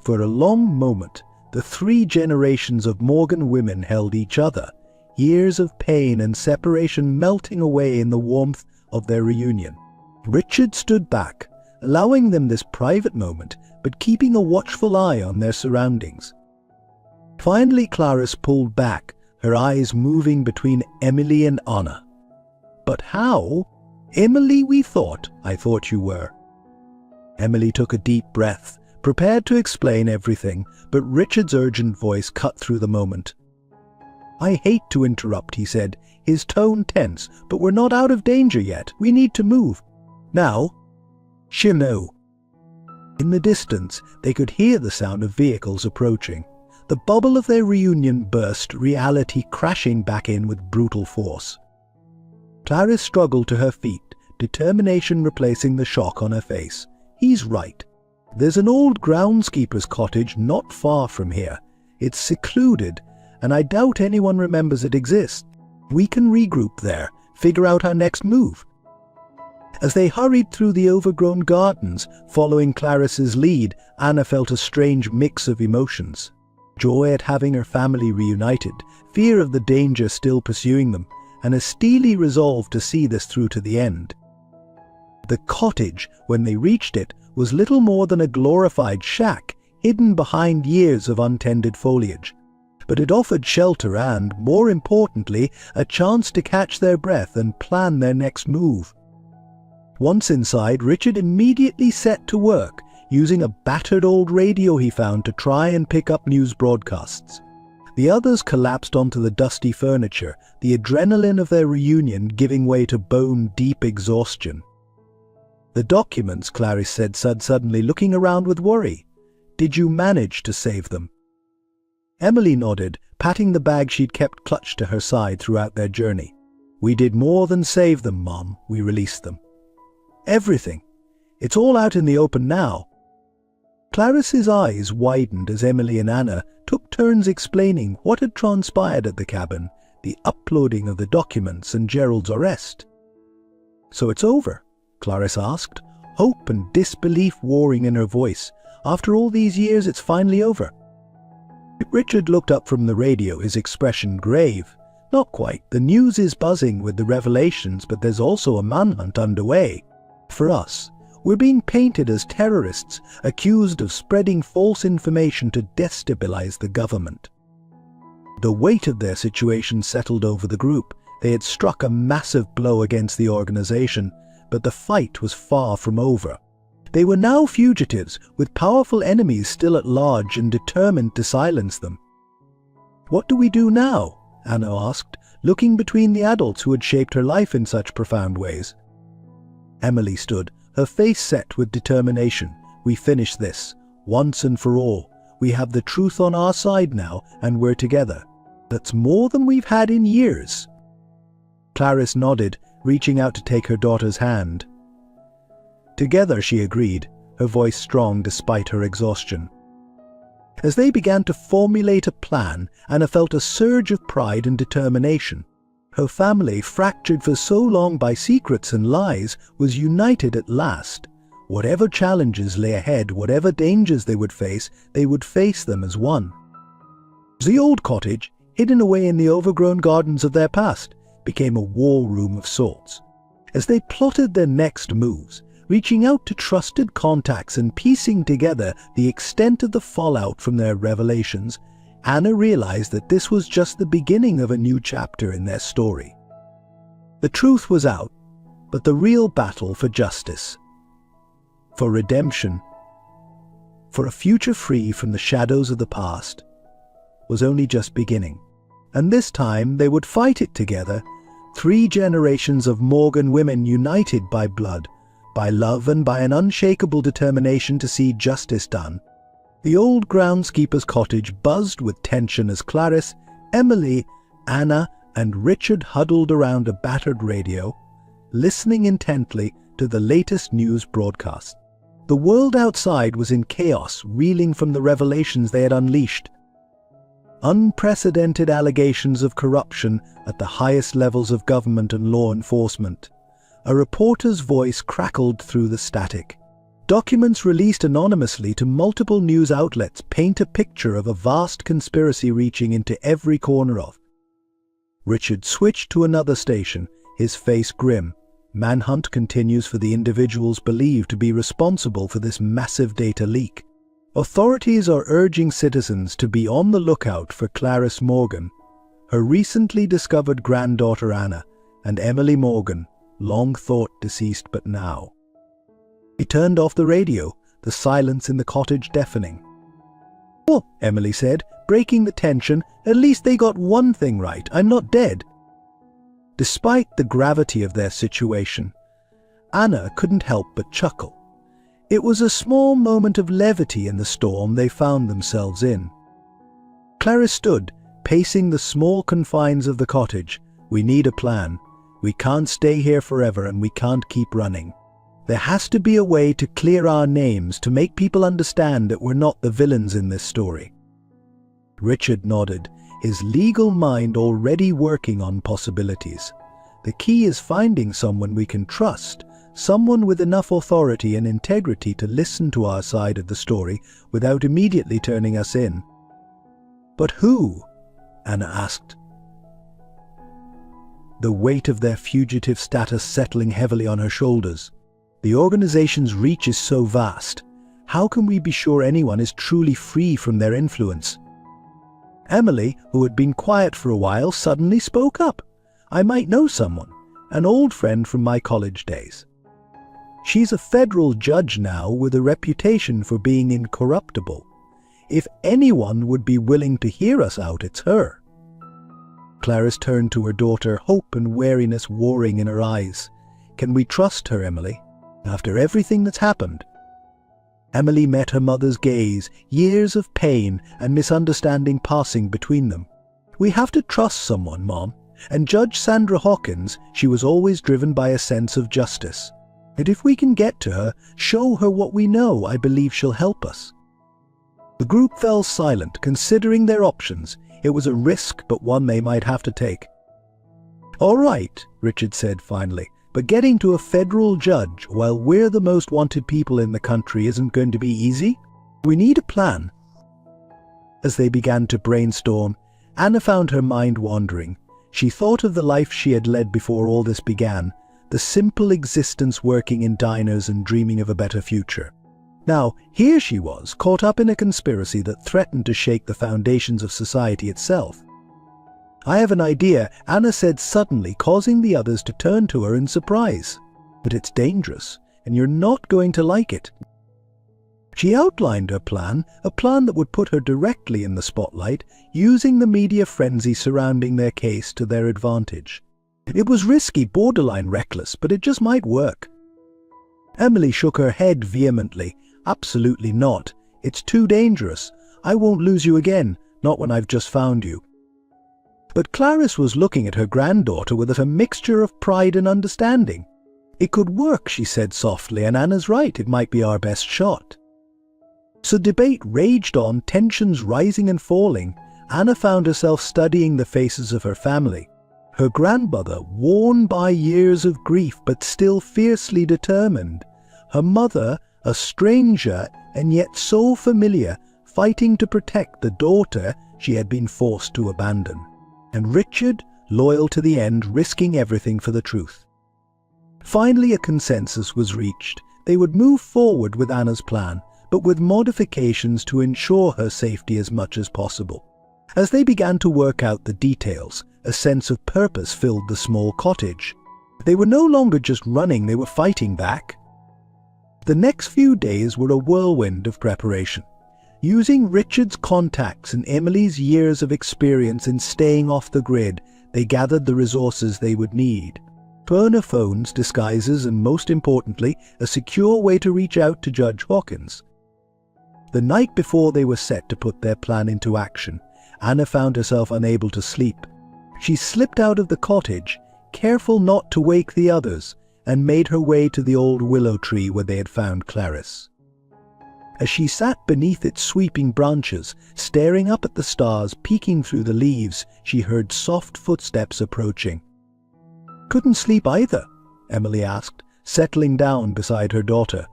A: For a long moment, the 3 generations of Morgan women held each other, years of pain and separation melting away in the warmth of their reunion. Richard stood back, allowing them this private moment, but keeping a watchful eye on their surroundings. Finally, Clarice pulled back, her eyes moving between Emily and Anna. "But how? Emily, I thought you were." Emily took a deep breath, prepared to explain everything, but Richard's urgent voice cut through the moment. "I hate to interrupt," he said, his tone tense, "but we're not out of danger yet. We need to move. Now." "Shino." In the distance, they could hear the sound of vehicles approaching. The bubble of their reunion burst, reality crashing back in with brutal force. Clarice struggled to her feet, determination replacing the shock on her face. He's right. There's an old groundskeeper's cottage not far from here. It's secluded, and I doubt anyone remembers it exists. We can regroup there, figure out our next move. As they hurried through the overgrown gardens, following Clarice's lead, Anna felt a strange mix of emotions. Joy at having her family reunited, fear of the danger still pursuing them, and a steely resolve to see this through to the end. The cottage, when they reached it, was little more than a glorified shack, hidden behind years of untended foliage. But it offered shelter and, more importantly, a chance to catch their breath and plan their next move. Once inside, Richard immediately set to work, using a battered old radio he found to try and pick up news broadcasts. The others collapsed onto the dusty furniture, the adrenaline of their reunion giving way to bone-deep exhaustion. "The documents," Clarice said suddenly, looking around with worry. "Did you manage to save them?" Emily nodded, patting the bag she'd kept clutched to her side throughout their journey. "We did more than save them, Mom. We released them. Everything. It's all out in the open now." Clarice's eyes widened as Emily and Anna took turns explaining what had transpired at the cabin, the uploading of the documents and Gerald's arrest. "So it's over?" Clarice asked, hope and disbelief warring in her voice. "After all these years, it's finally over?" Richard looked up from the radio, his expression grave. "Not quite. The news is buzzing with the revelations, but there's also a manhunt underway. For us, we're being painted as terrorists, accused of spreading false information to destabilize the government." The weight of their situation settled over the group. They had struck a massive blow against the organization, but the fight was far from over. They were now fugitives, with powerful enemies still at large and determined to silence them. "What do we do now?" Anna asked, looking between the adults who had shaped her life in such profound ways. Emily stood, her face set with determination. "We finish this, once and for all. We have the truth on our side now, and we're together. That's more than we've had in years." Clarice nodded, reaching out to take her daughter's hand. "Together," she agreed, her voice strong despite her exhaustion. As they began to formulate a plan, Anna felt a surge of pride and determination. Her family, fractured for so long by secrets and lies, was united at last. Whatever challenges lay ahead, whatever dangers they would face them as one. The old cottage, hidden away in the overgrown gardens of their past, became a war room of sorts. As they plotted their next moves, reaching out to trusted contacts and piecing together the extent of the fallout from their revelations, Anna realized that this was just the beginning of a new chapter in their story. The truth was out, but the real battle for justice, for redemption, for a future free from the shadows of the past, was only just beginning. And this time they would fight it together, 3 generations of Morgan women united by blood, by love and by an unshakable determination to see justice done. The old groundskeeper's cottage buzzed with tension as Clarice, Emily, Anna and Richard huddled around a battered radio, listening intently to the latest news broadcast. The world outside was in chaos, reeling from the revelations they had unleashed. Unprecedented allegations of corruption at the highest levels of government and law enforcement. A reporter's voice crackled through the static. Documents released anonymously to multiple news outlets paint a picture of a vast conspiracy reaching into every corner of. Richard switched to another station, his face grim. Manhunt continues for the individuals believed to be responsible for this massive data leak. Authorities are urging citizens to be on the lookout for Clarice Morgan, her recently discovered granddaughter Anna, and Emily Morgan, long thought deceased but now. He turned off the radio, the silence in the cottage deafening. "Oh," Emily said, breaking the tension, "at least they got one thing right. I'm not dead." Despite the gravity of their situation, Anna couldn't help but chuckle. It was a small moment of levity in the storm they found themselves in. Clarice stood, pacing the small confines of the cottage. "We need a plan. We can't stay here forever, and we can't keep running. There has to be a way to clear our names, to make people understand that we're not the villains in this story." Richard nodded, his legal mind already working on possibilities. "The key is finding someone we can trust, someone with enough authority and integrity to listen to our side of the story without immediately turning us in." "But who?" Anna asked, the weight of their fugitive status settling heavily on her shoulders. "The organization's reach is so vast. How can we be sure anyone is truly free from their influence?" Emily, who had been quiet for a while, suddenly spoke up. "I might know someone, an old friend from my college days. She's a federal judge now with a reputation for being incorruptible. If anyone would be willing to hear us out, it's her." Clarice turned to her daughter, hope and wariness warring in her eyes. "Can we trust her, Emily, after everything that's happened?" Emily met her mother's gaze, years of pain and misunderstanding passing between them. "We have to trust someone, Mom. And Judge Sandra Hawkins, she was always driven by a sense of justice. And if we can get to her, show her what we know, I believe she'll help us." The group fell silent, considering their options. It was a risk, but one they might have to take. "All right," Richard said finally, "but getting to a federal judge while we're the most wanted people in the country isn't going to be easy. We need a plan." As they began to brainstorm, Anna found her mind wandering. She thought of the life she had led before all this began, the simple existence working in diners and dreaming of a better future. Now, here she was, caught up in a conspiracy that threatened to shake the foundations of society itself. "I have an idea," Anna said suddenly, causing the others to turn to her in surprise. "But it's dangerous, and you're not going to like it." She outlined her plan, a plan that would put her directly in the spotlight, using the media frenzy surrounding their case to their advantage. It was risky, borderline reckless, but it just might work. Emily shook her head vehemently. "Absolutely not. It's too dangerous. I won't lose you again, not when I've just found you." But Clarice was looking at her granddaughter with a mixture of pride and understanding. "It could work," she said softly, "and Anna's right, it might be our best shot." So debate raged on, tensions rising and falling. Anna found herself studying the faces of her family. Her grandmother, worn by years of grief but still fiercely determined. Her mother, a stranger and yet so familiar, fighting to protect the daughter she had been forced to abandon. And Richard, loyal to the end, risking everything for the truth. Finally, a consensus was reached. They would move forward with Anna's plan, but with modifications to ensure her safety as much as possible. As they began to work out the details, a sense of purpose filled the small cottage. They were no longer just running, they were fighting back. The next few days were a whirlwind of preparation. Using Richard's contacts and Emily's years of experience in staying off the grid, they gathered the resources they would need. Burner phones, disguises, and most importantly, a secure way to reach out to Judge Hawkins. The night before they were set to put their plan into action, Anna found herself unable to sleep. She slipped out of the cottage, careful not to wake the others, and made her way to the old willow tree where they had found Clarice. As she sat beneath its sweeping branches, staring up at the stars peeking through the leaves, she heard soft footsteps approaching. "Couldn't sleep either," Emily asked, settling down beside her daughter.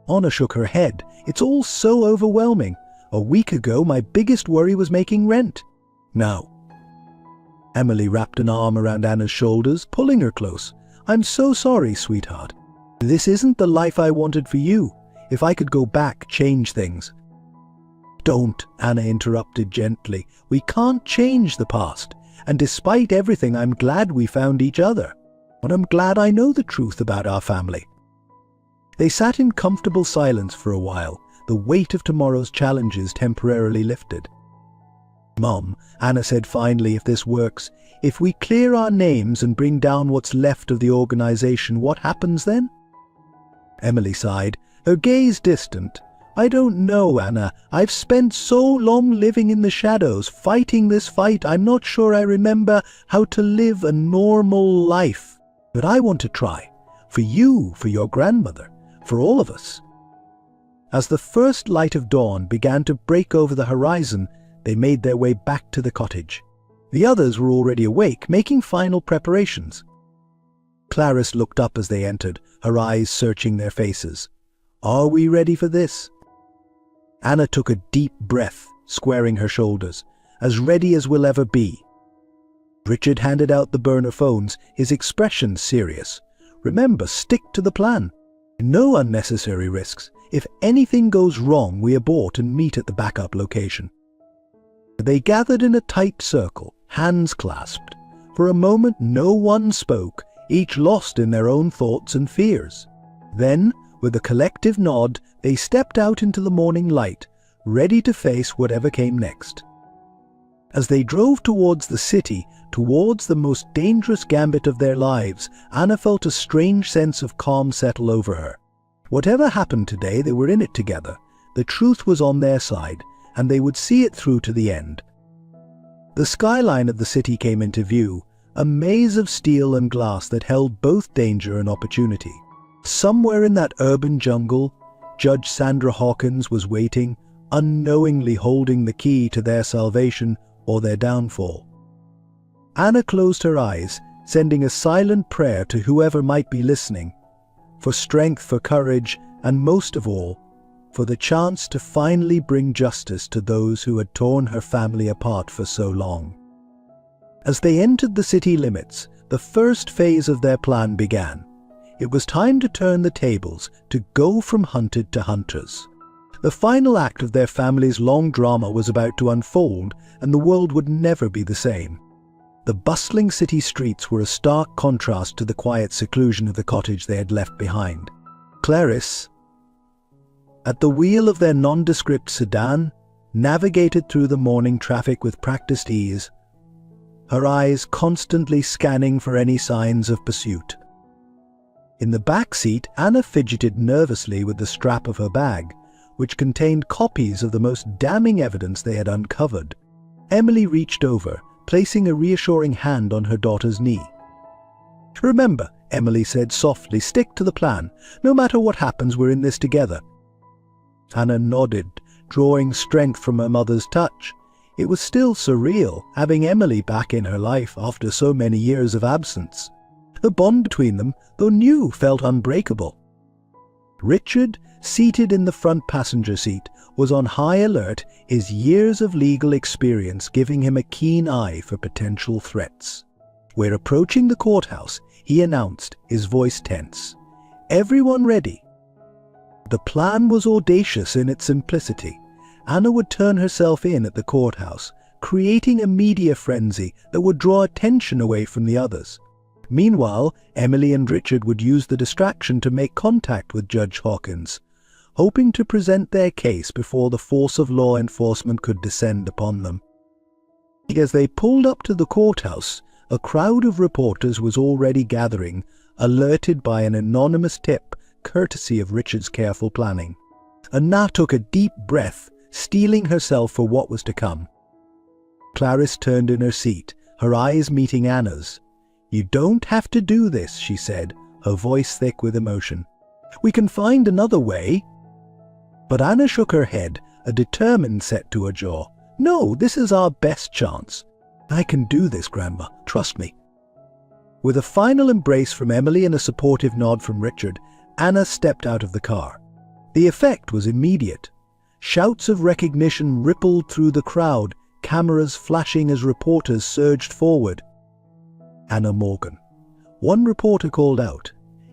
A: Anna shook her head. It's all so overwhelming. A week ago, my biggest worry was making rent. Now. Emily wrapped an arm around Anna's shoulders, pulling her close. I'm so sorry, sweetheart. This isn't the life I wanted for you. If I could go back, change things. Don't, Anna interrupted gently. We can't change the past. And despite everything, I'm glad we found each other. And I'm glad I know the truth about our family. They sat in comfortable silence for a while, the weight of tomorrow's challenges temporarily lifted. Mom, Anna said finally, if this works, if we clear our names and bring down what's left of the organization, what happens then? Emily sighed, her gaze distant. I don't know, Anna. I've spent so long living in the shadows, fighting this fight, I'm not sure I remember how to live a normal life. But I want to try. For you, for your grandmother, for all of us. As the first light of dawn began to break over the horizon, they made their way back to the cottage. The others were already awake, making final preparations. Clarice looked up as they entered, her eyes searching their faces. Are we ready for this? Anna took a deep breath, squaring her shoulders, as ready as we'll ever be. Richard handed out the burner phones, his expression serious. Remember, stick to the plan. No unnecessary risks. If anything goes wrong, we abort and meet at the backup location. They gathered in a tight circle, hands clasped. For a moment no one spoke, each lost in their own thoughts and fears. Then, with a collective nod, they stepped out into the morning light, ready to face whatever came next. As they drove towards the city, towards the most dangerous gambit of their lives, Anna felt a strange sense of calm settle over her. Whatever happened today, they were in it together. The truth was on their side, and they would see it through to the end. The skyline of the city came into view, a maze of steel and glass that held both danger and opportunity. Somewhere in that urban jungle, Judge Sandra Hawkins was waiting, unknowingly holding the key to their salvation or their downfall. Anna closed her eyes, sending a silent prayer to whoever might be listening, for strength, for courage, and most of all, for the chance to finally bring justice to those who had torn her family apart for so long. As they entered the city limits, the first phase of their plan began. It was time to turn the tables, to go from hunted to hunters. The final act of their family's long drama was about to unfold, and the world would never be the same. The bustling city streets were a stark contrast to the quiet seclusion of the cottage they had left behind. Clarice, at the wheel of their nondescript sedan, navigated through the morning traffic with practiced ease, her eyes constantly scanning for any signs of pursuit. In the back seat, Anna fidgeted nervously with the strap of her bag, which contained copies of the most damning evidence they had uncovered. Emily reached over, placing a reassuring hand on her daughter's knee. Remember, Emily said softly, stick to the plan. No matter what happens, we're in this together. Anna nodded, drawing strength from her mother's touch. It was still surreal, having Emily back in her life after so many years of absence. The bond between them, though new, felt unbreakable. Richard, seated in the front passenger seat, was on high alert, his years of legal experience giving him a keen eye for potential threats. We're approaching the courthouse, he announced, his voice tense. Everyone ready? The plan was audacious in its simplicity. Anna would turn herself in at the courthouse, creating a media frenzy that would draw attention away from the others. Meanwhile, Emily and Richard would use the distraction to make contact with Judge Hawkins, hoping to present their case before the force of law enforcement could descend upon them. As they pulled up to the courthouse, a crowd of reporters was already gathering, alerted by an anonymous tip, courtesy of Richard's careful planning. Anna took a deep breath, steeling herself for what was to come. Clarice turned in her seat, her eyes meeting Anna's. You don't have to do this, she said, her voice thick with emotion. We can find another way. But Anna shook her head, a determined set to her jaw. No, this is our best chance. I can do this, Grandma. Trust me. With a final embrace from Emily and a supportive nod from Richard, Anna stepped out of the car. The effect was immediate. Shouts of recognition rippled through the crowd, cameras flashing as reporters surged forward. Anna Morgan. One reporter called out,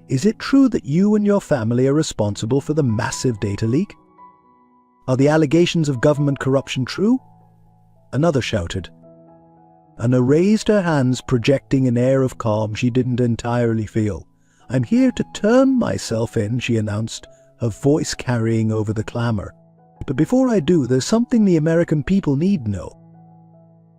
A: "Is it true that you and your family are responsible for the massive data leak? Are the allegations of government corruption true?" Another shouted. Anna raised her hands, projecting an air of calm she didn't entirely feel. "I'm here to turn myself in," she announced, her voice carrying over the clamor. "But before I do, there's something the American people need to know."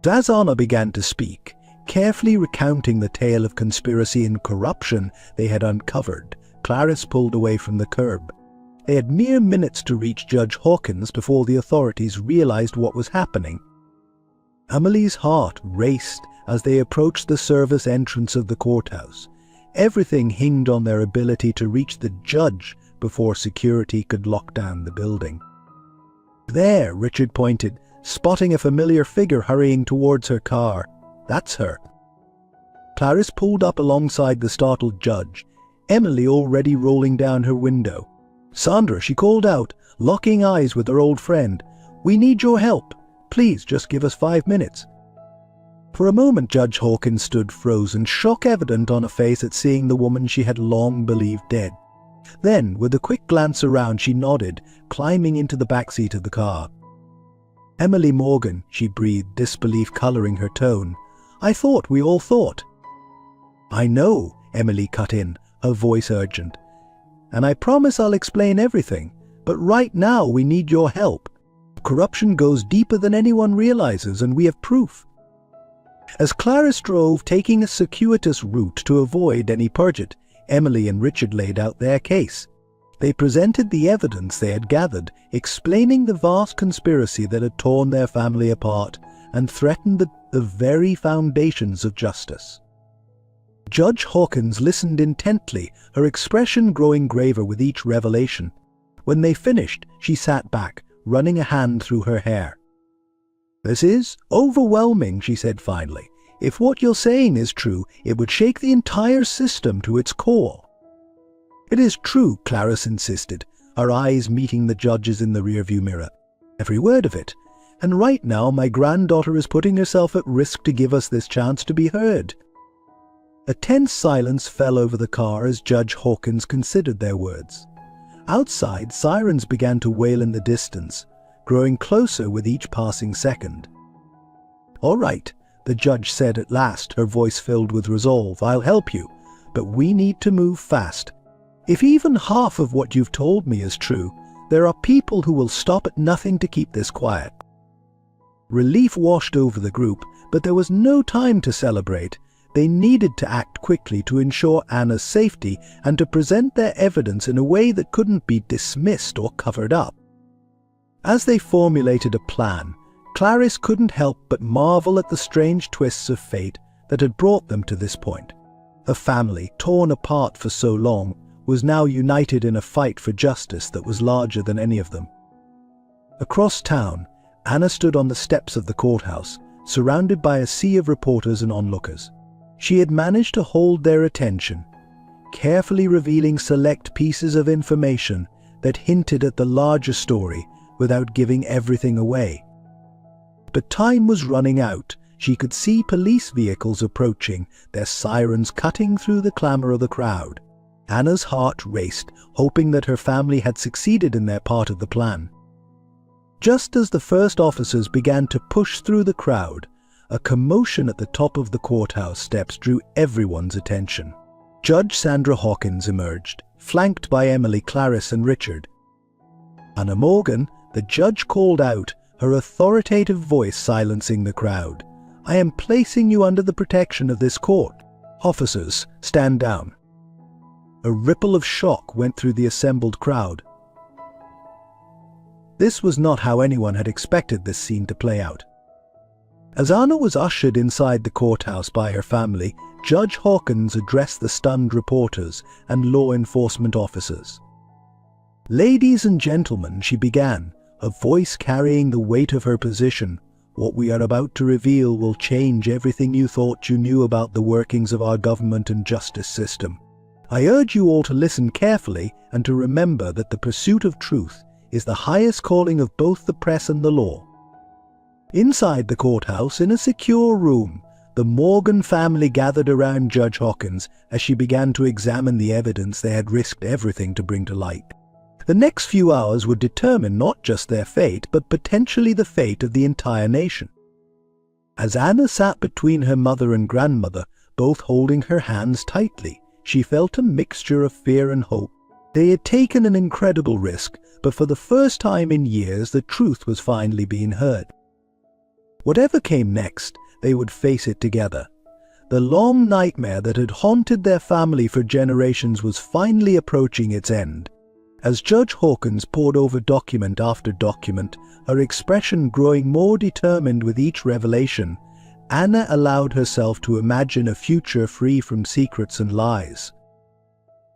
A: As Anna began to speak, carefully recounting the tale of conspiracy and corruption they had uncovered, Clarice pulled away from the curb. They had mere minutes to reach Judge Hawkins before the authorities realized what was happening. Emily's heart raced as they approached the service entrance of the courthouse. Everything hinged on their ability to reach the judge before security could lock down the building. "There," Richard pointed, spotting a familiar figure hurrying towards her car. "That's her." Clarice pulled up alongside the startled judge, Emily already rolling down her window. "Sandra," she called out, locking eyes with her old friend, "we need your help. Please just give us 5 minutes." For a moment Judge Hawkins stood frozen, shock evident on her face at seeing the woman she had long believed dead. Then, with a quick glance around, she nodded, climbing into the backseat of the car. "Emily Morgan," she breathed, disbelief coloring her tone. "I thought we all thought." "I know," Emily cut in, her voice urgent. "And I promise I'll explain everything. But right now we need your help. Corruption goes deeper than anyone realizes, and we have proof." As Clarice drove, taking a circuitous route to avoid any purget, Emily and Richard laid out their case. They presented the evidence they had gathered, explaining the vast conspiracy that had torn their family apart and threatened the very foundations of justice. Judge Hawkins listened intently, her expression growing graver with each revelation. When they finished, she sat back, running a hand through her hair. "This is overwhelming," she said finally. "If what you're saying is true, it would shake the entire system to its core." "It is true," Clarice insisted, her eyes meeting the judge's in the rearview mirror. "Every word of it. And right now my granddaughter is putting herself at risk to give us this chance to be heard." A tense silence fell over the car as Judge Hawkins considered their words. Outside, sirens began to wail in the distance, growing closer with each passing second. "All right," the judge said at last, her voice filled with resolve. "I'll help you, but we need to move fast. If even half of what you've told me is true, there are people who will stop at nothing to keep this quiet." Relief washed over the group, but there was no time to celebrate. They needed to act quickly to ensure Anna's safety and to present their evidence in a way that couldn't be dismissed or covered up. As they formulated a plan, Clarice couldn't help but marvel at the strange twists of fate that had brought them to this point. Her family, torn apart for so long, was now united in a fight for justice that was larger than any of them. Across town, Anna stood on the steps of the courthouse, surrounded by a sea of reporters and onlookers. She had managed to hold their attention, carefully revealing select pieces of information that hinted at the larger story without giving everything away. But time was running out. She could see police vehicles approaching, their sirens cutting through the clamor of the crowd. Anna's heart raced, hoping that her family had succeeded in their part of the plan. Just as the first officers began to push through the crowd, a commotion at the top of the courthouse steps drew everyone's attention. Judge Sandra Hawkins emerged, flanked by Emily, Clarice, and Richard. "Anna Morgan," the judge called out, her authoritative voice silencing the crowd. "I am placing you under the protection of this court. Officers, stand down." A ripple of shock went through the assembled crowd. This was not how anyone had expected this scene to play out. As Anna was ushered inside the courthouse by her family, Judge Hawkins addressed the stunned reporters and law enforcement officers. "Ladies and gentlemen," she began, her voice carrying the weight of her position, What we are about to reveal will change everything you thought you knew about the workings of our government and justice system. I urge you all to listen carefully and to remember that the pursuit of truth is the highest calling of both the press and the law. Inside the courthouse, in a secure room, the Morgan family gathered around Judge Hawkins as she began to examine the evidence they had risked everything to bring to light. The next few hours would determine not just their fate, but potentially the fate of the entire nation. As Anna sat between her mother and grandmother, both holding her hands tightly, she felt a mixture of fear and hope. They had taken an incredible risk, but for the first time in years, the truth was finally being heard. Whatever came next, they would face it together. The long nightmare that had haunted their family for generations was finally approaching its end. As Judge Hawkins pored over document after document, her expression growing more determined with each revelation, Anna allowed herself to imagine a future free from secrets and lies.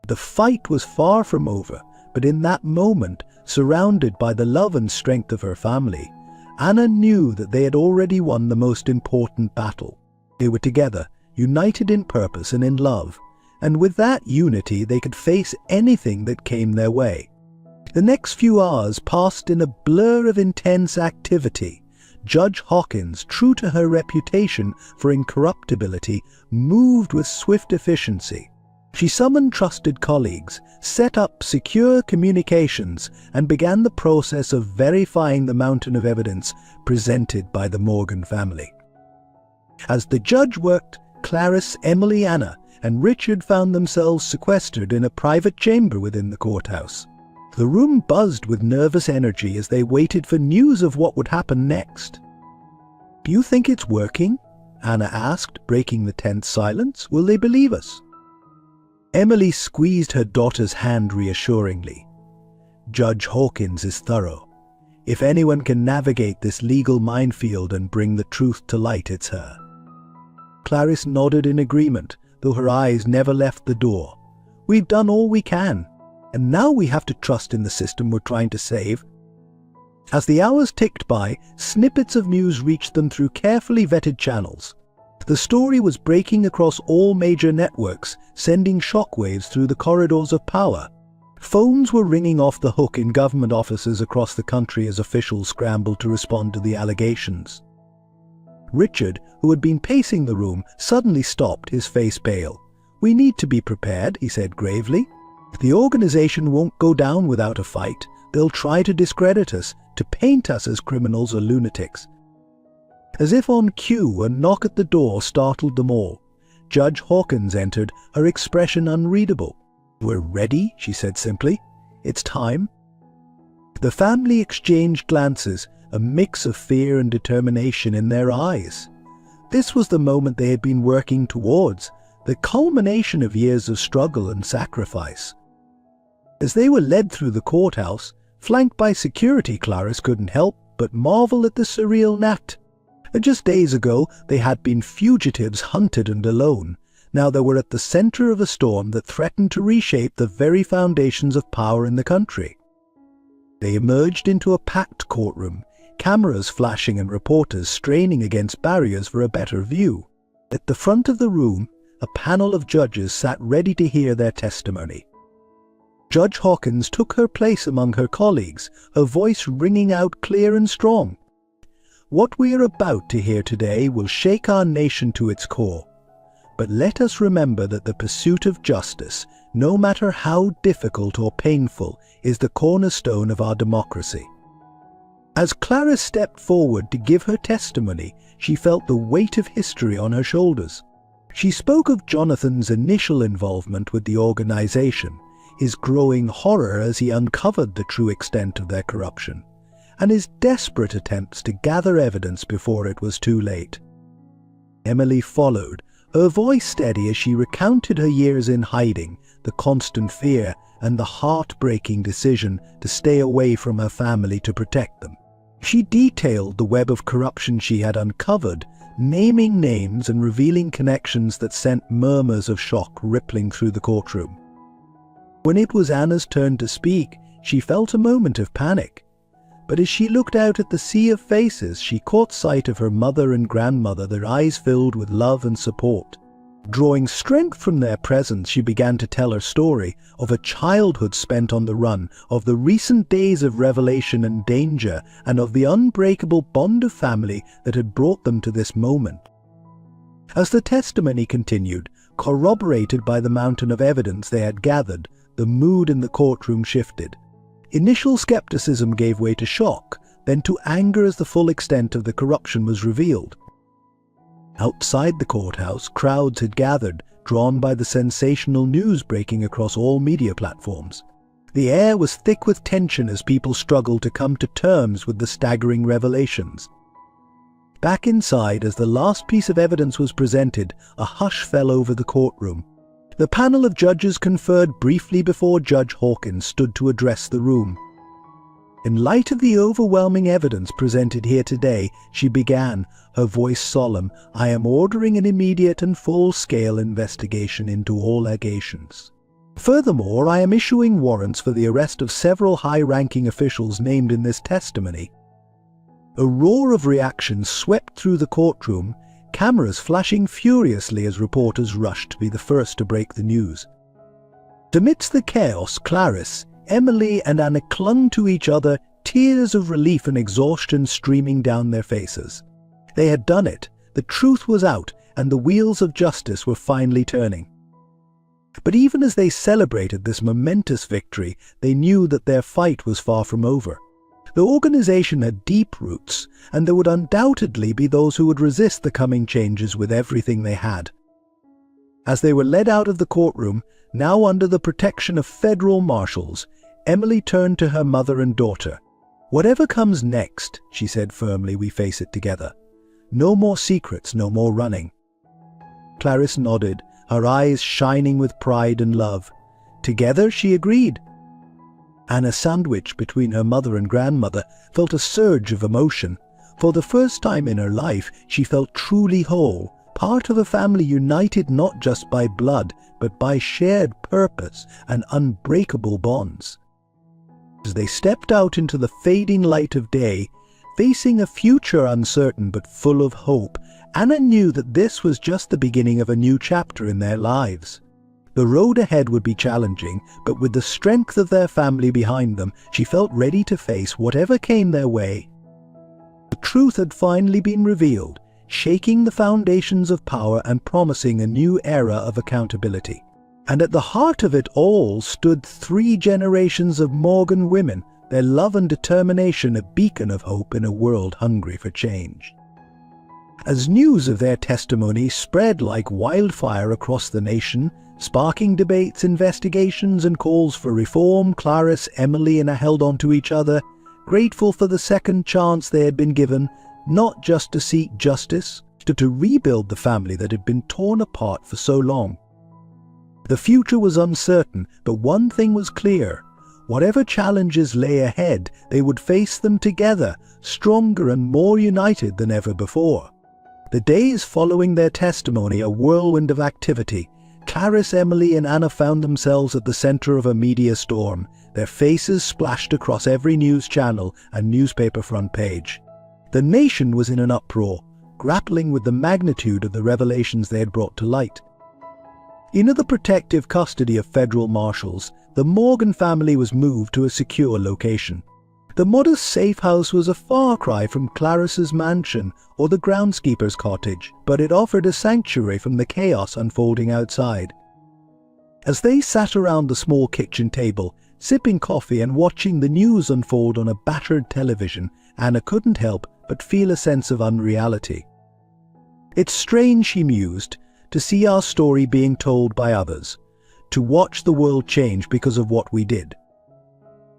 A: The fight was far from over, but in that moment, surrounded by the love and strength of her family, Anna knew that they had already won the most important battle. They were together, united in purpose and in love, and with that unity they could face anything that came their way. The next few hours passed in a blur of intense activity. Judge Hawkins, true to her reputation for incorruptibility, moved with swift efficiency. She summoned trusted colleagues, set up secure communications, and began the process of verifying the mountain of evidence presented by the Morgan family. As the judge worked, Clarice, Emily, Anna, and Richard found themselves sequestered in a private chamber within the courthouse. The room buzzed with nervous energy as they waited for news of what would happen next. "Do you think it's working?" Anna asked, breaking the tense silence. "Will they believe us?" Emily squeezed her daughter's hand reassuringly. "Judge Hawkins is thorough. If anyone can navigate this legal minefield and bring the truth to light, it's her." Clarice nodded in agreement, though her eyes never left the door. "We've done all we can, and now we have to trust in the system we're trying to save." As the hours ticked by, snippets of news reached them through carefully vetted channels. The story was breaking across all major networks, sending shockwaves through the corridors of power. Phones were ringing off the hook in government offices across the country as officials scrambled to respond to the allegations. Richard, who had been pacing the room, suddenly stopped, his face pale. "We need to be prepared," he said gravely. "The organization won't go down without a fight. They'll try to discredit us, to paint us as criminals or lunatics." As if on cue, a knock at the door startled them all. Judge Hawkins entered, her expression unreadable. "We're ready," she said simply. "It's time." The family exchanged glances, a mix of fear and determination in their eyes. This was the moment they had been working towards, the culmination of years of struggle and sacrifice. As they were led through the courthouse, flanked by security, Clarice couldn't help but marvel at the surreal act. Just days ago, they had been fugitives hunted and alone. Now they were at the center of a storm that threatened to reshape the very foundations of power in the country. They emerged into a packed courtroom, cameras flashing and reporters straining against barriers for a better view. At the front of the room, a panel of judges sat ready to hear their testimony. Judge Hawkins took her place among her colleagues, her voice ringing out clear and strong. "What we are about to hear today will shake our nation to its core. But let us remember that the pursuit of justice, no matter how difficult or painful, is the cornerstone of our democracy." As Clarice stepped forward to give her testimony, she felt the weight of history on her shoulders. She spoke of Jonathan's initial involvement with the organization, his growing horror as he uncovered the true extent of their corruption, and his desperate attempts to gather evidence before it was too late. Emily followed, her voice steady as she recounted her years in hiding, the constant fear, and the heartbreaking decision to stay away from her family to protect them. She detailed the web of corruption she had uncovered, naming names and revealing connections that sent murmurs of shock rippling through the courtroom. When it was Anna's turn to speak, she felt a moment of panic. But as she looked out at the sea of faces, she caught sight of her mother and grandmother, their eyes filled with love and support. Drawing strength from their presence, she began to tell her story of a childhood spent on the run, of the recent days of revelation and danger, and of the unbreakable bond of family that had brought them to this moment. As the testimony continued, corroborated by the mountain of evidence they had gathered, the mood in the courtroom shifted. Initial skepticism gave way to shock, then to anger as the full extent of the corruption was revealed. Outside the courthouse, crowds had gathered, drawn by the sensational news breaking across all media platforms. The air was thick with tension as people struggled to come to terms with the staggering revelations. Back inside, as the last piece of evidence was presented, a hush fell over the courtroom. The panel of judges conferred briefly before Judge Hawkins stood to address the room. In light of the overwhelming evidence presented here today, she began, her voice solemn, "I am ordering an immediate and full-scale investigation into all allegations. Furthermore, I am issuing warrants for the arrest of several high-ranking officials named in this testimony." A roar of reaction swept through the courtroom, cameras flashing furiously as reporters rushed to be the first to break the news. Amidst the chaos, Clarice, Emily and Anna clung to each other, tears of relief and exhaustion streaming down their faces. They had done it, the truth was out, and the wheels of justice were finally turning. But even as they celebrated this momentous victory, they knew that their fight was far from over. The organization had deep roots, and there would undoubtedly be those who would resist the coming changes with everything they had. As they were led out of the courtroom, now under the protection of federal marshals, Emily turned to her mother and daughter. "Whatever comes next," she said firmly, "we face it together. No more secrets, no more running." Clarice nodded, her eyes shining with pride and love. Together, she agreed. Anna, sandwiched between her mother and grandmother, felt a surge of emotion. For the first time in her life, she felt truly whole, part of a family united not just by blood, but by shared purpose and unbreakable bonds. As they stepped out into the fading light of day, facing a future uncertain but full of hope, Anna knew that this was just the beginning of a new chapter in their lives. The road ahead would be challenging, but with the strength of their family behind them, she felt ready to face whatever came their way. The truth had finally been revealed, shaking the foundations of power and promising a new era of accountability. And at the heart of it all stood 3 generations of Morgan women, their love and determination a beacon of hope in a world hungry for change. As news of their testimony spread like wildfire across the nation, sparking debates, investigations and calls for reform, Clarice, Emily and Anna held on to each other, grateful for the second chance they had been given, not just to seek justice, but to rebuild the family that had been torn apart for so long. The future was uncertain, but one thing was clear. Whatever challenges lay ahead, they would face them together, stronger and more united than ever before. The days following their testimony, a whirlwind of activity. Clarice, Emily and Anna found themselves at the center of a media storm, their faces splashed across every news channel and newspaper front page. The nation was in an uproar, grappling with the magnitude of the revelations they had brought to light. Under the protective custody of federal marshals, the Morgan family was moved to a secure location. The modest safe house was a far cry from Clarice's mansion or the groundskeeper's cottage, but it offered a sanctuary from the chaos unfolding outside. As they sat around the small kitchen table, sipping coffee and watching the news unfold on a battered television, Anna couldn't help but feel a sense of unreality. "It's strange," she mused, "to see our story being told by others, to watch the world change because of what we did."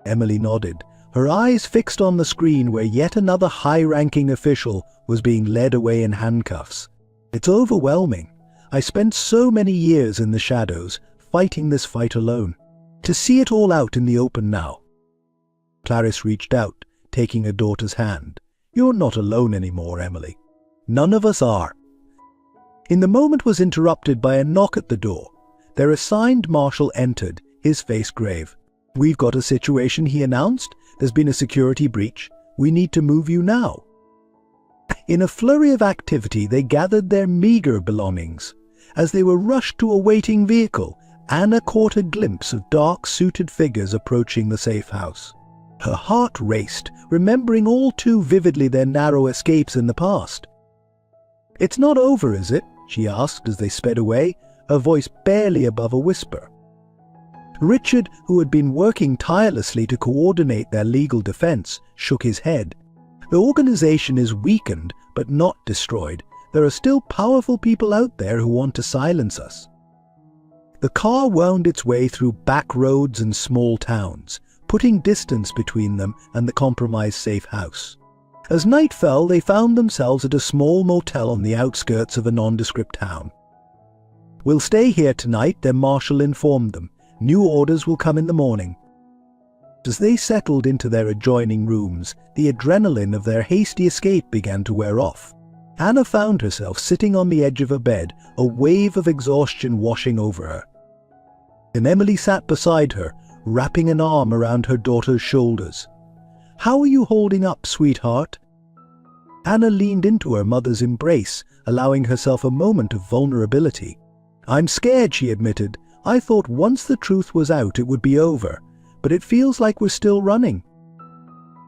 A: Emily nodded, her eyes fixed on the screen where yet another high-ranking official was being led away in handcuffs. "It's overwhelming. I spent so many years in the shadows, fighting this fight alone. To see it all out in the open now." Clarice reached out, taking her daughter's hand. "You're not alone anymore, Emily. None of us are." The moment was interrupted by a knock at the door. Their assigned marshal entered, his face grave. "We've got a situation," he announced. "There's been a security breach. We need to move you now." In a flurry of activity, they gathered their meager belongings. As they were rushed to a waiting vehicle, Anna caught a glimpse of dark-suited figures approaching the safe house. Her heart raced, remembering all too vividly their narrow escapes in the past. "It's not over, is it?" she asked as they sped away, her voice barely above a whisper. Richard, who had been working tirelessly to coordinate their legal defense, shook his head. "The organization is weakened, but not destroyed. There are still powerful people out there who want to silence us." The car wound its way through back roads and small towns, putting distance between them and the compromised safe house. As night fell, they found themselves at a small motel on the outskirts of a nondescript town. "We'll stay here tonight," their marshal informed them. "New orders will come in the morning." As they settled into their adjoining rooms, the adrenaline of their hasty escape began to wear off. Anna found herself sitting on the edge of a bed, a wave of exhaustion washing over her. And Emily sat beside her, wrapping an arm around her daughter's shoulders. "How are you holding up, sweetheart?" Anna leaned into her mother's embrace, allowing herself a moment of vulnerability. "I'm scared," she admitted. "I thought once the truth was out it would be over, but it feels like we're still running."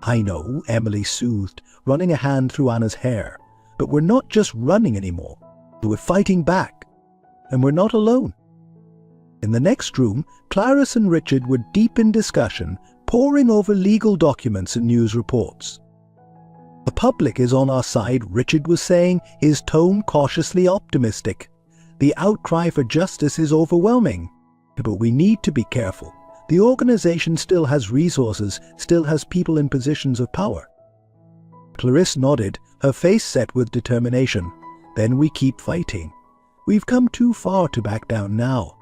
A: "I know," Emily soothed, running a hand through Anna's hair. "But we're not just running anymore. We're fighting back. And we're not alone." In the next room, Clarice and Richard were deep in discussion, poring over legal documents and news reports. "The public is on our side," Richard was saying, his tone cautiously optimistic. "The outcry for justice is overwhelming. But we need to be careful. The organization still has resources, still has people in positions of power." Clarisse nodded, her face set with determination. "Then we keep fighting. We've come too far to back down now."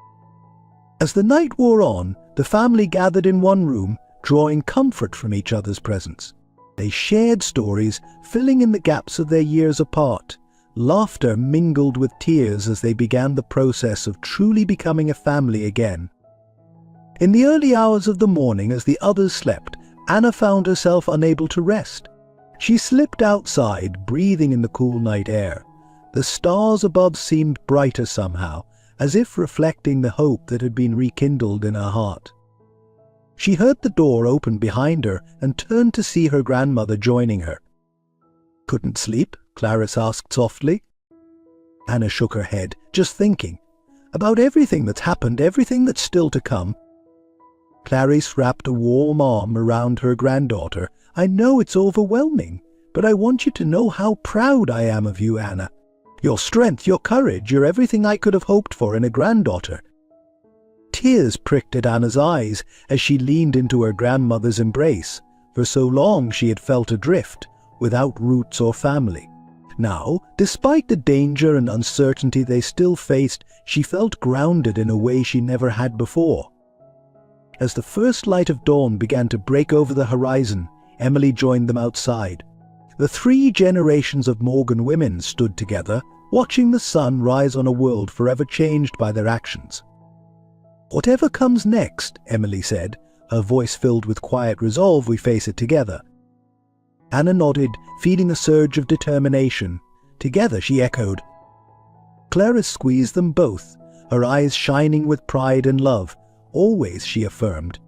A: As the night wore on, the family gathered in one room, drawing comfort from each other's presence. They shared stories, filling in the gaps of their years apart. Laughter mingled with tears as they began the process of truly becoming a family again. In the early hours of the morning, as the others slept, Anna found herself unable to rest. She slipped outside, breathing in the cool night air. The stars above seemed brighter somehow, as if reflecting the hope that had been rekindled in her heart. She heard the door open behind her and turned to see her grandmother joining her. "Couldn't sleep?" Clarice asked softly. Anna shook her head, just thinking about everything that's happened, everything that's still to come. Clarice wrapped a warm arm around her granddaughter. "I know it's overwhelming, but I want you to know how proud I am of you, Anna. Your strength, your courage, you're everything I could have hoped for in a granddaughter." Tears pricked at Anna's eyes as she leaned into her grandmother's embrace. For so long she had felt adrift, without roots or family. Now, despite the danger and uncertainty they still faced, she felt grounded in a way she never had before. As the first light of dawn began to break over the horizon, Emily joined them outside. The 3 generations of Morgan women stood together, watching the sun rise on a world forever changed by their actions. "Whatever comes next," Emily said, her voice filled with quiet resolve, "we face it together." Anna nodded, feeling a surge of determination. "Together," she echoed. Clarice squeezed them both, her eyes shining with pride and love. "Always," she affirmed.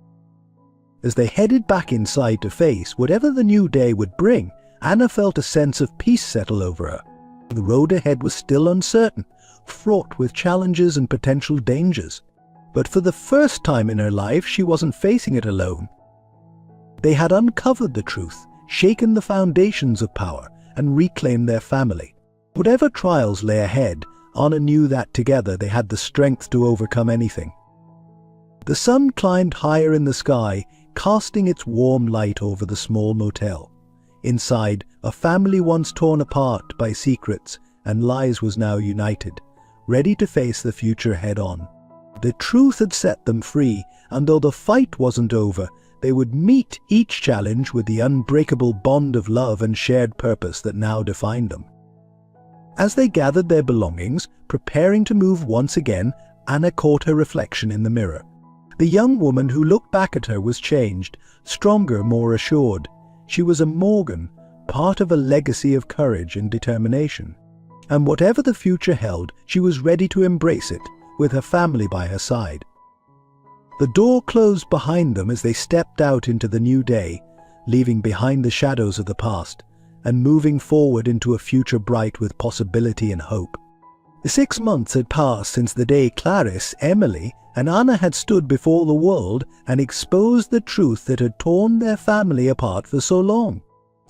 A: As they headed back inside to face whatever the new day would bring, Anna felt a sense of peace settle over her. The road ahead was still uncertain, fraught with challenges and potential dangers. But for the first time in her life, she wasn't facing it alone. They had uncovered the truth, shaken the foundations of power, and reclaimed their family. Whatever trials lay ahead, Anna knew that together they had the strength to overcome anything. The sun climbed higher in the sky, casting its warm light over the small motel. Inside, a family once torn apart by secrets and lies was now united, ready to face the future head-on. The truth had set them free, and though the fight wasn't over, they would meet each challenge with the unbreakable bond of love and shared purpose that now defined them. As they gathered their belongings, preparing to move once again, Anna caught her reflection in the mirror. The young woman who looked back at her was changed, stronger, more assured. She was a Morgan, part of a legacy of courage and determination. And whatever the future held, she was ready to embrace it, with her family by her side. The door closed behind them as they stepped out into the new day, leaving behind the shadows of the past, and moving forward into a future bright with possibility and hope. 6 months had passed since the day Clarice, Emily, and Anna had stood before the world and exposed the truth that had torn their family apart for so long.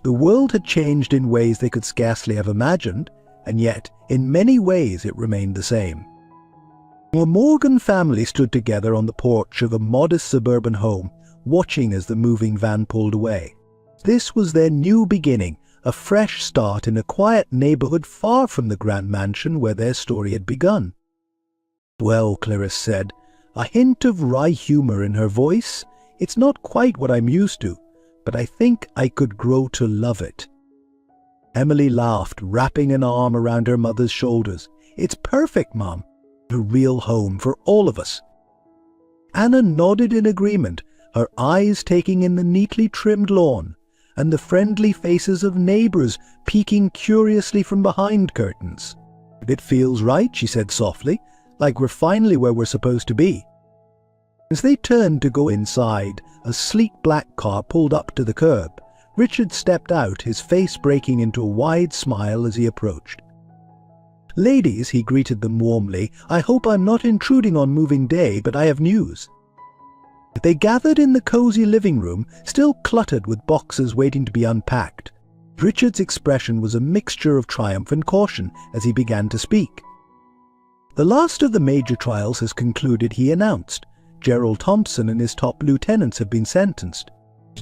A: The world had changed in ways they could scarcely have imagined, and yet, in many ways, it remained the same. The Morgan family stood together on the porch of a modest suburban home, watching as the moving van pulled away. This was their new beginning, a fresh start in a quiet neighborhood far from the grand mansion where their story had begun. "Well," Clarice said, a hint of wry humor in her voice, "it's not quite what I'm used to, but I think I could grow to love it." Emily laughed, wrapping an arm around her mother's shoulders. "It's perfect, Mom. A real home for all of us." Anna nodded in agreement, her eyes taking in the neatly trimmed lawn and the friendly faces of neighbors peeking curiously from behind curtains. "It feels right," she said softly, "like we're finally where we're supposed to be." As they turned to go inside, a sleek black car pulled up to the curb. Richard stepped out, his face breaking into a wide smile as he approached. "Ladies," he greeted them warmly, "I hope I'm not intruding on moving day, but I have news." They gathered in the cozy living room, still cluttered with boxes waiting to be unpacked. Richard's expression was a mixture of triumph and caution as he began to speak. "The last of the major trials has concluded," he announced. "Gerald Thompson and his top lieutenants have been sentenced.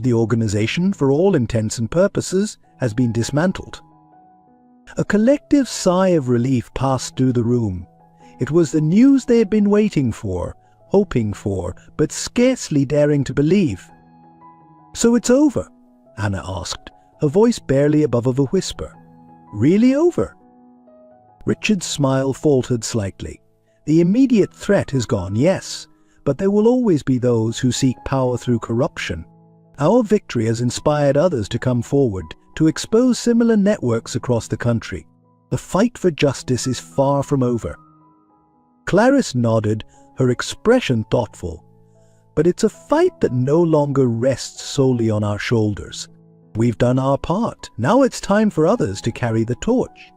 A: The organization, for all intents and purposes, has been dismantled." A collective sigh of relief passed through the room. It was the news they had been waiting for, hoping for, but scarcely daring to believe. "So it's over?" Anna asked, her voice barely above a whisper. "Really over?" Richard's smile faltered slightly. "The immediate threat has gone, yes, but there will always be those who seek power through corruption. Our victory has inspired others to come forward, to expose similar networks across the country. The fight for justice is far from over." Clarice nodded, her expression thoughtful. "But it's a fight that no longer rests solely on our shoulders. We've done our part. Now it's time for others to carry the torch."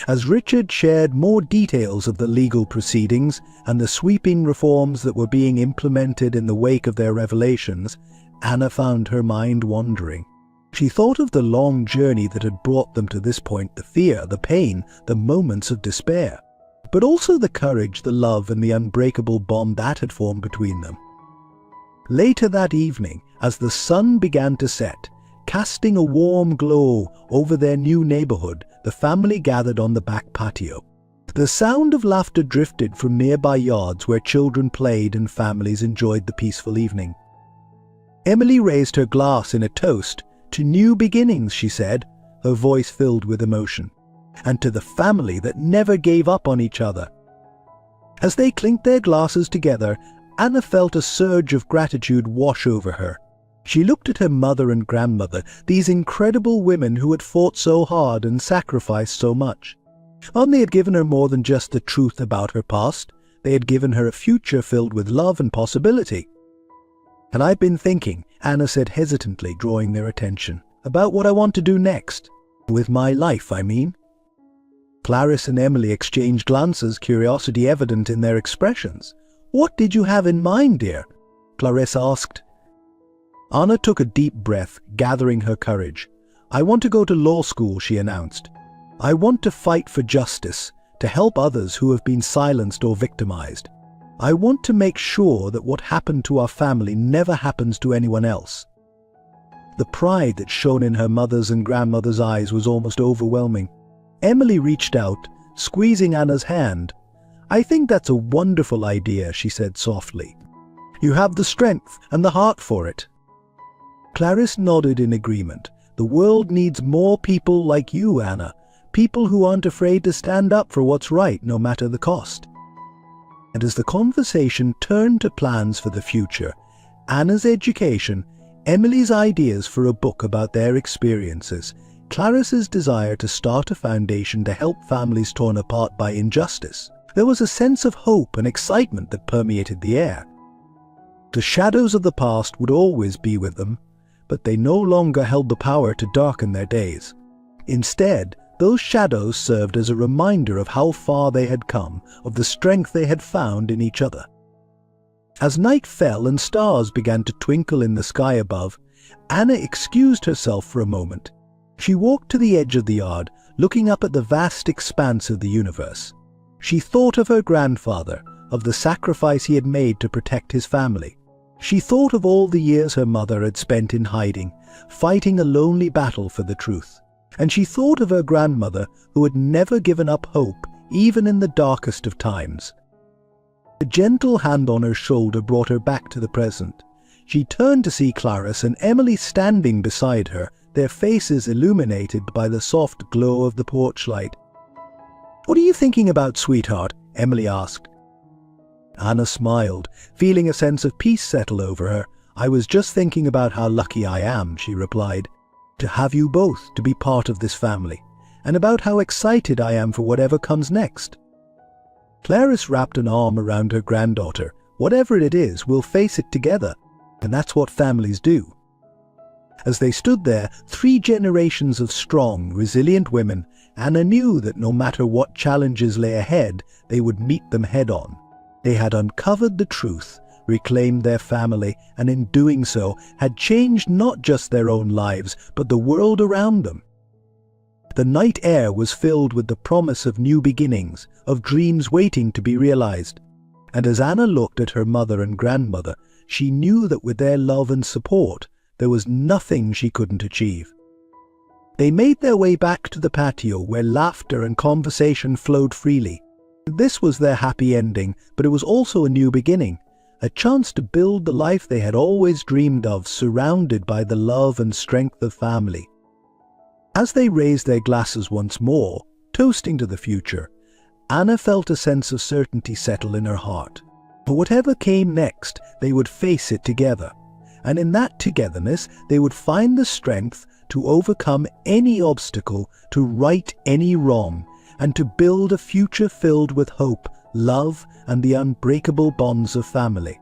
A: As Richard shared more details of the legal proceedings and the sweeping reforms that were being implemented in the wake of their revelations, Anna found her mind wandering. She thought of the long journey that had brought them to this point, the fear, the pain, the moments of despair, but also the courage, the love, and the unbreakable bond that had formed between them. Later that evening, as the sun began to set, casting a warm glow over their new neighborhood, the family gathered on the back patio. The sound of laughter drifted from nearby yards where children played and families enjoyed the peaceful evening. Emily raised her glass in a toast. "To new beginnings," she said, her voice filled with emotion, "and to the family that never gave up on each other." As they clinked their glasses together, Anna felt a surge of gratitude wash over her. She looked at her mother and grandmother, these incredible women who had fought so hard and sacrificed so much. They had given her more than just the truth about her past. They had given her a future filled with love and possibility. "And I've been thinking," Anna said hesitantly, drawing their attention, "about what I want to do next. With my life, I mean." Clarice and Emily exchanged glances, curiosity evident in their expressions. "What did you have in mind, dear?" Clarice asked. Anna took a deep breath, gathering her courage. "I want to go to law school," she announced. "I want to fight for justice, to help others who have been silenced or victimized. I want to make sure that what happened to our family never happens to anyone else." The pride that shone in her mother's and grandmother's eyes was almost overwhelming. Emily reached out, squeezing Anna's hand. "I think that's a wonderful idea," she said softly. "You have the strength and the heart for it." Clarice nodded in agreement. "The world needs more people like you, Anna. People who aren't afraid to stand up for what's right, no matter the cost." And as the conversation turned to plans for the future, Anna's education, Emily's ideas for a book about their experiences, Clarice's desire to start a foundation to help families torn apart by injustice. There was a sense of hope and excitement that permeated the air. The shadows of the past would always be with them, but they no longer held the power to darken their days. Instead, those shadows served as a reminder of how far they had come, of the strength they had found in each other. As night fell and stars began to twinkle in the sky above, Anna excused herself for a moment. She walked to the edge of the yard, looking up at the vast expanse of the universe. She thought of her grandfather, of the sacrifice he had made to protect his family. She thought of all the years her mother had spent in hiding, fighting a lonely battle for the truth. And she thought of her grandmother, who had never given up hope, even in the darkest of times. A gentle hand on her shoulder brought her back to the present. She turned to see Clarice and Emily standing beside her, their faces illuminated by the soft glow of the porch light. "What are you thinking about, sweetheart?" Emily asked. Anna smiled, feeling a sense of peace settle over her. "I was just thinking about how lucky I am," she replied, "to have you both to be part of this family, and about how excited I am for whatever comes next." Clarice wrapped an arm around her granddaughter. "Whatever it is, we'll face it together, and that's what families do." As they stood there, 3 generations of strong, resilient women, Anna knew that no matter what challenges lay ahead, they would meet them head-on. They had uncovered the truth, reclaimed their family, and in doing so, had changed not just their own lives, but the world around them. The night air was filled with the promise of new beginnings, of dreams waiting to be realized. And as Anna looked at her mother and grandmother, she knew that with their love and support, there was nothing she couldn't achieve. They made their way back to the patio where laughter and conversation flowed freely. This was their happy ending, but it was also a new beginning, a chance to build the life they had always dreamed of, surrounded by the love and strength of family. As they raised their glasses once more, toasting to the future, Anna felt a sense of certainty settle in her heart. For whatever came next, they would face it together. And in that togetherness, they would find the strength to overcome any obstacle, to right any wrong, and to build a future filled with hope, love, and the unbreakable bonds of family.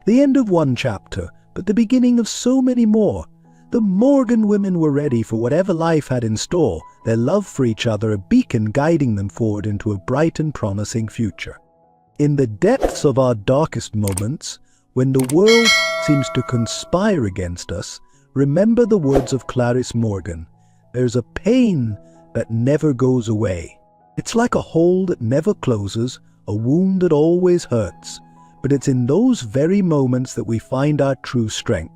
A: The end of one chapter, but the beginning of so many more. The Morgan women were ready for whatever life had in store, their love for each other a beacon guiding them forward into a bright and promising future. In the depths of our darkest moments, when the world seems to conspire against us, remember the words of Clarice Morgan. There's a pain that never goes away. It's like a hole that never closes, a wound that always hurts, but it's in those very moments that we find our true strength.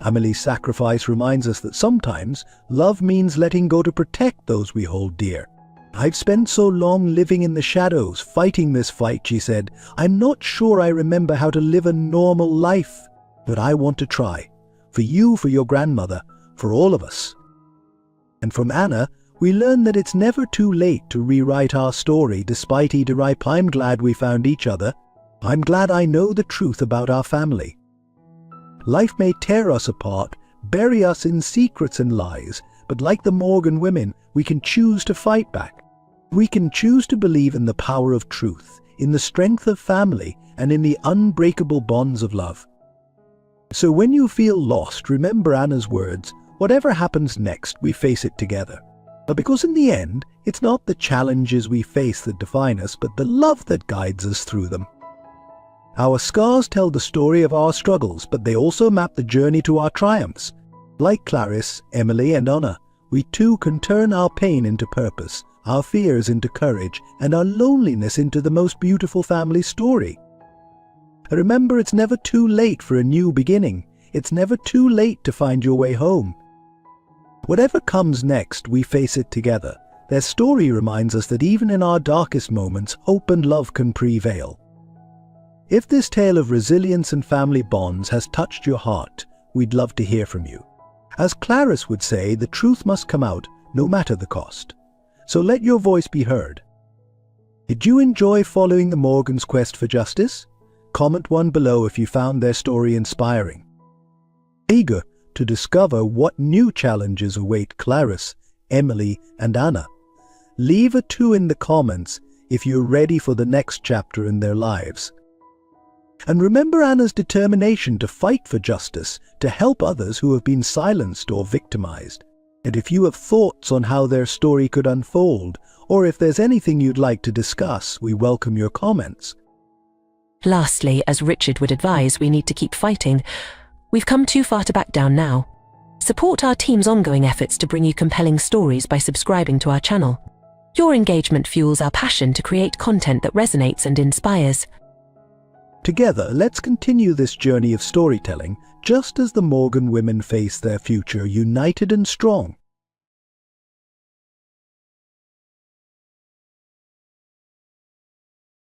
A: Emily's sacrifice reminds us that sometimes love means letting go to protect those we hold dear. "I've spent so long living in the shadows, fighting this fight," she said. "I'm not sure I remember how to live a normal life, but I want to try. For you, for your grandmother, for all of us." And from Anna, we learn that it's never too late to rewrite our story despite either ripe. I'm glad we found each other. I'm glad I know the truth about our family. Life may tear us apart, bury us in secrets and lies, but like the Morgan women, we can choose to fight back. We can choose to believe in the power of truth, in the strength of family, and in the unbreakable bonds of love. So when you feel lost, remember Anna's words, whatever happens next, we face it together. But because in the end, it's not the challenges we face that define us, but the love that guides us through them. Our scars tell the story of our struggles, but they also map the journey to our triumphs. Like Clarice, Emily, and Anna, we too can turn our pain into purpose, our fears into courage, and our loneliness into the most beautiful family story. Remember, it's never too late for a new beginning. It's never too late to find your way home. Whatever comes next, we face it together. Their story reminds us that even in our darkest moments, hope and love can prevail. If this tale of resilience and family bonds has touched your heart, we'd love to hear from you. As Clarice would say, the truth must come out, no matter the cost. So let your voice be heard. Did you enjoy following the Morgans' quest for justice? Comment one below if you found their story inspiring. eager to discover what new challenges await Clarice, Emily, and Anna. Leave a 2 in the comments if you're ready for the next chapter in their lives. And remember Anna's determination to fight for justice, to help others who have been silenced or victimized. And if you have thoughts on how their story could unfold, or if there's anything you'd like to discuss, we welcome your comments.
B: Lastly, as Richard would advise, we need to keep fighting. We've come too far to back down now. Support our team's ongoing efforts to bring you compelling stories by subscribing to our channel. Your engagement fuels our passion to create content that resonates and inspires.
A: Together, let's continue this journey of storytelling, just as the Morgan women face their future united and strong.